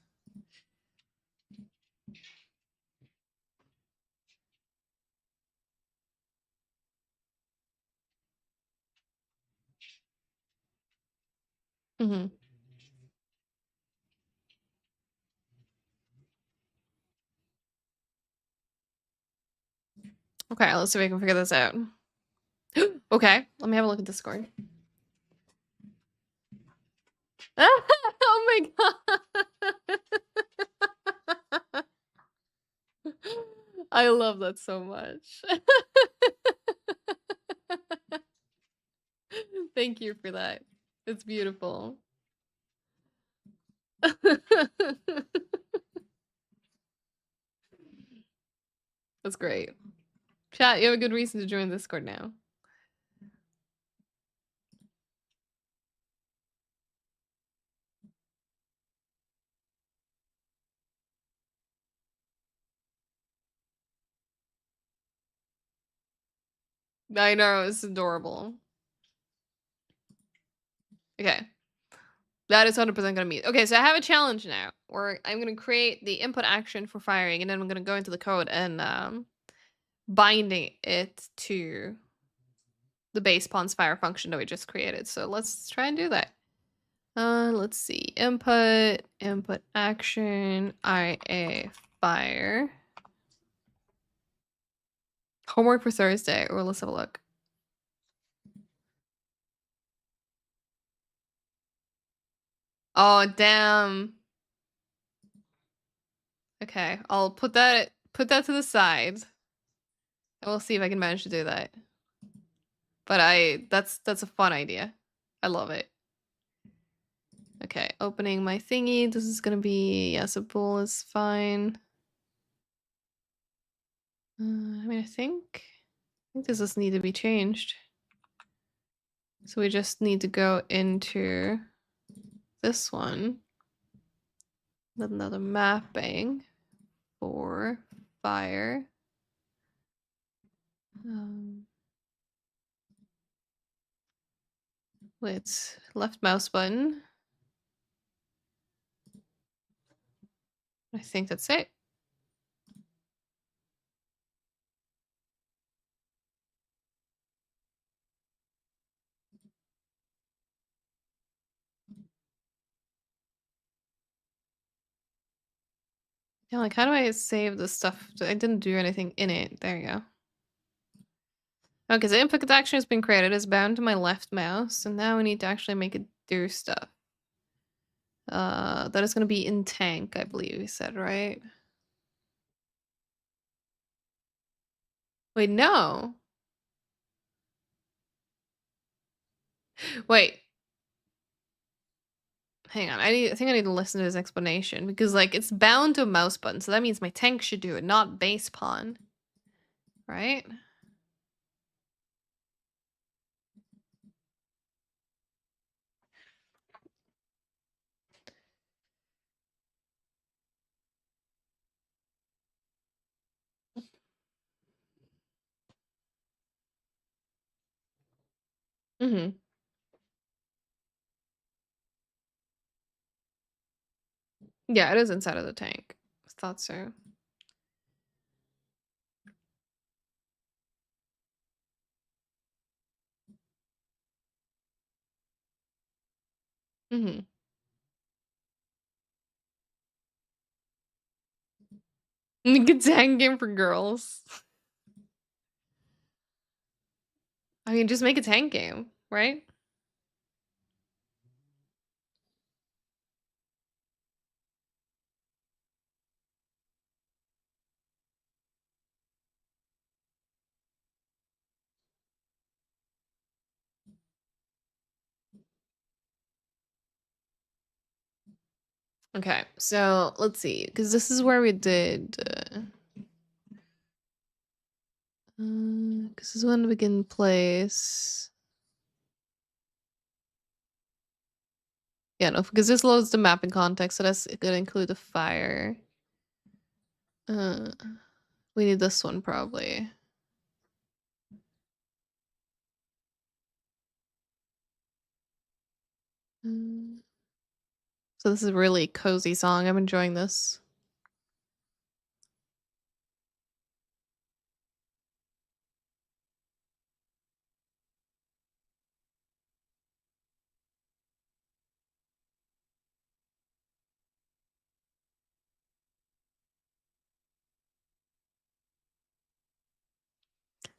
Mm-hmm. Okay, let's see if we can figure this out. Okay, let me have a look at Discord. Oh my god! I love that so much. I love that so much. Thank you for that. It's beautiful. That's great. Chat, you have a good reason to join Discord now. I know, it's adorable. Okay. That is 100% gonna meet. Okay, so I have a challenge now where I'm gonna create the input action for firing, and then I'm gonna go into the code and binding it to the base pawns fire function that we just created. So let's try and do that. Let's see. Input action, IA fire. Homework for Thursday, or let's have a look. Oh, damn. Okay, I'll put that to the side. And we'll see if I can manage to do that. But that's a fun idea. I love it. Okay, opening my thingy. This is gonna be, yes, a bool is fine. I mean, I think this does need to be changed. So we just need to go into this one. Another mapping for fire. With left mouse button. I think that's it. Yeah, like how do I save the stuff? I didn't do anything in it. There you go. Okay, so input action has been created. It's bound to my left mouse, and now we need to actually make it do stuff. That is going to be in tank, I believe you said, right? Wait, no. Wait. Hang on. I think I need to listen to his explanation because, like, it's bound to a mouse button, so that means my tank should do it, not base pawn. Right? Mm-hmm. Yeah, it is inside of the tank. I thought so. Mm-hmm. Make a tank game for girls. I mean, just make a tank game, right? Okay, so let's see, because this is where we did. This is when we begin place. Yeah, no, because this loads the map in context, so that's gonna include the fire. We need this one probably. So this is a really cozy song. I'm enjoying this.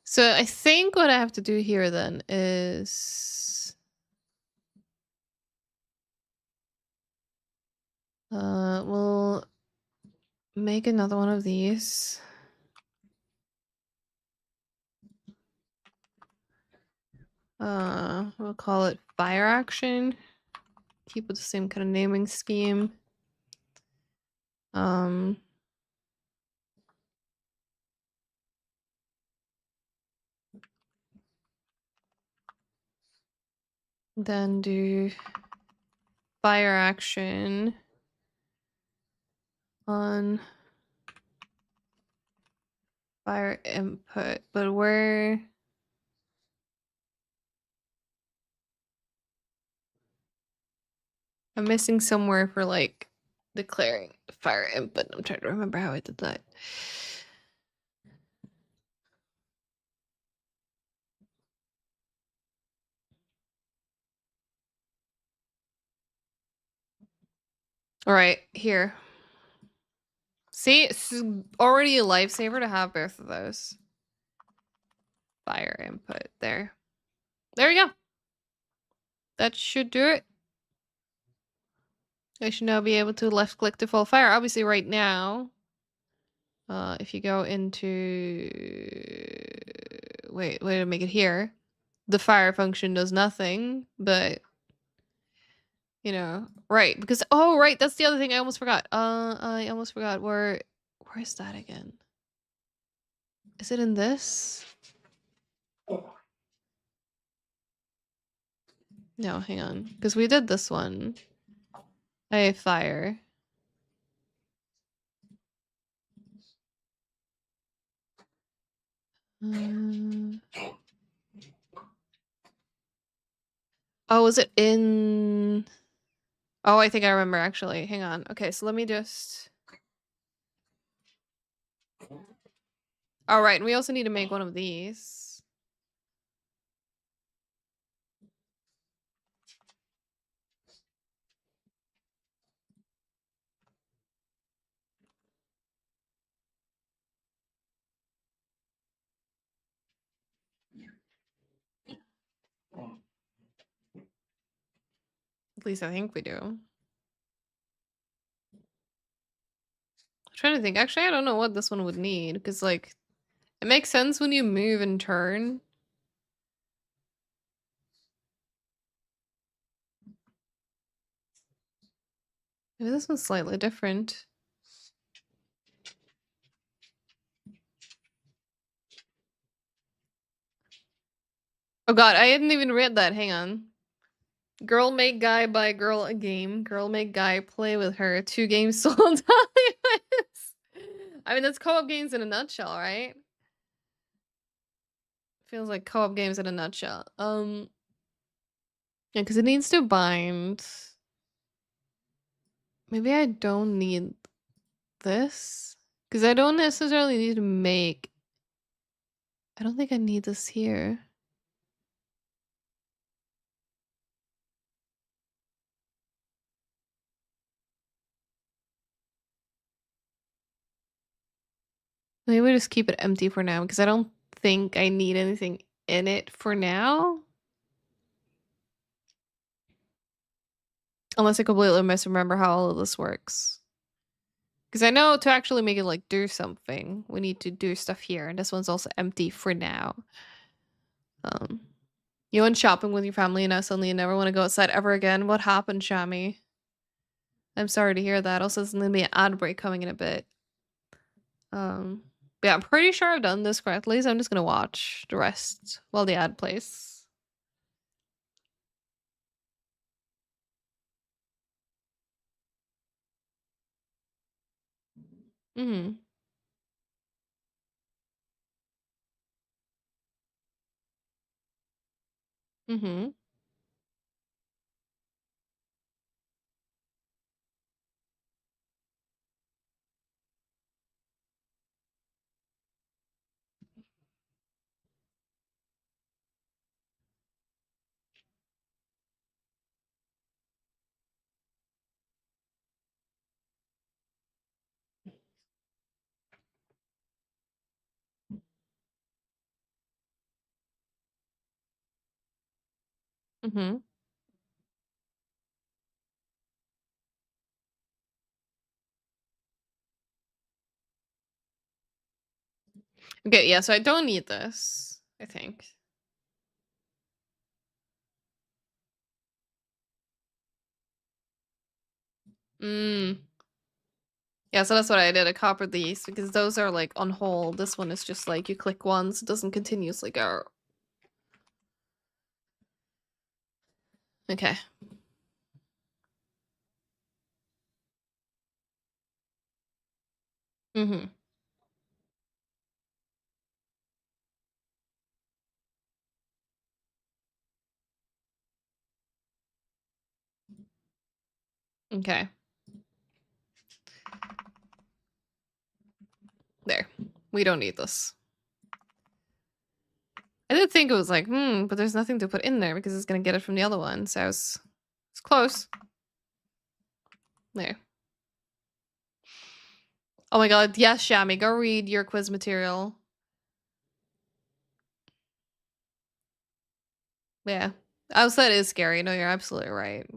So I think what I have to do here then is we'll make another one of these. We'll call it fire action. Keep with the same kind of naming scheme. Then do fire action on fire input, but where? I'm missing somewhere for like declaring fire input. I'm trying to remember how I did that. All right, here. See, it's already a lifesaver to have both of those. Fire input there. There you go. That should do it. I should now be able to left click to full fire. Obviously right now, if you go into, wait to make it here. The fire function does nothing, but you know, right, because oh right, that's the other thing I almost forgot. I almost forgot where is that again? Is it in this? No, hang on, because we did this one. I have fire. Oh, is it in? Oh, I think I remember actually. Hang on. Okay, so let me just. All right, and we also need to make one of these. At least I think we do. I'm trying to think. Actually, I don't know what this one would need because, like, it makes sense when you move and turn. Maybe this one's slightly different. Oh god, I hadn't even read that. Hang on. Girl make guy buy girl a game. Girl make guy play with her. 2 games sold. I mean, that's co-op games in a nutshell, right? Feels like co-op games in a nutshell. Yeah, because it needs to bind. Maybe I don't need this. Because I don't necessarily need to make... I don't think I need this here. Maybe we just keep it empty for now because I don't think I need anything in it for now. Unless I completely misremember how all of this works. Because I know to actually make it like do something, we need to do stuff here. And this one's also empty for now. You went shopping with your family and now suddenly you never want to go outside ever again. What happened, Shami? I'm sorry to hear that. Also, there's gonna be an ad break coming in a bit. But yeah, I'm pretty sure I've done this correctly, so I'm just gonna watch the rest while the ad plays. Mm-hmm. Mm-hmm. Mm-hmm. Okay, yeah, so I don't need this, I think. Mm. Yeah, so that's what I did. I copied these because those are like on hold. This one is just like you click once, it doesn't continuously go. Okay. Mm-hmm. Okay. There. We don't need this. I did think it was like, but there's nothing to put in there because it's gonna get it from the other one, so it's close. There. Oh my god, yes, Shammy, go read your quiz material. Yeah. Outside is scary. No, you're absolutely right.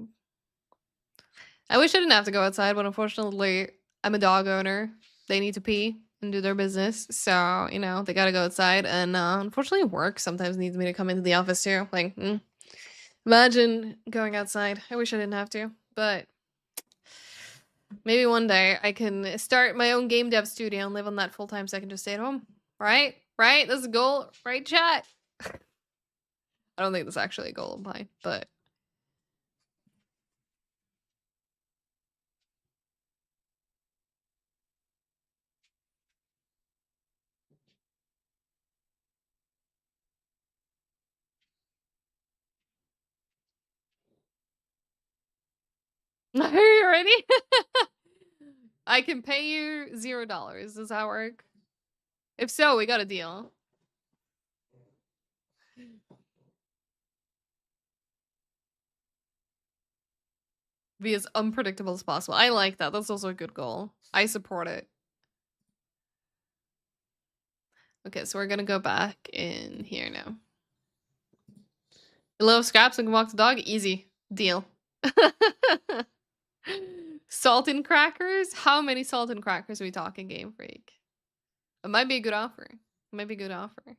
I wish I didn't have to go outside, but unfortunately, I'm a dog owner. They need to pee and do their business. So, you know, they gotta go outside. And unfortunately, work sometimes needs me to come into the office too. Like, imagine going outside. I wish I didn't have to. But maybe one day I can start my own game dev studio and live on that full time so I can just stay at home. Right? Right? That's a goal. Right, chat? I don't think that's actually a goal of mine, but are you ready? I can pay you $0. Does that work? If so, we got a deal. Be as unpredictable as possible. I like that. That's also a good goal. I support it. Okay, so we're gonna go back in here now. You love scraps and can walk the dog? Easy. Deal. Salt and crackers? How many salt and crackers are we talking, Game Freak? It might be a good offer. It might be a good offer.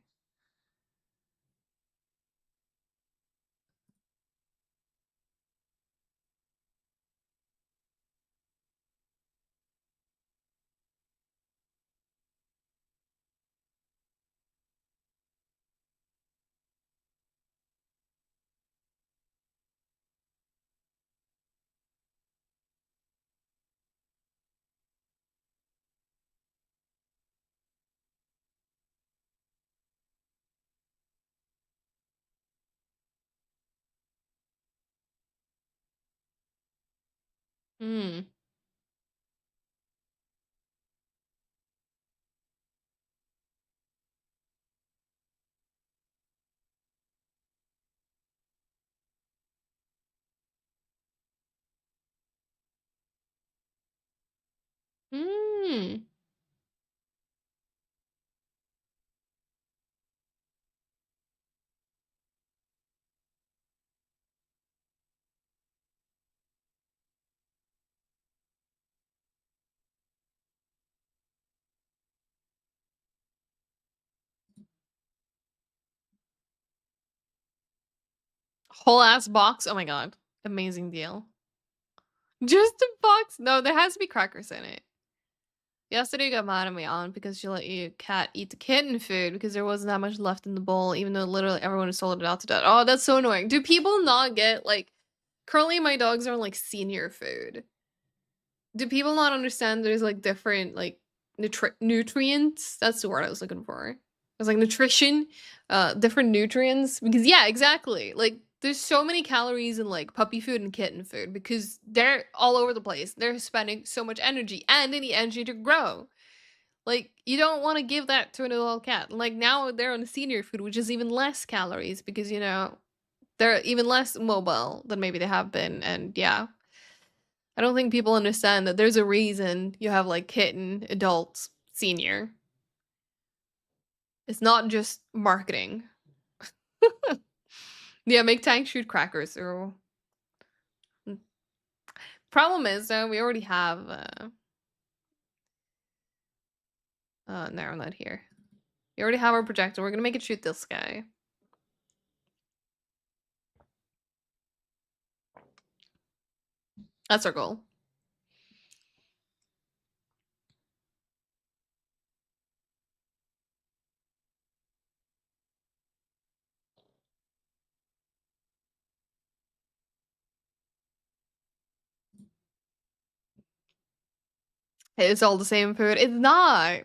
Hmm. Hmm. Whole ass box? Oh my god. Amazing deal. Just a box? No, there has to be crackers in it. Yesterday you got mad at me on because she let your cat eat the kitten food because there wasn't that much left in the bowl, even though literally everyone has sold it out to death. Oh, that's so annoying. Do people not get like currently my dogs are on like senior food. Do people not understand there's like different like nutrients? That's the word I was looking for. It's like nutrition, different nutrients. Because yeah, exactly. Like there's so many calories in like puppy food and kitten food because they're all over the place. They're spending so much energy and they need energy to grow. Like you don't want to give that to an adult cat. Like now they're on senior food, which is even less calories because you know they're even less mobile than maybe they have been. And yeah, I don't think people understand that there's a reason you have like kitten, adult, senior. It's not just marketing. Yeah, make tank shoot crackers. Or problem is though, we already have. No, I'm not here. We already have our projector. We're gonna make it shoot this guy. That's our goal. It's all the same food. It's not.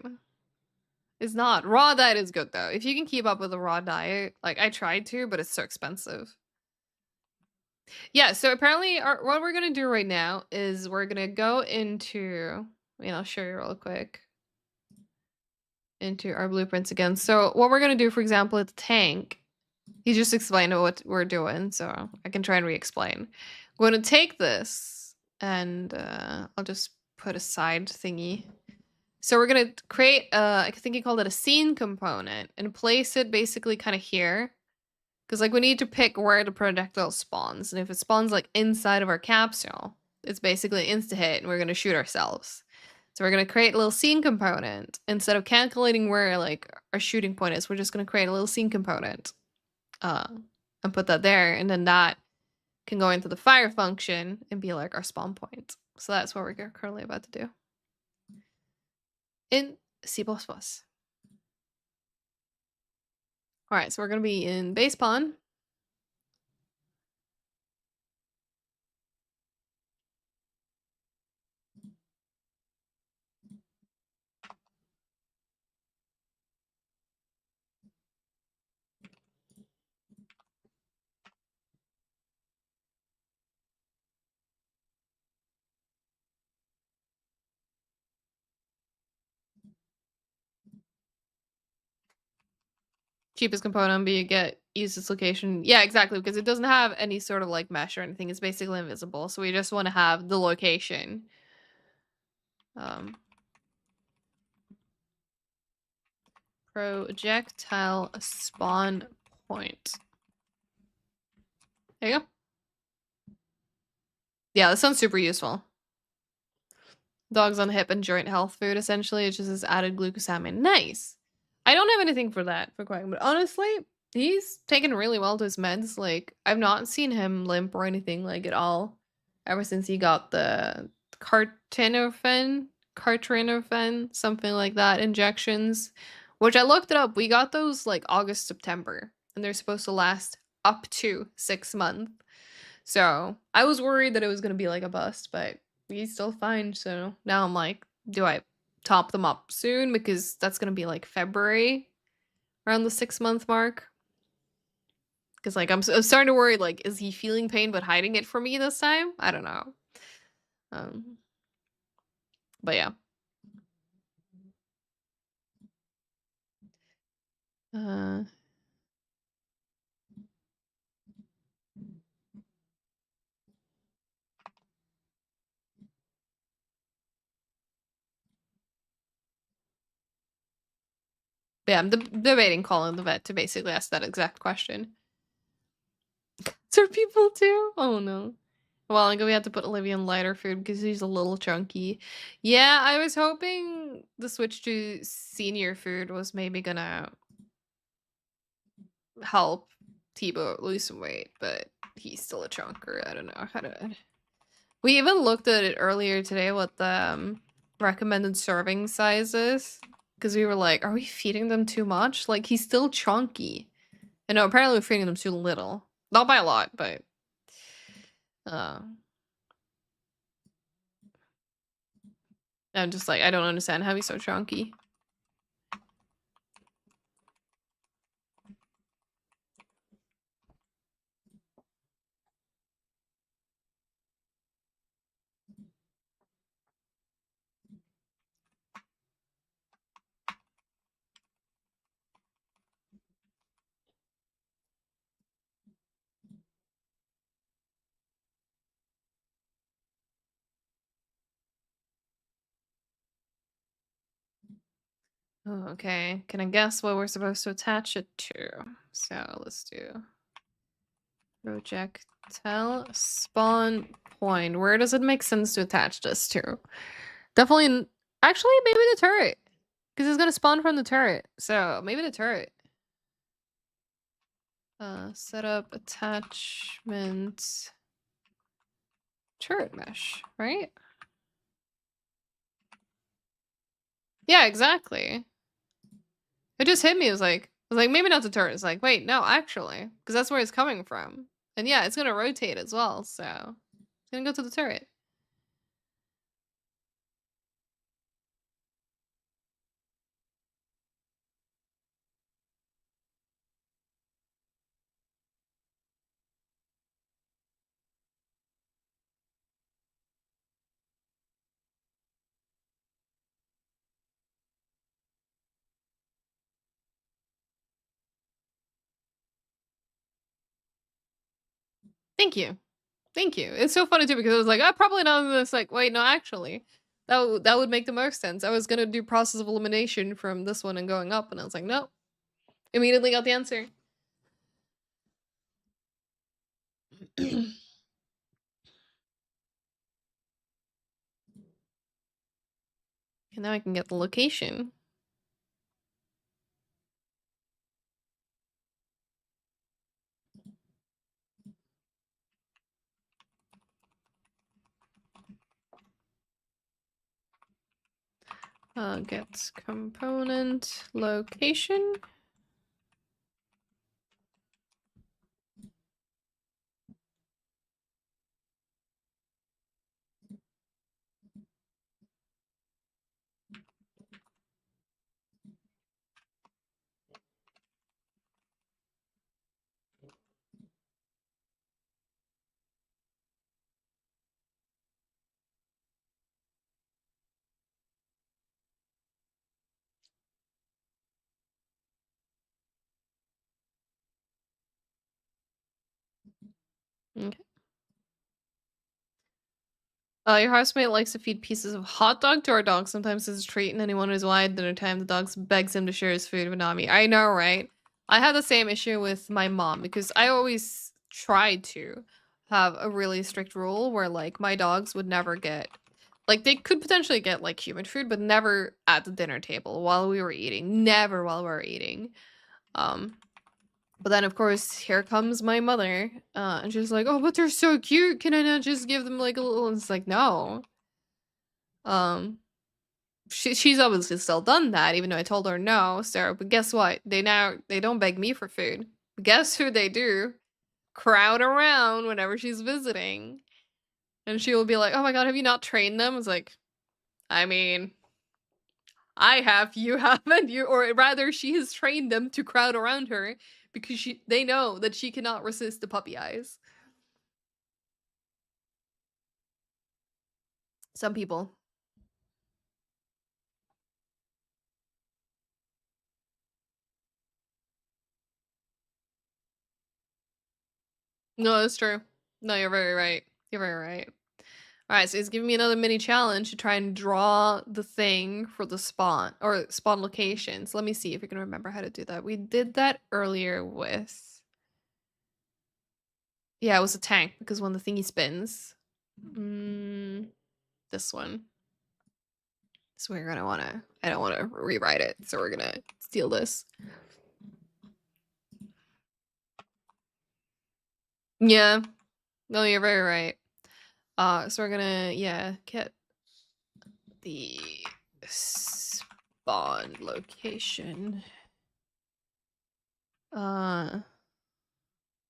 It's not. Raw diet is good though. If you can keep up with a raw diet, like I tried to, but it's so expensive. Yeah, so apparently what we're gonna do right now is we're gonna go into, I'll show you real quick, into our blueprints again. So what we're gonna do, for example, with the tank, he just explained what we're doing, so I can try and re-explain. We're gonna take this and I'll just put a side thingy. So we're gonna create I think he called it a scene component and place it basically kind of here. Because like we need to pick where the projectile spawns. And if it spawns like inside of our capsule, it's basically insta hit and we're gonna shoot ourselves. So we're gonna create a little scene component. Instead of calculating where like our shooting point is, we're just gonna create a little scene component. And put that there, and then that can go into the fire function and be like our spawn point. So that's what we're currently about to do. In C++. Alright, so we're gonna be in base pawn. Cheapest component, but you use this location. Yeah, exactly, because it doesn't have any sort of like mesh or anything. It's basically invisible. So we just want to have the location. Projectile spawn point. There you go. Yeah, this sounds super useful. Dogs on hip and joint health food, essentially. It's just this added glucosamine. Nice. I don't have anything for that for Quang, but honestly, he's taken really well to his meds. Like, I've not seen him limp or anything like at all ever since he got the Cartinofen, something like that, injections, which I looked it up. We got those like August, September, and they're supposed to last up to 6 months. So I was worried that it was going to be like a bust, but he's still fine. So now I'm like, do I top them up soon? Because that's going to be like February, around the 6-month mark. Because like I'm starting to worry, like, is he feeling pain but hiding it from me this time? I don't know. But yeah. Yeah, I'm debating calling the vet to basically ask that exact question. Are people too? Oh no. Well, I'm gonna have to put Olivia in lighter food because he's a little chunky. Yeah, I was hoping the switch to senior food was maybe gonna help T-Boat lose some weight, but he's still a chunker. I don't know how to. We even looked at it earlier today, what the recommended serving size is, because we were like, are we feeding them too much? Like, he's still chunky. And no, apparently we're feeding them too little. Not by a lot, but I'm just like, I don't understand how he's so chunky. Oh, okay, can I guess what we're supposed to attach it to? So let's do projectile spawn point. Where does it make sense to attach this to? Definitely, actually, maybe the turret, because it's gonna spawn from the turret. So maybe the turret. Set up attachment turret mesh, right? Yeah, exactly. It just hit me. It was like maybe not the turret. It's like, wait, no, actually, because that's where it's coming from. And yeah, it's gonna rotate as well, so it's gonna go to the turret. Thank you. Thank you. It's so funny too because I was like, I probably know this. Like, wait, no, actually, that would make the most sense. I was gonna do process of elimination from this one and going up, and I was like, no. Immediately got the answer. And now I can get the location. Get component location. Okay. Your housemate likes to feed pieces of hot dog to our dog sometimes as a treat, and then he wonders why at dinner time the dog begs him to share his food with Nami. I know, right? I had the same issue with my mom because I always tried to have a really strict rule where like my dogs would never get like they could potentially get like human food, but never at the dinner table while we were eating. Never while we were eating. Um, but then, of course, here comes my mother, and she's like, "Oh, but they're so cute. Can I not just give them like a little?" And it's like, no. Um, she's obviously still done that, even though I told her no. So, but guess what? They don't beg me for food. Guess who they do? Crowd around whenever she's visiting, and she will be like, "Oh my god, have you not trained them?" It's like, I mean, I have, you haven't, you, or rather, she has trained them to crowd around her because they know that she cannot resist the puppy eyes. Some people. No, that's true. No, you're very right. You're very right. All right, so he's giving me another mini challenge to try and draw the thing for the spawn or spawn location. So let me see if we can remember how to do that. We did that earlier with, yeah, it was a tank because when the thingy spins, this one. So we're gonna wanna. I don't want to rewrite it, so we're gonna steal this. Yeah. No, you're very right. So we're gonna get the spawn location.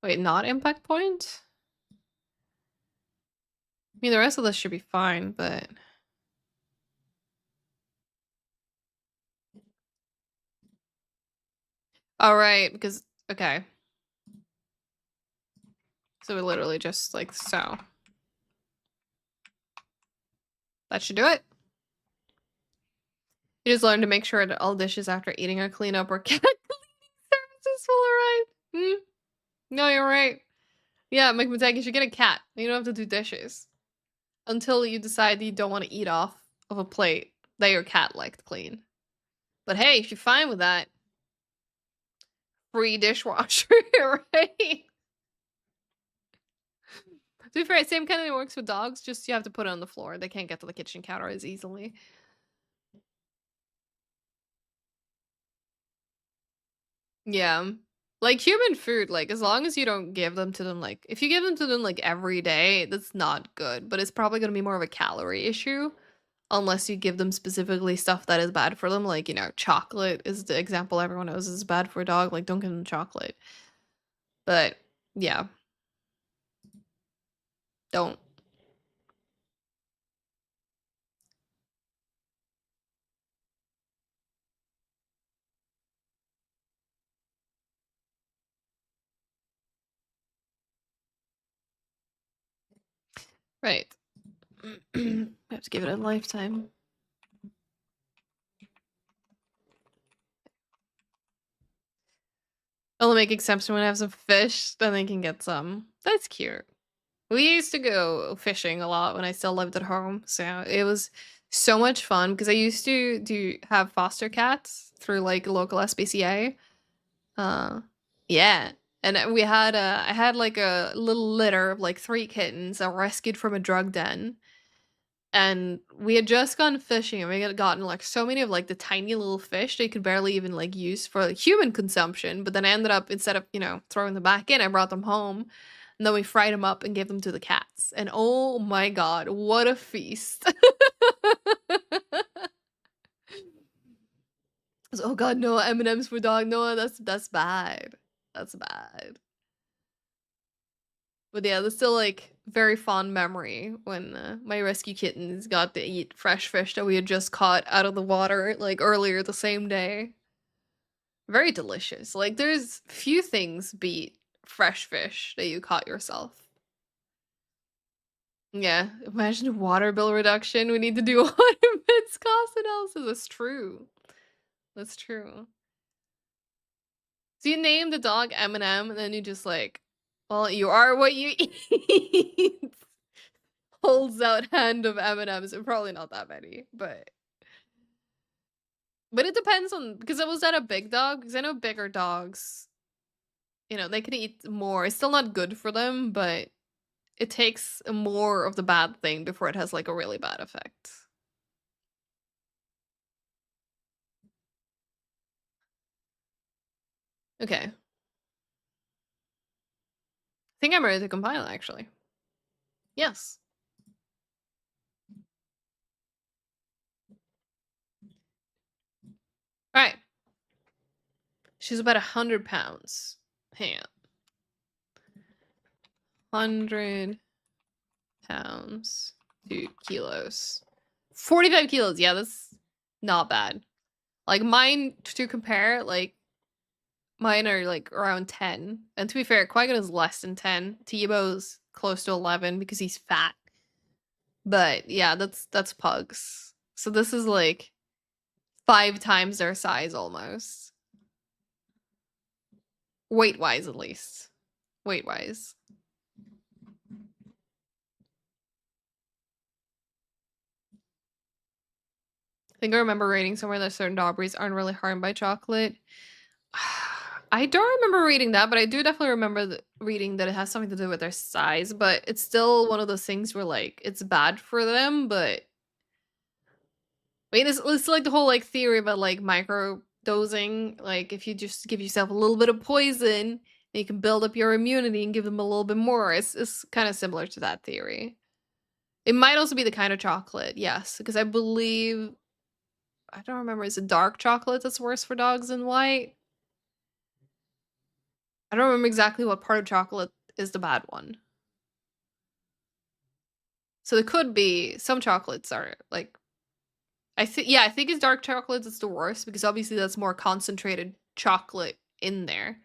Wait, not impact point? I mean, the rest of this should be fine, but all right, because okay. So we literally just like so. That should do it. You just learn to make sure that all dishes after eating are clean up or cat cleaning services will arrive. No, you're right. Yeah, McMatag, you should get a cat. You don't have to do dishes. Until you decide that you don't want to eat off of a plate that your cat liked clean. But hey, if you're fine with that, free dishwasher, right? To be fair, same kind of thing works with dogs, just you have to put it on the floor. They can't get to the kitchen counter as easily. Yeah. Like human food, like as long as you don't give them to them like if you give them to them like every day, that's not good. But it's probably gonna be more of a calorie issue. Unless you give them specifically stuff that is bad for them, like, you know, chocolate is the example everyone knows is bad for a dog. Like, don't give them chocolate. But yeah, don't. Right. I have to give it a lifetime. I'll make exception when I have some fish, then they can get some. That's cute. We used to go fishing a lot when I still lived at home, so it was so much fun because I used to have foster cats through like local SPCA. Uh, yeah, and we had I had like a little litter of like 3 kittens I rescued from a drug den, and we had just gone fishing and we had gotten like so many of like the tiny little fish they could barely even like use for like, human consumption. But then I ended up instead of throwing them back in, I brought them home. And then we fried them up and gave them to the cats. And oh my god, what a feast. Oh god, no, M&M's for dog. No, that's bad. That's bad. But yeah, that's still like very fond memory when my rescue kittens got to eat fresh fish that we had just caught out of the water like earlier the same day. Very delicious. Like there's few things beat fresh fish that you caught yourself. Yeah, imagine water bill reduction. We need to do water bits cost analysis. That's true. That's true. So you name the dog Eminem, and then you just like, well, you are what you eat. Holds out hand of M&Ms. Probably not that many, but it depends on because I was that a big dog? Because I know bigger dogs, they can eat more. It's still not good for them, but it takes more of the bad thing before it has like a really bad effect. Okay. I think I'm ready to compile actually. Yes. All right. She's about 100 pounds. Hang on. 100 pounds, 2 kilos. 45 kilos. Yeah, that's not bad. Like mine to compare, like mine are like around 10. And to be fair, Qui-Gon is less than 10. Tebow's close to 11 because he's fat. But yeah, that's pugs. So this is like 5 times their size almost. Weight-wise at least. Weight-wise. I think I remember reading somewhere that certain dog breeds aren't really harmed by chocolate. I don't remember reading that, but I do definitely remember reading that it has something to do with their size. But it's still one of those things where like it's bad for them. But I mean, it's like the whole like theory about like micro dosing. Like if you just give yourself a little bit of poison, you can build up your immunity and give them a little bit more. It's kind of similar to that theory. It might also be the kind of chocolate, yes, because I believe I don't remember. Is it dark chocolate that's worse for dogs than white? I don't remember exactly what part of chocolate is the bad one. So there could be some chocolates are like I think it's dark chocolate that's the worst because obviously that's more concentrated chocolate in there.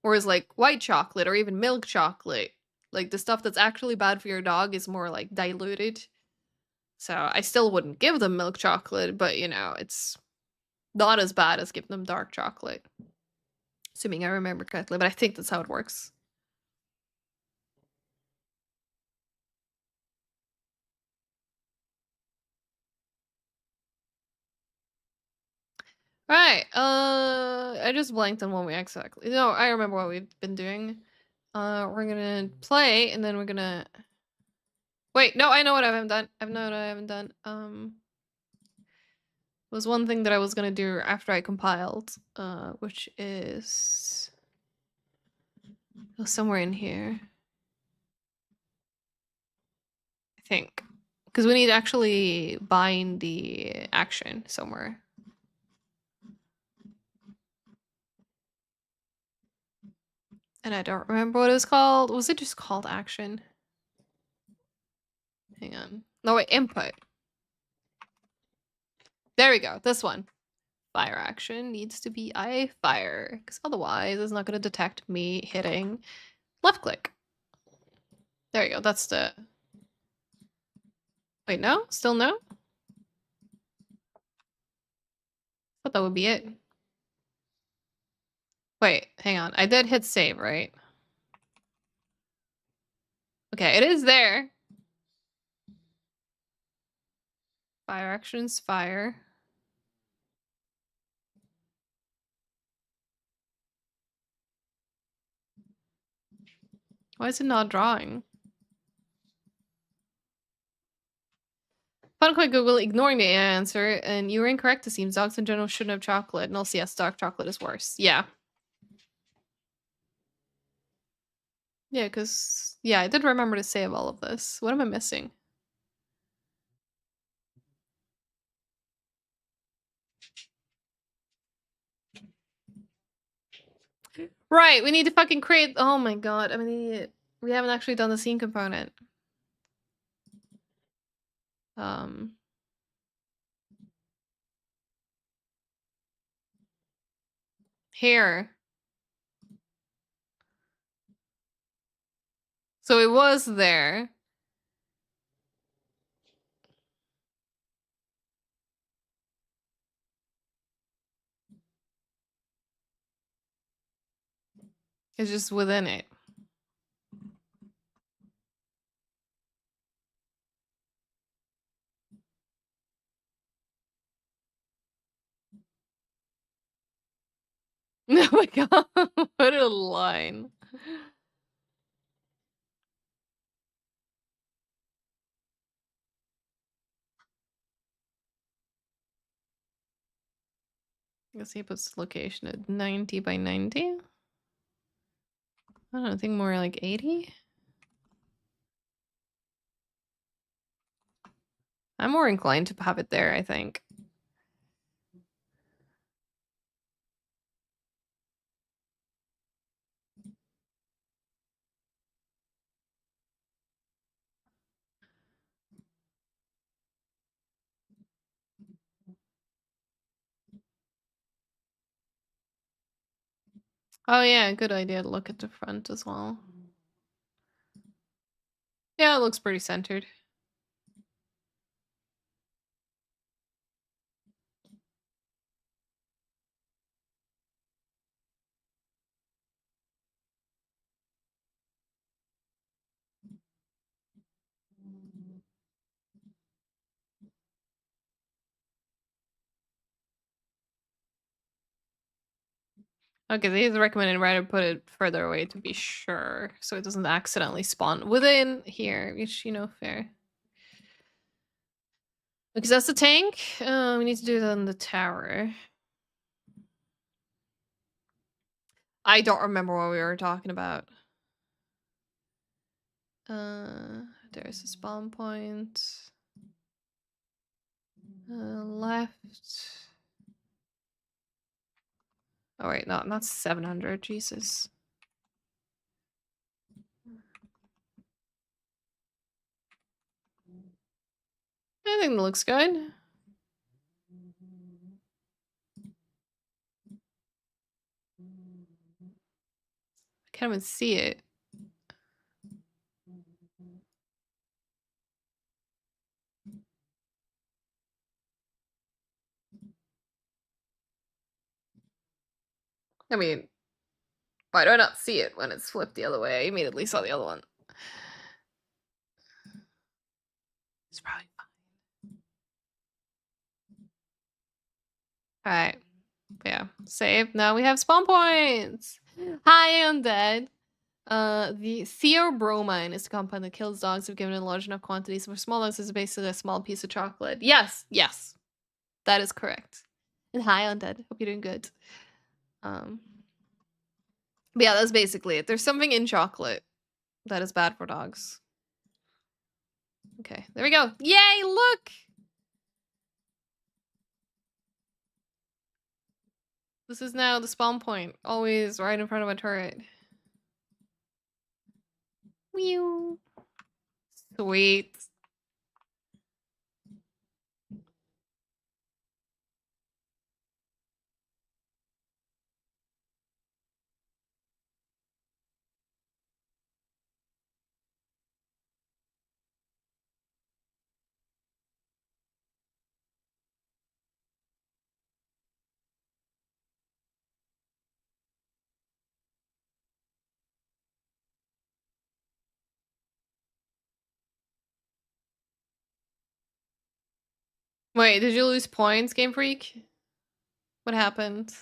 Whereas like white chocolate or even milk chocolate, like the stuff that's actually bad for your dog is more like diluted. So I still wouldn't give them milk chocolate, but it's not as bad as giving them dark chocolate. Assuming I remember correctly, but I think that's how it works. Right. I just blanked on what we exactly. No, I remember what we've been doing. We're gonna play, and then we're gonna. Wait, no, I know what I haven't done. I know what I haven't done. Was one thing that I was gonna do after I compiled, which is somewhere in here. I think, because we need to actually bind the action somewhere. And I don't remember what it was called. Was it just called action? Hang on. No, wait, input. There we go. This one. Fire action needs to be I fire, because otherwise it's not going to detect me hitting left click. There you go. That's the... Wait, no? Still no? Thought that would be it. Wait, hang on. I did hit save, right? Okay, it is there. Fire actions, fire. Why is it not drawing? Fun quick Google ignoring the answer, and you were incorrect. It seems dogs in general shouldn't have chocolate, and also yes, dark chocolate is worse. Yeah. Yeah, because I did remember to save all of this. What am I missing? Right, we need to fucking create. Oh my god, I'm an idiot. We haven't actually done the scene component. Here. So it was there. It's just within it. Oh my god, what a line. I guess he puts location at 90 by 90. I don't know, I think more like 80. I'm more inclined to have it there, I think. Oh yeah, good idea to look at the front as well. Yeah, it looks pretty centered. Okay, these recommended writer put it further away to be sure, so it doesn't accidentally spawn within here, which, fair. Because that's the tank. We need to do it on the tower. I don't remember what we were talking about. There's a spawn point. Left. Oh wait, no, not 700. Jesus. I think it looks good. I can't even see it. I mean, why do I not see it when it's flipped the other way? I immediately saw the other one. It's probably fine. Alright. Yeah. Save. Now we have spawn points! Hi, undead. The theobromine is a compound that kills dogs if given in large enough quantities. For small dogs, it's basically a small piece of chocolate. Yes, yes. That is correct. And hi, undead. Hope you're doing good. But yeah, that's basically it. There's something in chocolate that is bad for dogs. Okay, there we go. Yay, look! This is now the spawn point. Always right in front of a turret. Meow. Sweet. Wait, did you lose points, Game Freak? What happened?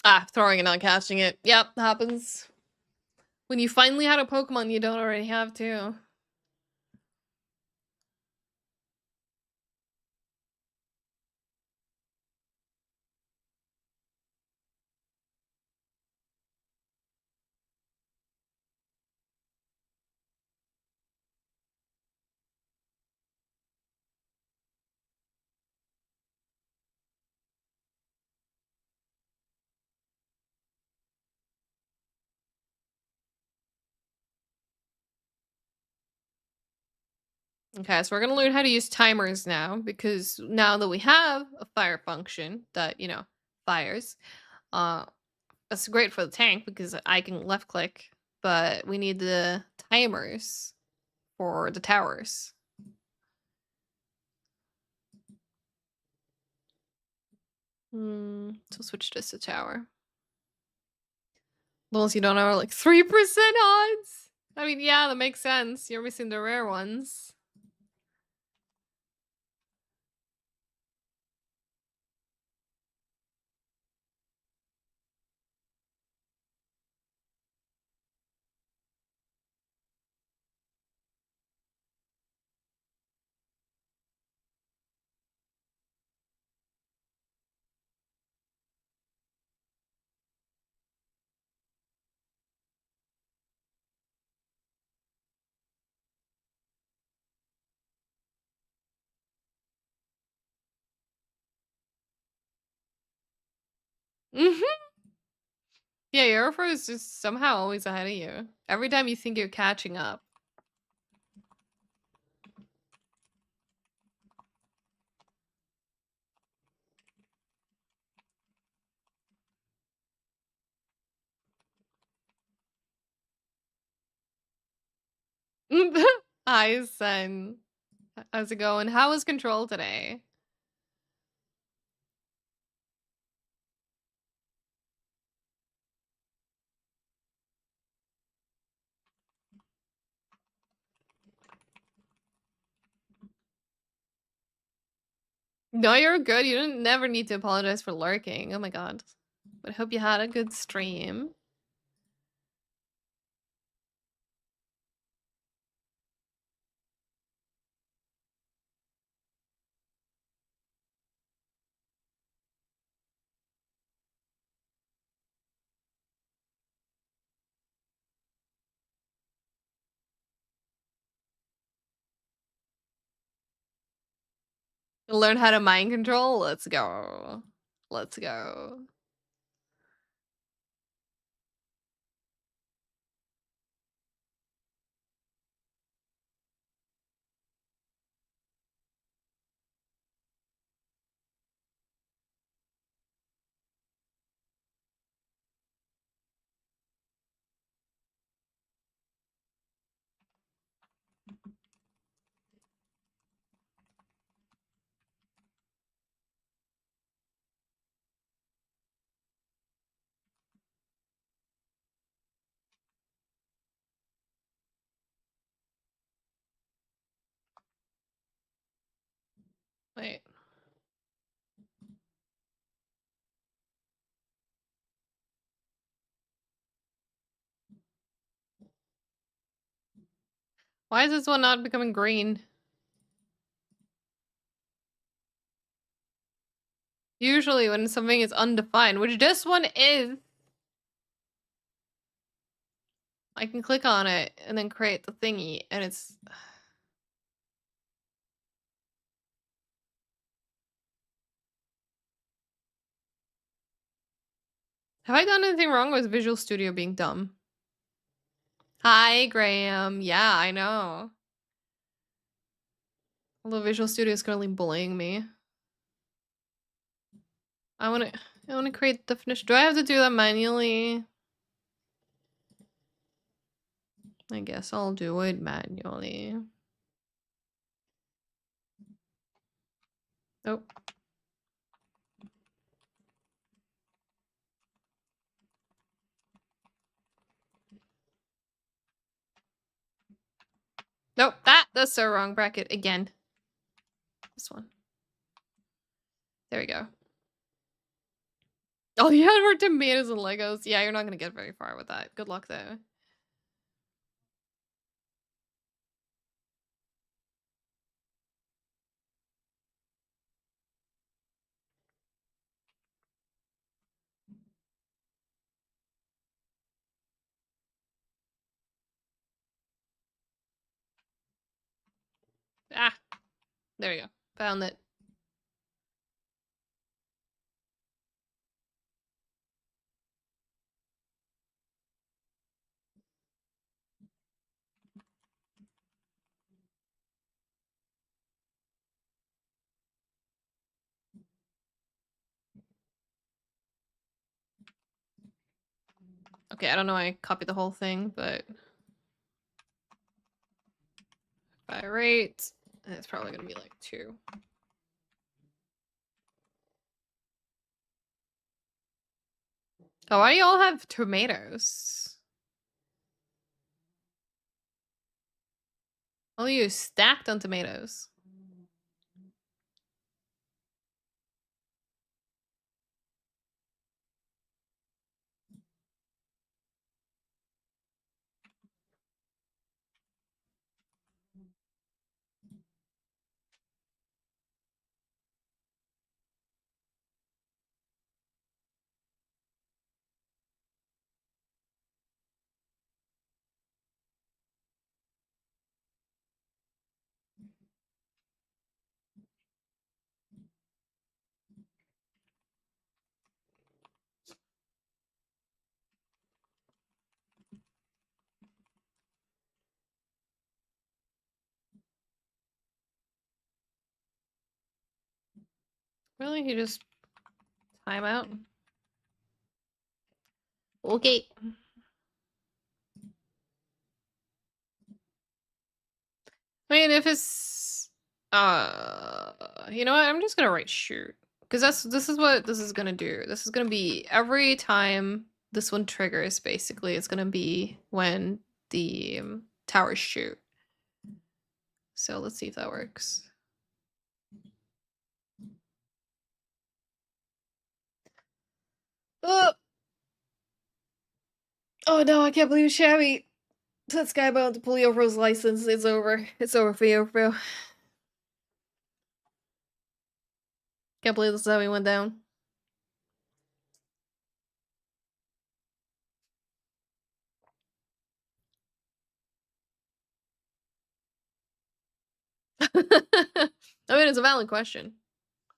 Ah, throwing it, not catching it. Yep, happens. When you finally had a Pokemon you don't already have, too. Okay, so we're gonna learn how to use timers now, because now that we have a fire function that, fires, uh, that's great for the tank because I can left click, but we need the timers for the towers. So switch this to tower. As long as you don't have like 3% odds. I mean, yeah, that makes sense. You're missing the rare ones. Yeah, Aerofro is just somehow always ahead of you. Every time you think you're catching up. Hi, son. How's it going? How was control today? No, you're good. You didn't never need to apologize for lurking. Oh my god. But I hope you had a good stream. Learn how to mind control? Let's go. Let's go. Wait. Why is this one not becoming green? Usually when something is undefined, which this one is, I can click on it and then create the thingy, and it's... Have I done anything wrong with Visual Studio being dumb? Hi, Graham. Yeah, I know. Although Visual Studio is currently bullying me. I wanna create the definition. Do I have to do that manually? I guess I'll do it manually. Oh. Nope, that's the wrong bracket again. This one. There we go. Oh, you had more tomatoes and Legos. Yeah, you're not gonna get very far with that. Good luck though. Ah, there we go. Found it. Okay, I don't know why I copied the whole thing, but if I rate, it's probably gonna be like 2. Oh, why do you all have tomatoes? All you stacked on tomatoes. Really? You just time out? Okay. I mean, if it's you know what? I'm just gonna write shoot because this is what this is gonna do. This is gonna be every time this one triggers. Basically, it's gonna be when the towers shoot. So let's see if that works. Oh, oh no! I can't believe Shabby. That Skybound to pull you over his license. It's over. It's over for you, bro. Can't believe this is how he went down. I mean, it's a valid question.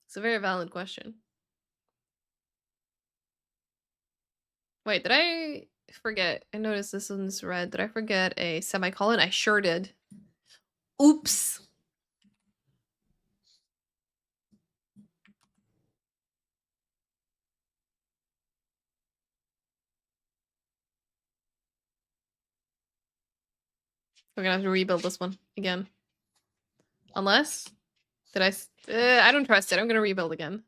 It's a very valid question. Wait, did I forget? I noticed this one's red. Did I forget a semicolon? I sure did. Oops. We're gonna have to rebuild this one again. Unless... Did I don't trust it. I'm gonna rebuild again.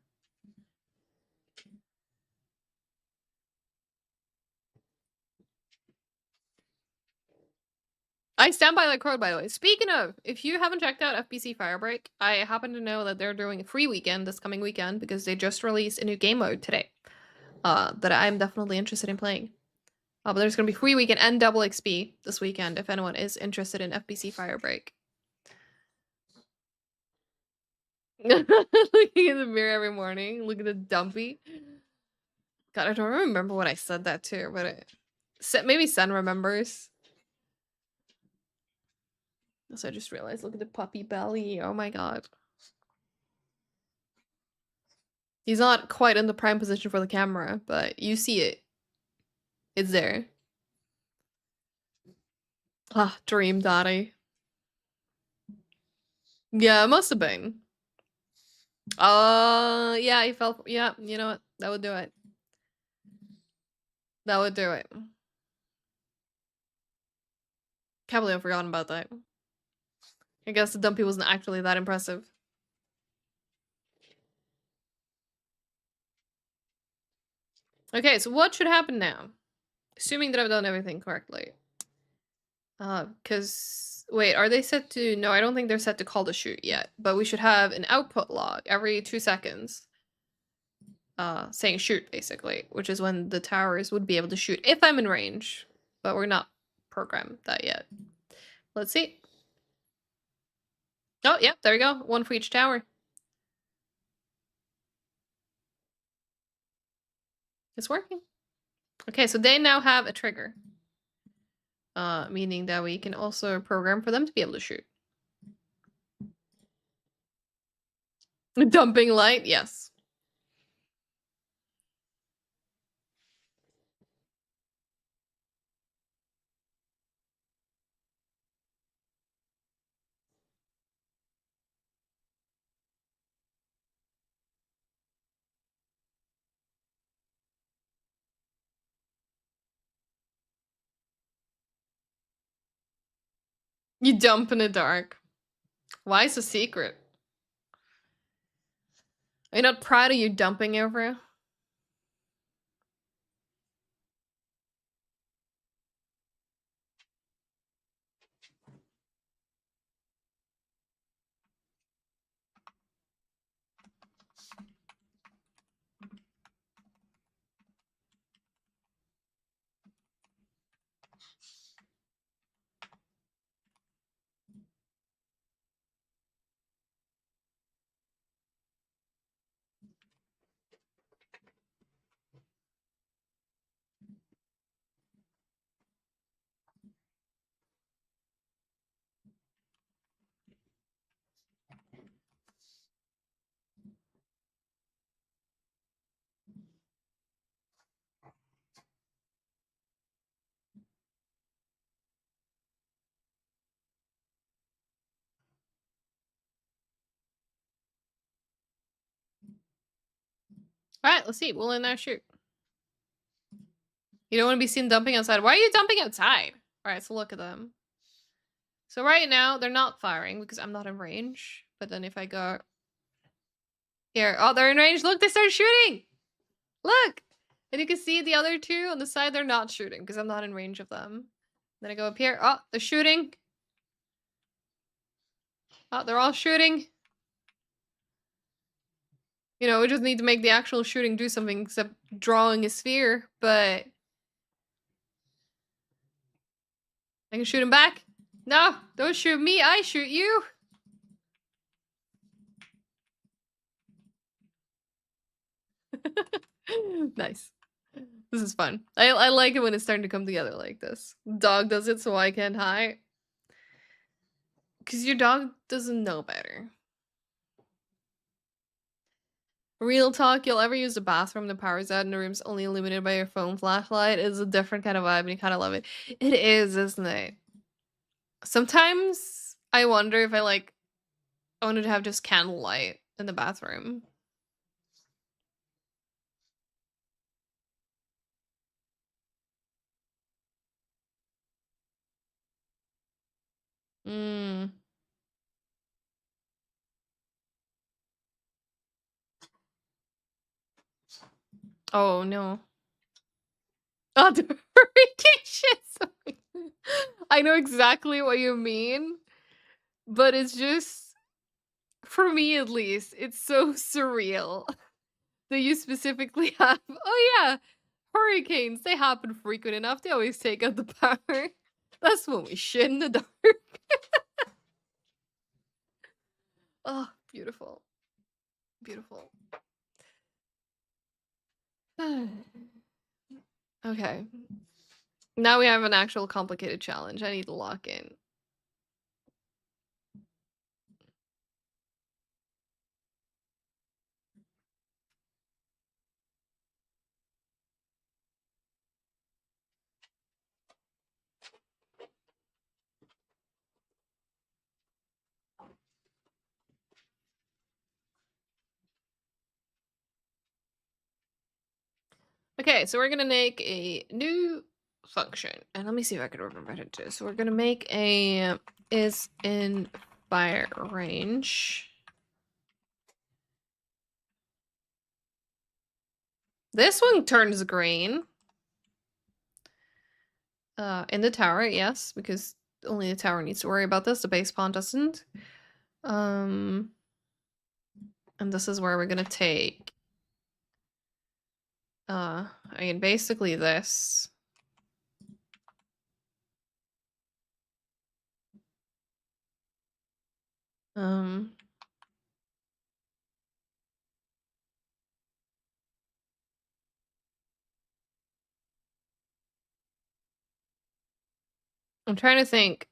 I stand by that code, by the way. Speaking of, if you haven't checked out FBC Firebreak, I happen to know that they're doing a free weekend this coming weekend because they just released a new game mode today. That I'm definitely interested in playing. But there's gonna be free weekend and double XP this weekend if anyone is interested in FBC Firebreak. Looking in the mirror every morning, look at the dumpy. God, I don't remember when I said that too, but maybe Sen remembers. So I just realized, look at the puppy belly. Oh my god. He's not quite in the prime position for the camera, but you see it. It's there. Ah, Dream Daddy. Yeah, it must have been. Yeah, he fell. Yeah, you know what? That would do it. That would do it. Can't believe I've forgotten about that. I guess the dumpy wasn't actually that impressive. Okay, so what should happen now? Assuming that I've done everything correctly. Because... Wait, are they set to... No, I don't think they're set to call the shoot yet. But we should have an output log every 2 seconds. Saying shoot, basically. Which is when the towers would be able to shoot if I'm in range. But we're not programmed that yet. Let's see. Oh, yeah, there we go. One for each tower. It's working. Okay, so they now have a trigger. Meaning that we can also program for them to be able to shoot. Dumping light, yes. You dump in the dark. Why is a secret? Are you not proud of you dumping over? Alright, let's see. We'll in now shoot. You don't want to be seen dumping outside. Why are you dumping outside? Alright, so look at them. So right now, they're not firing because I'm not in range. But then if I go... Here. Oh, they're in range. Look, they started shooting! Look! And you can see the other two on the side, they're not shooting because I'm not in range of them. Then I go up here. Oh, they're shooting. Oh, they're all shooting. You know, we just need to make the actual shooting do something except drawing a sphere, but... I can shoot him back. No, don't shoot me, I shoot you. Nice. This is fun. I like it when it's starting to come together like this. Dog does it so I can't hide. Because your dog doesn't know better. Real talk, you'll ever use the bathroom, the power's out and the room's only illuminated by your phone flashlight is a different kind of vibe and you kind of love it. It is, isn't it? Sometimes I wonder if I wanted to have just candlelight in the bathroom. Mm. Oh no. Oh, the hurricane shit. I know exactly what you mean, but it's just, for me at least, it's so surreal that you specifically have. Oh yeah, hurricanes. They happen frequent enough. They always take out the power. That's when we shit in the dark. Oh, beautiful, beautiful. Okay. Now we have an actual complicated challenge. I need to lock in. Okay, so we're gonna make a new function, and let me see if I can remember how to do. So we're gonna make a is in fire range. This one turns green. In the tower, yes, because only the tower needs to worry about this. The base pawn doesn't. And this is where we're gonna take. I mean, basically this. Um. I'm trying to think.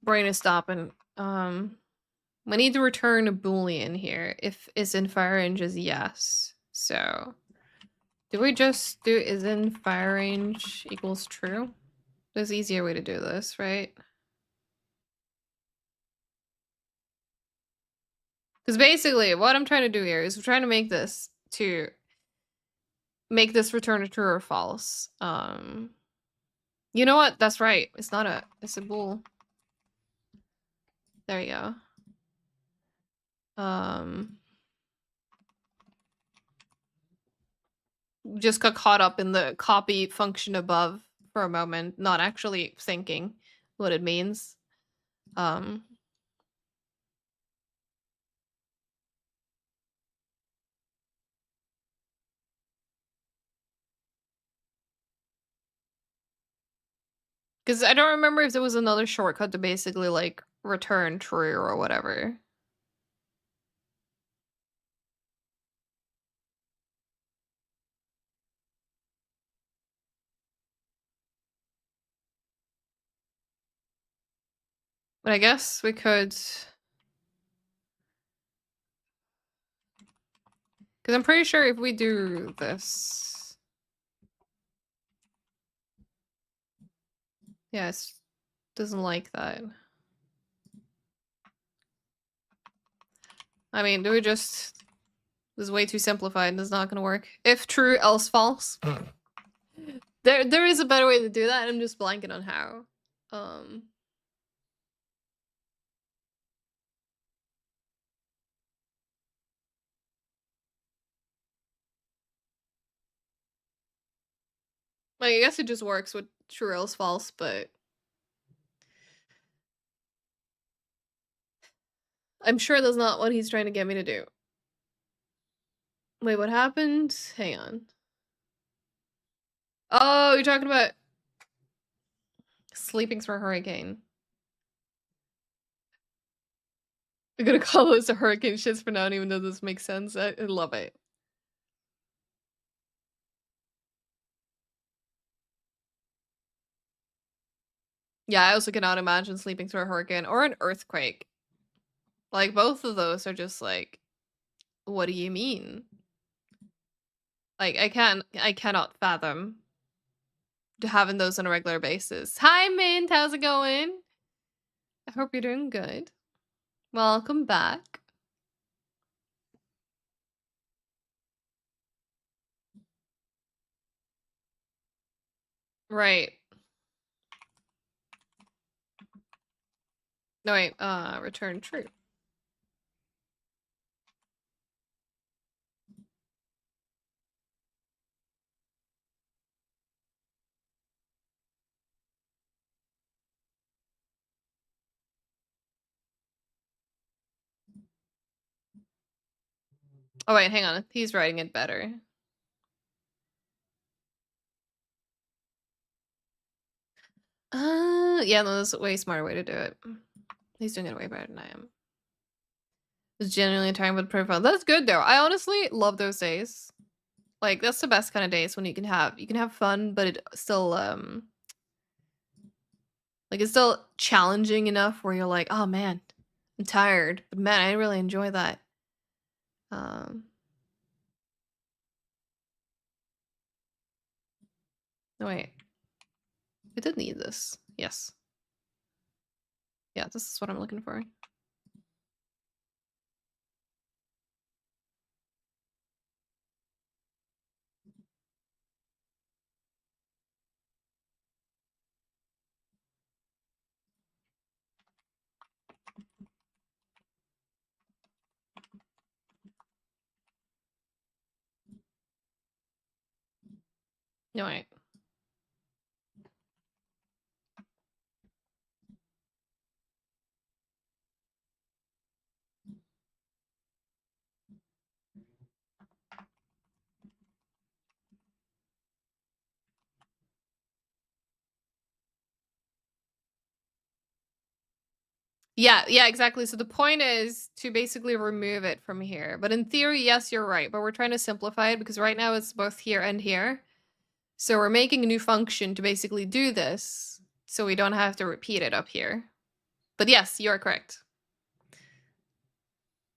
Brain is stopping. We need to return a boolean here. If is in fire range is yes. So, do we just do is in fire range equals true? There's an easier way to do this, right? Because basically, what I'm trying to do here is we're trying to make this return a true or false. You know what? That's right. It's not a. It's a bool. There you go. Just got caught up in the copy function above for a moment, not actually thinking what it means. Because I don't remember if there was another shortcut to basically like return true or whatever. But I guess we could. Because I'm pretty sure if we do this. Yes, doesn't like that. I mean, do we just. This is way too simplified and it's not gonna work. If true, else false. There is a better way to do that, I'm just blanking on how. Like, I guess it just works with true else false, but I'm sure that's not what he's trying to get me to do. Wait, what happened? Hang on. Oh, you're talking about sleeping through a hurricane. I'm gonna call this a hurricane shits for now, even though this makes sense. I love it. Yeah, I also cannot imagine sleeping through a hurricane or an earthquake. Like, both of those are just like, what do you mean? Like, I cannot fathom having those on a regular basis. Hi, Mint, how's it going? I hope you're doing good. Welcome back. Right. No, wait, return true. Oh, wait, hang on. He's writing it better. Yeah, no, there's a way smarter way to do it. He's doing it way better than I am. It's genuinely tiring with profile. That's good though. I honestly love those days. Like, that's the best kind of days when you can have fun, but it still like it's still challenging enough where you're like, oh man, I'm tired. But man, I really enjoy that. No wait. We did need this. Yes. Yeah, this is what I'm looking for. No, wait. Yeah, exactly. So the point is to basically remove it from here. But in theory, yes, you're right. But we're trying to simplify it because right now it's both here and here. So we're making a new function to basically do this so we don't have to repeat it up here. But yes, you're correct.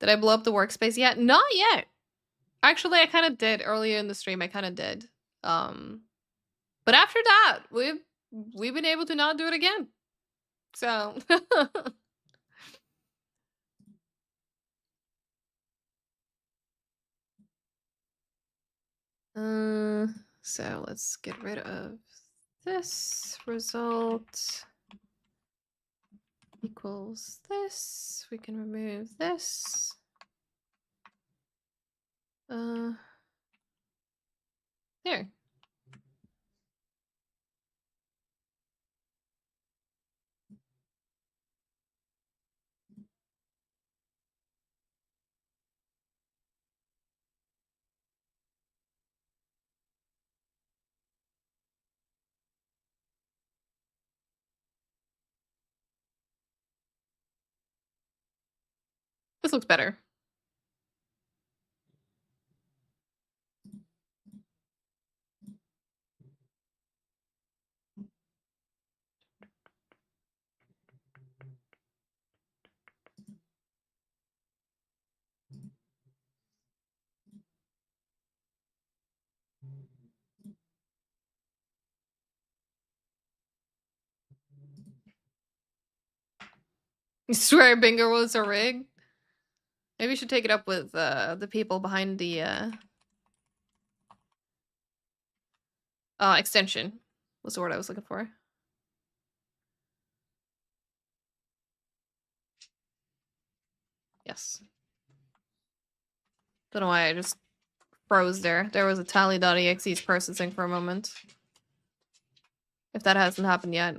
Did I blow up the workspace yet? Not yet. Actually, I kind of did earlier in the stream. I kind of did. But after that, we've been able to not do it again. So so let's get rid of this result equals this. We can remove this. There. This looks better. You swear Bingo was a rig? Maybe we should take it up with the people behind the extension. Was the word I was looking for. Yes. Don't know why I just froze there. There was a tally.exe's processing for a moment. If that hasn't happened yet.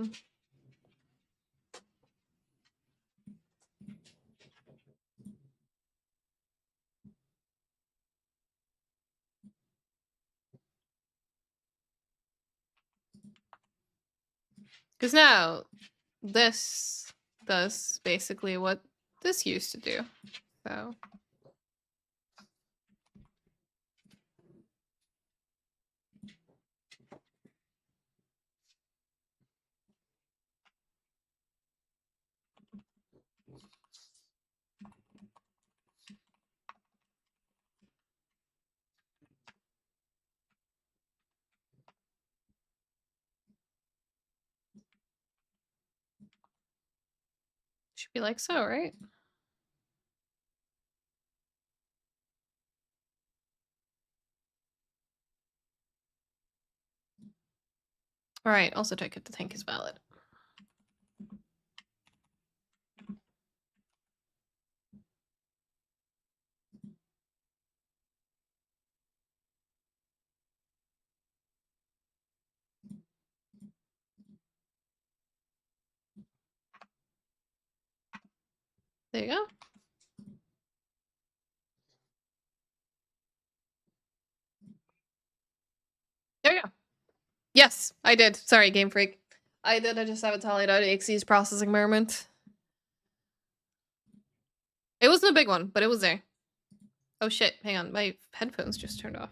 Because now, this does basically what this used to do. So. Should be like so, right? Alright, also check if the tank is valid. There you go. There you go. Yes, I did. Sorry, Game Freak. I did. I just have a tally.exe's processing moment. It wasn't a big one, but it was there. Oh shit, hang on. My headphones just turned off.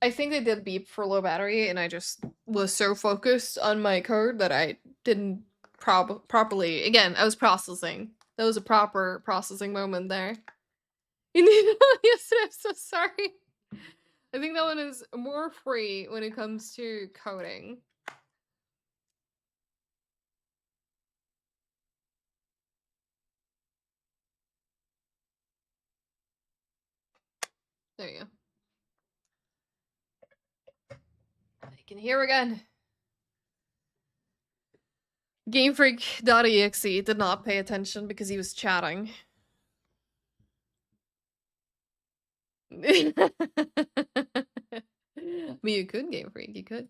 I think they did beep for low battery, and I just was so focused on my code that I didn't properly. Again, I was processing. That was a proper processing moment there. You need yesterday. I'm so sorry. I think that one is more free when it comes to coding. There you go. I can hear again. GameFreak.exe did not pay attention because he was chatting. I mean, you could, Game Freak, you could.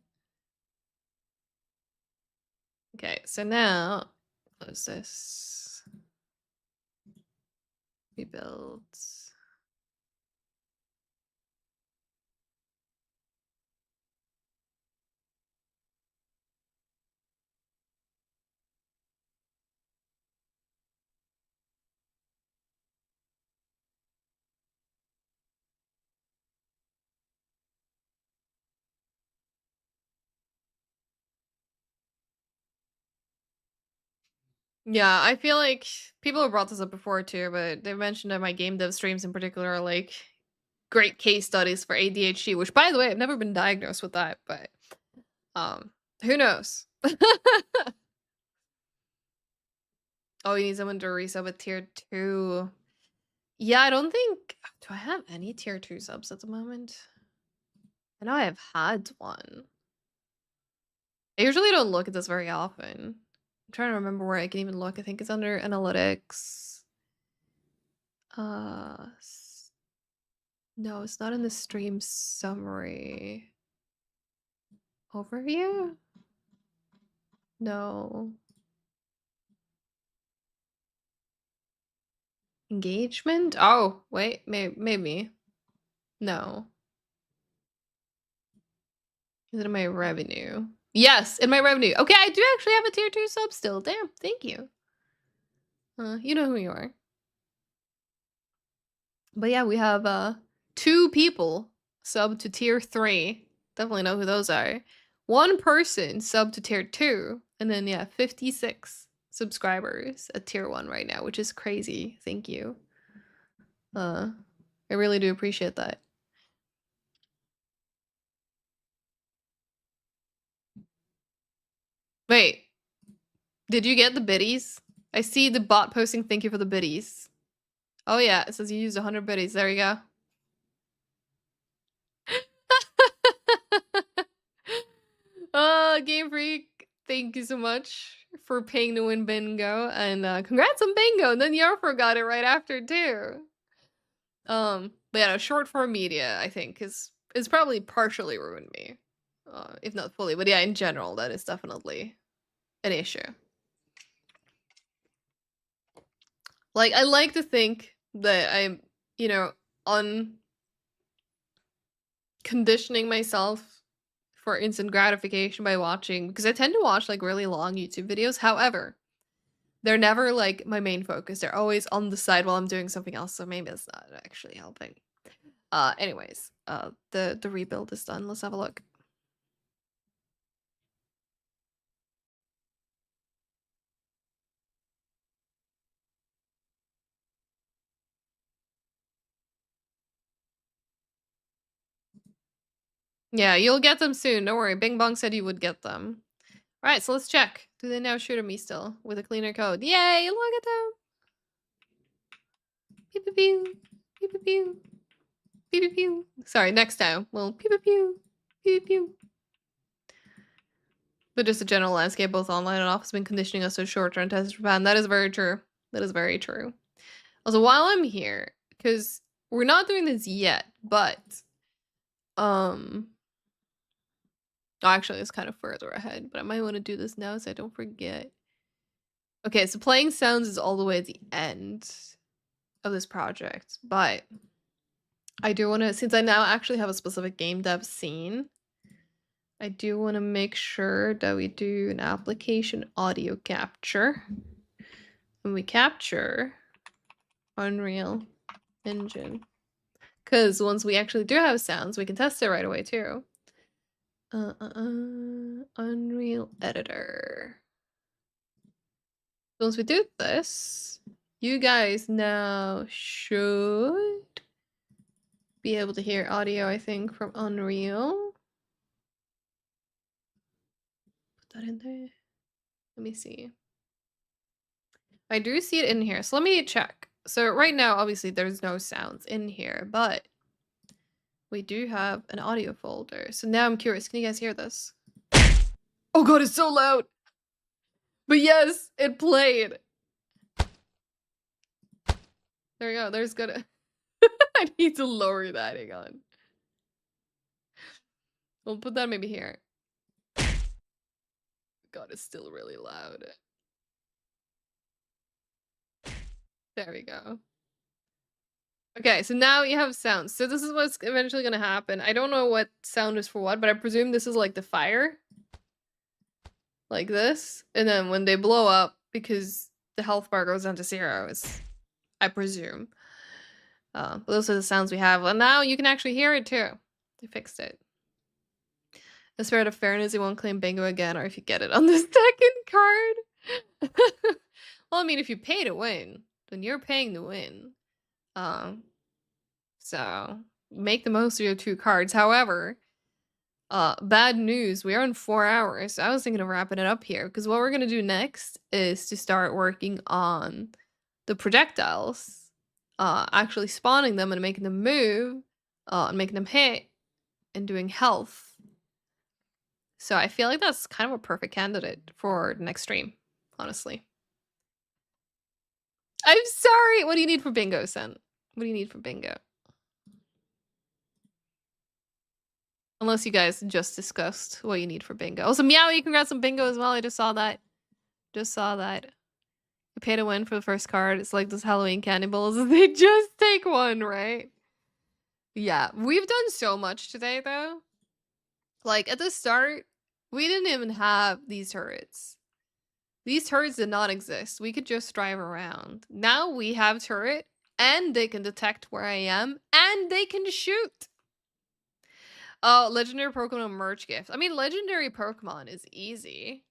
Okay, so now close this. Rebuild. Yeah, I feel like people have brought this up before too, but they've mentioned that my game dev streams in particular are like great case studies for ADHD, which by the way, I've never been diagnosed with that, but who knows? Oh, you need someone to resub with tier 2. Yeah, I don't think do I have any tier 2 subs at the moment? I know I've had one. I usually don't look at this very often. I'm trying to remember where I can even look. I think it's under analytics. No, it's not in the stream summary. Overview? No. Engagement? Oh, wait, maybe. No. Is it in my revenue? Yes, in my revenue. Okay, I do actually have a tier 2 sub still. Damn, thank you. You know who you are. But yeah, we have 2 people sub to tier 3. Definitely know who those are. 1 person sub to tier 2. And then yeah, 56 subscribers at tier 1 right now, which is crazy. Thank you. I really do appreciate that. Wait. Did you get the biddies? I see the bot posting thank you for the biddies. Oh yeah, it says you used 100 biddies. There you go. Game Freak, thank you so much for paying to win bingo, and congrats on bingo. And then Yarfro got it right after too. But yeah, no, short form media I think is probably partially ruined me, if not fully. But yeah, in general, that is definitely an issue. Like, I like to think that I'm, you know, conditioning myself for instant gratification by watching, because I tend to watch like really long YouTube videos. However, they're never like my main focus. They're always on the side while I'm doing something else. So maybe it's not actually helping. Anyways, the rebuild is done. Let's have a look. Yeah, you'll get them soon. Don't worry. Bing Bong said you would get them. All right, so let's check. Do they now shoot at me still with a cleaner code? Yay! Look at them. Pew pew pew. Pew pew pew. Pew pew pew. Sorry, next time. Well, pew pew pew. Pew pew pew. But just a general landscape, both online and off, has been conditioning us to short-term tests Japan. That is very true. That is very true. Also, while I'm here, because we're not doing this yet, but actually it's kind of further ahead, but I might want to do this now so I don't forget. Okay, so playing sounds is all the way at the end of this project, but I do want to, since I now actually have a specific game dev scene, I do want to make sure that we do an application audio capture. When we capture Unreal Engine, because once we actually do have sounds, we can test it right away too. Unreal Editor. Once we do this, you guys now should be able to hear audio, I think, from Unreal. Put that in there. Let me see. I do see it in here, so let me check. So right now, obviously, there's no sounds in here, but we do have an audio folder. So now I'm curious, can you guys hear this? Oh god, it's so loud! But yes, it played! There we go, there's good. I need to lower that. Hang on. We'll put that maybe here. God, it's still really loud. There we go. Okay, so now you have sounds. So this is what's eventually gonna happen. I don't know what sound is for what, but I presume this is like the fire. Like this. And then when they blow up, because the health bar goes down to 0, it's, I presume. But those are the sounds we have. Well, now you can actually hear it too. They fixed it. The spirit of fairness, you won't claim bingo again, or if you get it on the second card. Well, I mean, if you pay to win, then you're paying to win. So make the most of your 2 cards. However, bad news, we are in 4 hours. So I was thinking of wrapping it up here, because what we're gonna do next is to start working on the projectiles, actually spawning them and making them move, and making them hit, and doing health. So I feel like that's kind of a perfect candidate for the next stream, honestly. I'm sorry. What do you need for bingo, Sen? What do you need for bingo? Unless you guys just discussed what you need for bingo. Also, Meowie, congrats on bingo as well. I just saw that. Just saw that. You pay to win for the first card. It's like those Halloween candy balls. They just take one, right? Yeah, we've done so much today, though. Like, at the start, we didn't even have these turrets. These turrets did not exist. We could just drive around. Now we have turret, and they can detect where I am, and they can shoot. Oh, legendary Pokemon merch gift. I mean, legendary Pokemon is easy.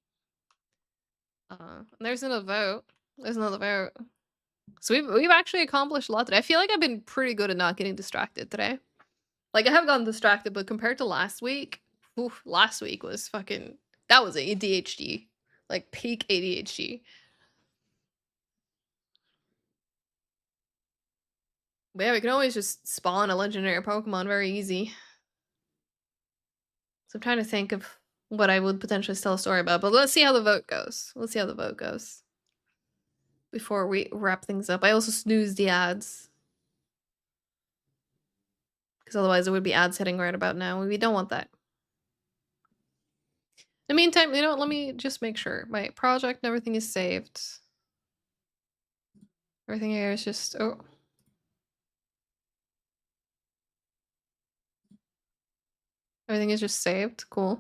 There's another vote. There's another vote. So we've actually accomplished a lot today. I feel like I've been pretty good at not getting distracted today. Like, I have gotten distracted, but compared to last week, last week was fucking... That was ADHD. Like, peak ADHD. But yeah, we can always just spawn a legendary Pokemon very easy. So I'm trying to think of what I would potentially tell a story about. But let's see how the vote goes. Let's see how the vote goes. Before we wrap things up. I also snoozed the ads. Because otherwise there would be ads hitting right about now. We don't want that. In the meantime, you know what? Let me just make sure. My project and everything is saved. Everything here is just... Oh. Everything is just saved. Cool.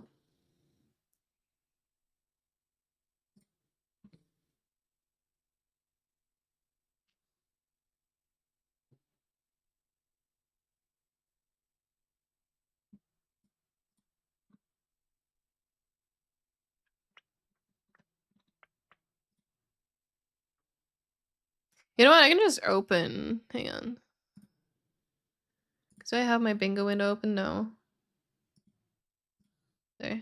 You know what? I can just open. Hang on. Do I have my bingo window open? No. There.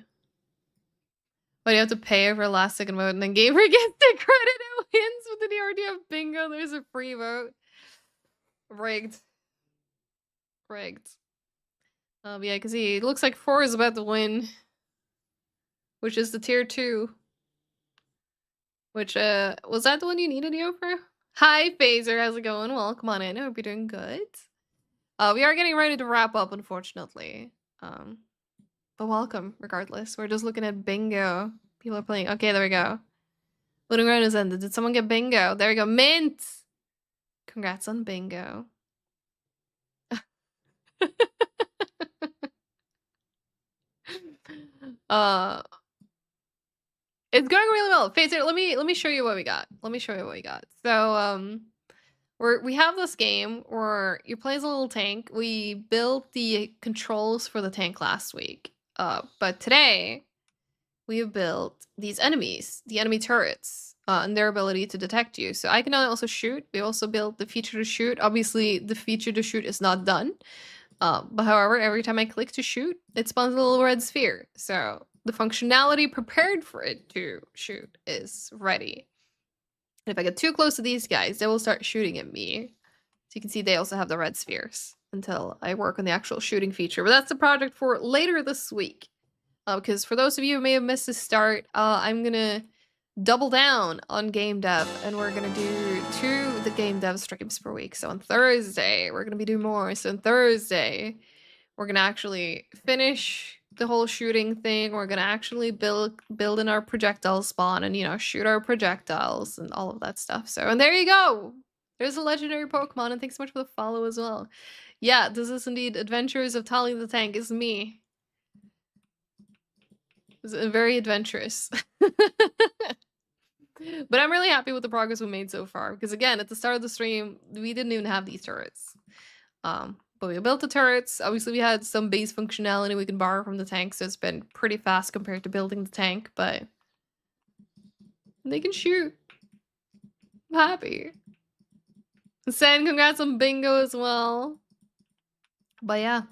But you have to pay for a last second vote and then Gamer gets the credit and wins with the DRD of bingo. There's a free vote. Rigged. Rigged. Yeah, because he looks like 4 is about to win. Which is the tier 2. Which, was that the one you needed, Yoper? Hi, Phaser. How's it going? Welcome on in. I hope you're doing good. We are getting ready to wrap up, unfortunately. But welcome, regardless. We're just looking at bingo. People are playing. Okay, there we go. Loading round is ended. Did someone get bingo? There we go. Mint! Congrats on bingo. It's going really well. Phaser, let me show you what we got. Let me show you what we got. So, we have this game where you play as a little tank. We built the controls for the tank last week. But today we have built these enemies, the enemy turrets, and their ability to detect you. So I can also shoot. We also built the feature to shoot. Obviously, the feature to shoot is not done. But however, every time I click to shoot, it spawns a little red sphere. So the functionality prepared for it to shoot is ready. And if I get too close to these guys, they will start shooting at me. So you can see they also have the red spheres until I work on the actual shooting feature. But that's the project for later this week. Because for those of you who may have missed the start, I'm gonna double down on game dev, and we're gonna do 2 the game dev streams per week. So on Thursday, we're gonna be doing more. So on Thursday, we're gonna actually finish the whole shooting thing. We're gonna actually build in our projectile spawn and, you know, shoot our projectiles and all of that stuff. So, and there you go. There's a legendary Pokemon, and thanks so much for the follow as well. Yeah, this is indeed Adventures of Tali the Tank. Is me. It's very adventurous. But I'm really happy with the progress we made so far, because again, at the start of the stream, we didn't even have these turrets. But we built the turrets. Obviously, we had some base functionality we can borrow from the tank, so it's been pretty fast compared to building the tank, but they can shoot. I'm happy. Sen, congrats on bingo as well. But yeah,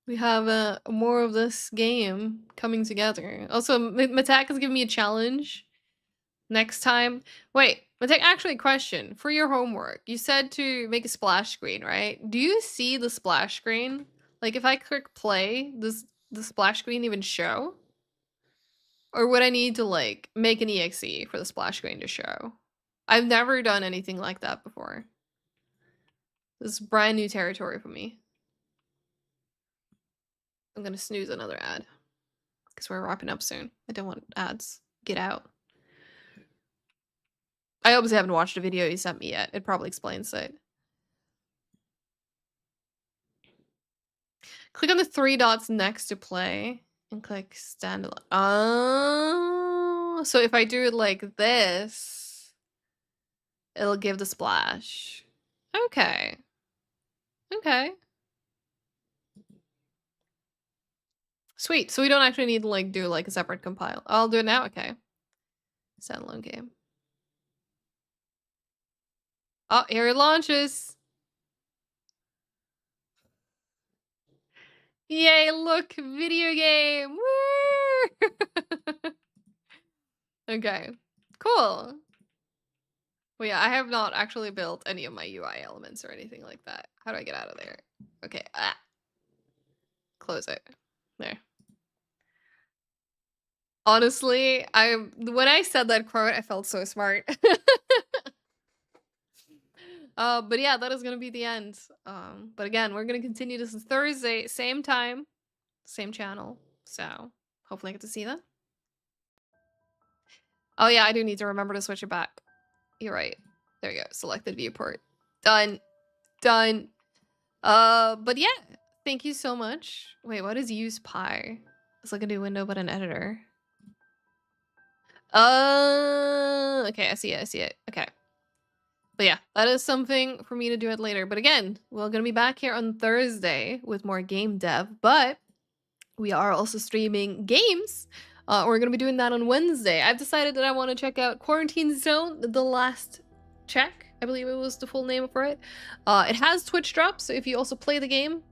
we have more of this game coming together. Also, Matak has given me a challenge. Next time. Wait, Matak, actually, question. For your homework, you said to make a splash screen, right? Do you see the splash screen? Like, if I click play, does the splash screen even show? Or would I need to, like, make an EXE for the splash screen to show? I've never done anything like that before. This is brand new territory for me. I'm gonna snooze another ad. Because we're wrapping up soon. I don't want ads. Get out. I obviously haven't watched a video you sent me yet. It probably explains it. Click on the 3 dots next to play and click standalone. Oh, so if I do it like this, it'll give the splash. Okay. Okay. Sweet. So we don't actually need to like do like a separate compile. I'll do it now. Okay. Standalone game. Oh, here it launches. Yay, look, video game. Woo! Okay, cool. Well, yeah, I have not actually built any of my UI elements or anything like that. How do I get out of there? Okay, close it. There. Honestly, when I said that quote, I felt so smart. But yeah, that is gonna be the end. But again, we're gonna continue this on Thursday, same time, same channel. So hopefully I get to see that. Oh yeah, I do need to remember to switch it back. You're right. There you go. Selected viewport. Done. Done. But yeah, thank you so much. Wait, what is use pi? It's like a new window, but an editor. Okay, I see it. I see it. Okay. But yeah, that is something for me to do it later. But again, we're gonna be back here on Thursday with more game dev, but we are also streaming games. We're gonna be doing that on Wednesday. I've decided that I want to check out Quarantine Zone: The Last Check. I believe it was the full name for it. It has Twitch drops, so if you also play the game,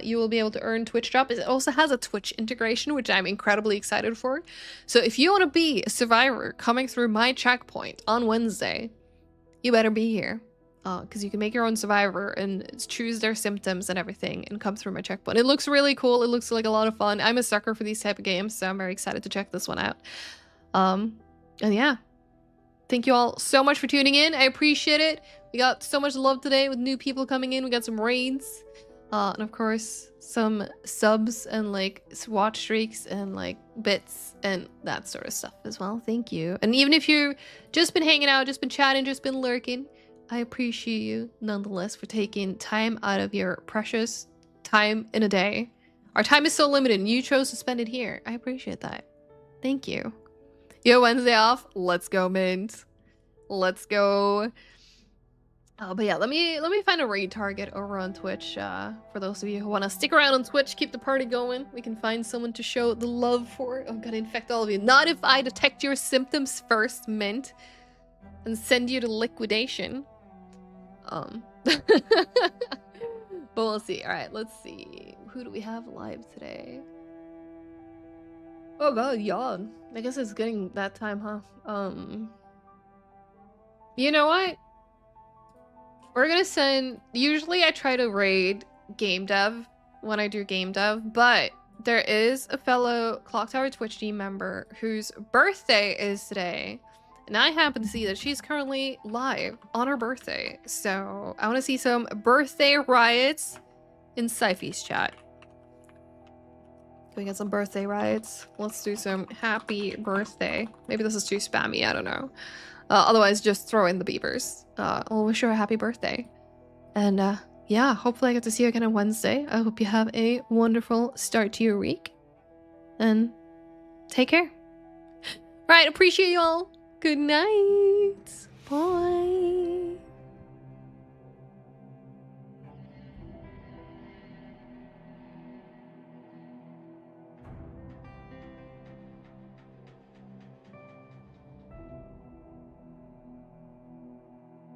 you will be able to earn Twitch drops. It also has a Twitch integration, which I'm incredibly excited for. So if you want to be a survivor coming through my checkpoint on Wednesday, you better be here. Because you can make your own survivor and choose their symptoms and everything and come through my checkpoint. It looks really cool. It looks like a lot of fun. I'm a sucker for these type of games, so I'm very excited to check this one out. And yeah. Thank you all so much for tuning in. I appreciate it. We got so much love today with new people coming in. We got some raids. And of course, some subs and like watch streaks and like bits and that sort of stuff as well. Thank you. And even if you've just been hanging out, just been chatting, just been lurking, I appreciate you nonetheless for taking time out of your precious time in a day. Our time is so limited and you chose to spend it here. I appreciate that. Thank you. You have Wednesday off? Let's go, Mint. Let's go. But yeah, let me find a raid target over on Twitch. For those of you who want to stick around on Twitch, keep the party going. We can find someone to show the love for. I'm gonna infect all of you. Not if I detect your symptoms first, Mint, and send you to liquidation. But we'll see. All right, let's see. Who do we have live today? Oh god, yawn. I guess it's getting that time, huh? You know what? We're gonna send... Usually I try to raid game dev when I do game dev, but there is a fellow Clock Tower Twitch team member whose birthday is today. And I happen to see that she's currently live on her birthday. So I want to see some birthday riots in Syphy's chat. Can we get some birthday riots? Let's do some happy birthday. Maybe this is too spammy, I don't know. Otherwise, just throw in the beavers. I'll wish her a happy birthday. And yeah, hopefully I get to see you again on Wednesday. I hope you have a wonderful start to your week. And take care. Right, appreciate you all. Good night. Bye.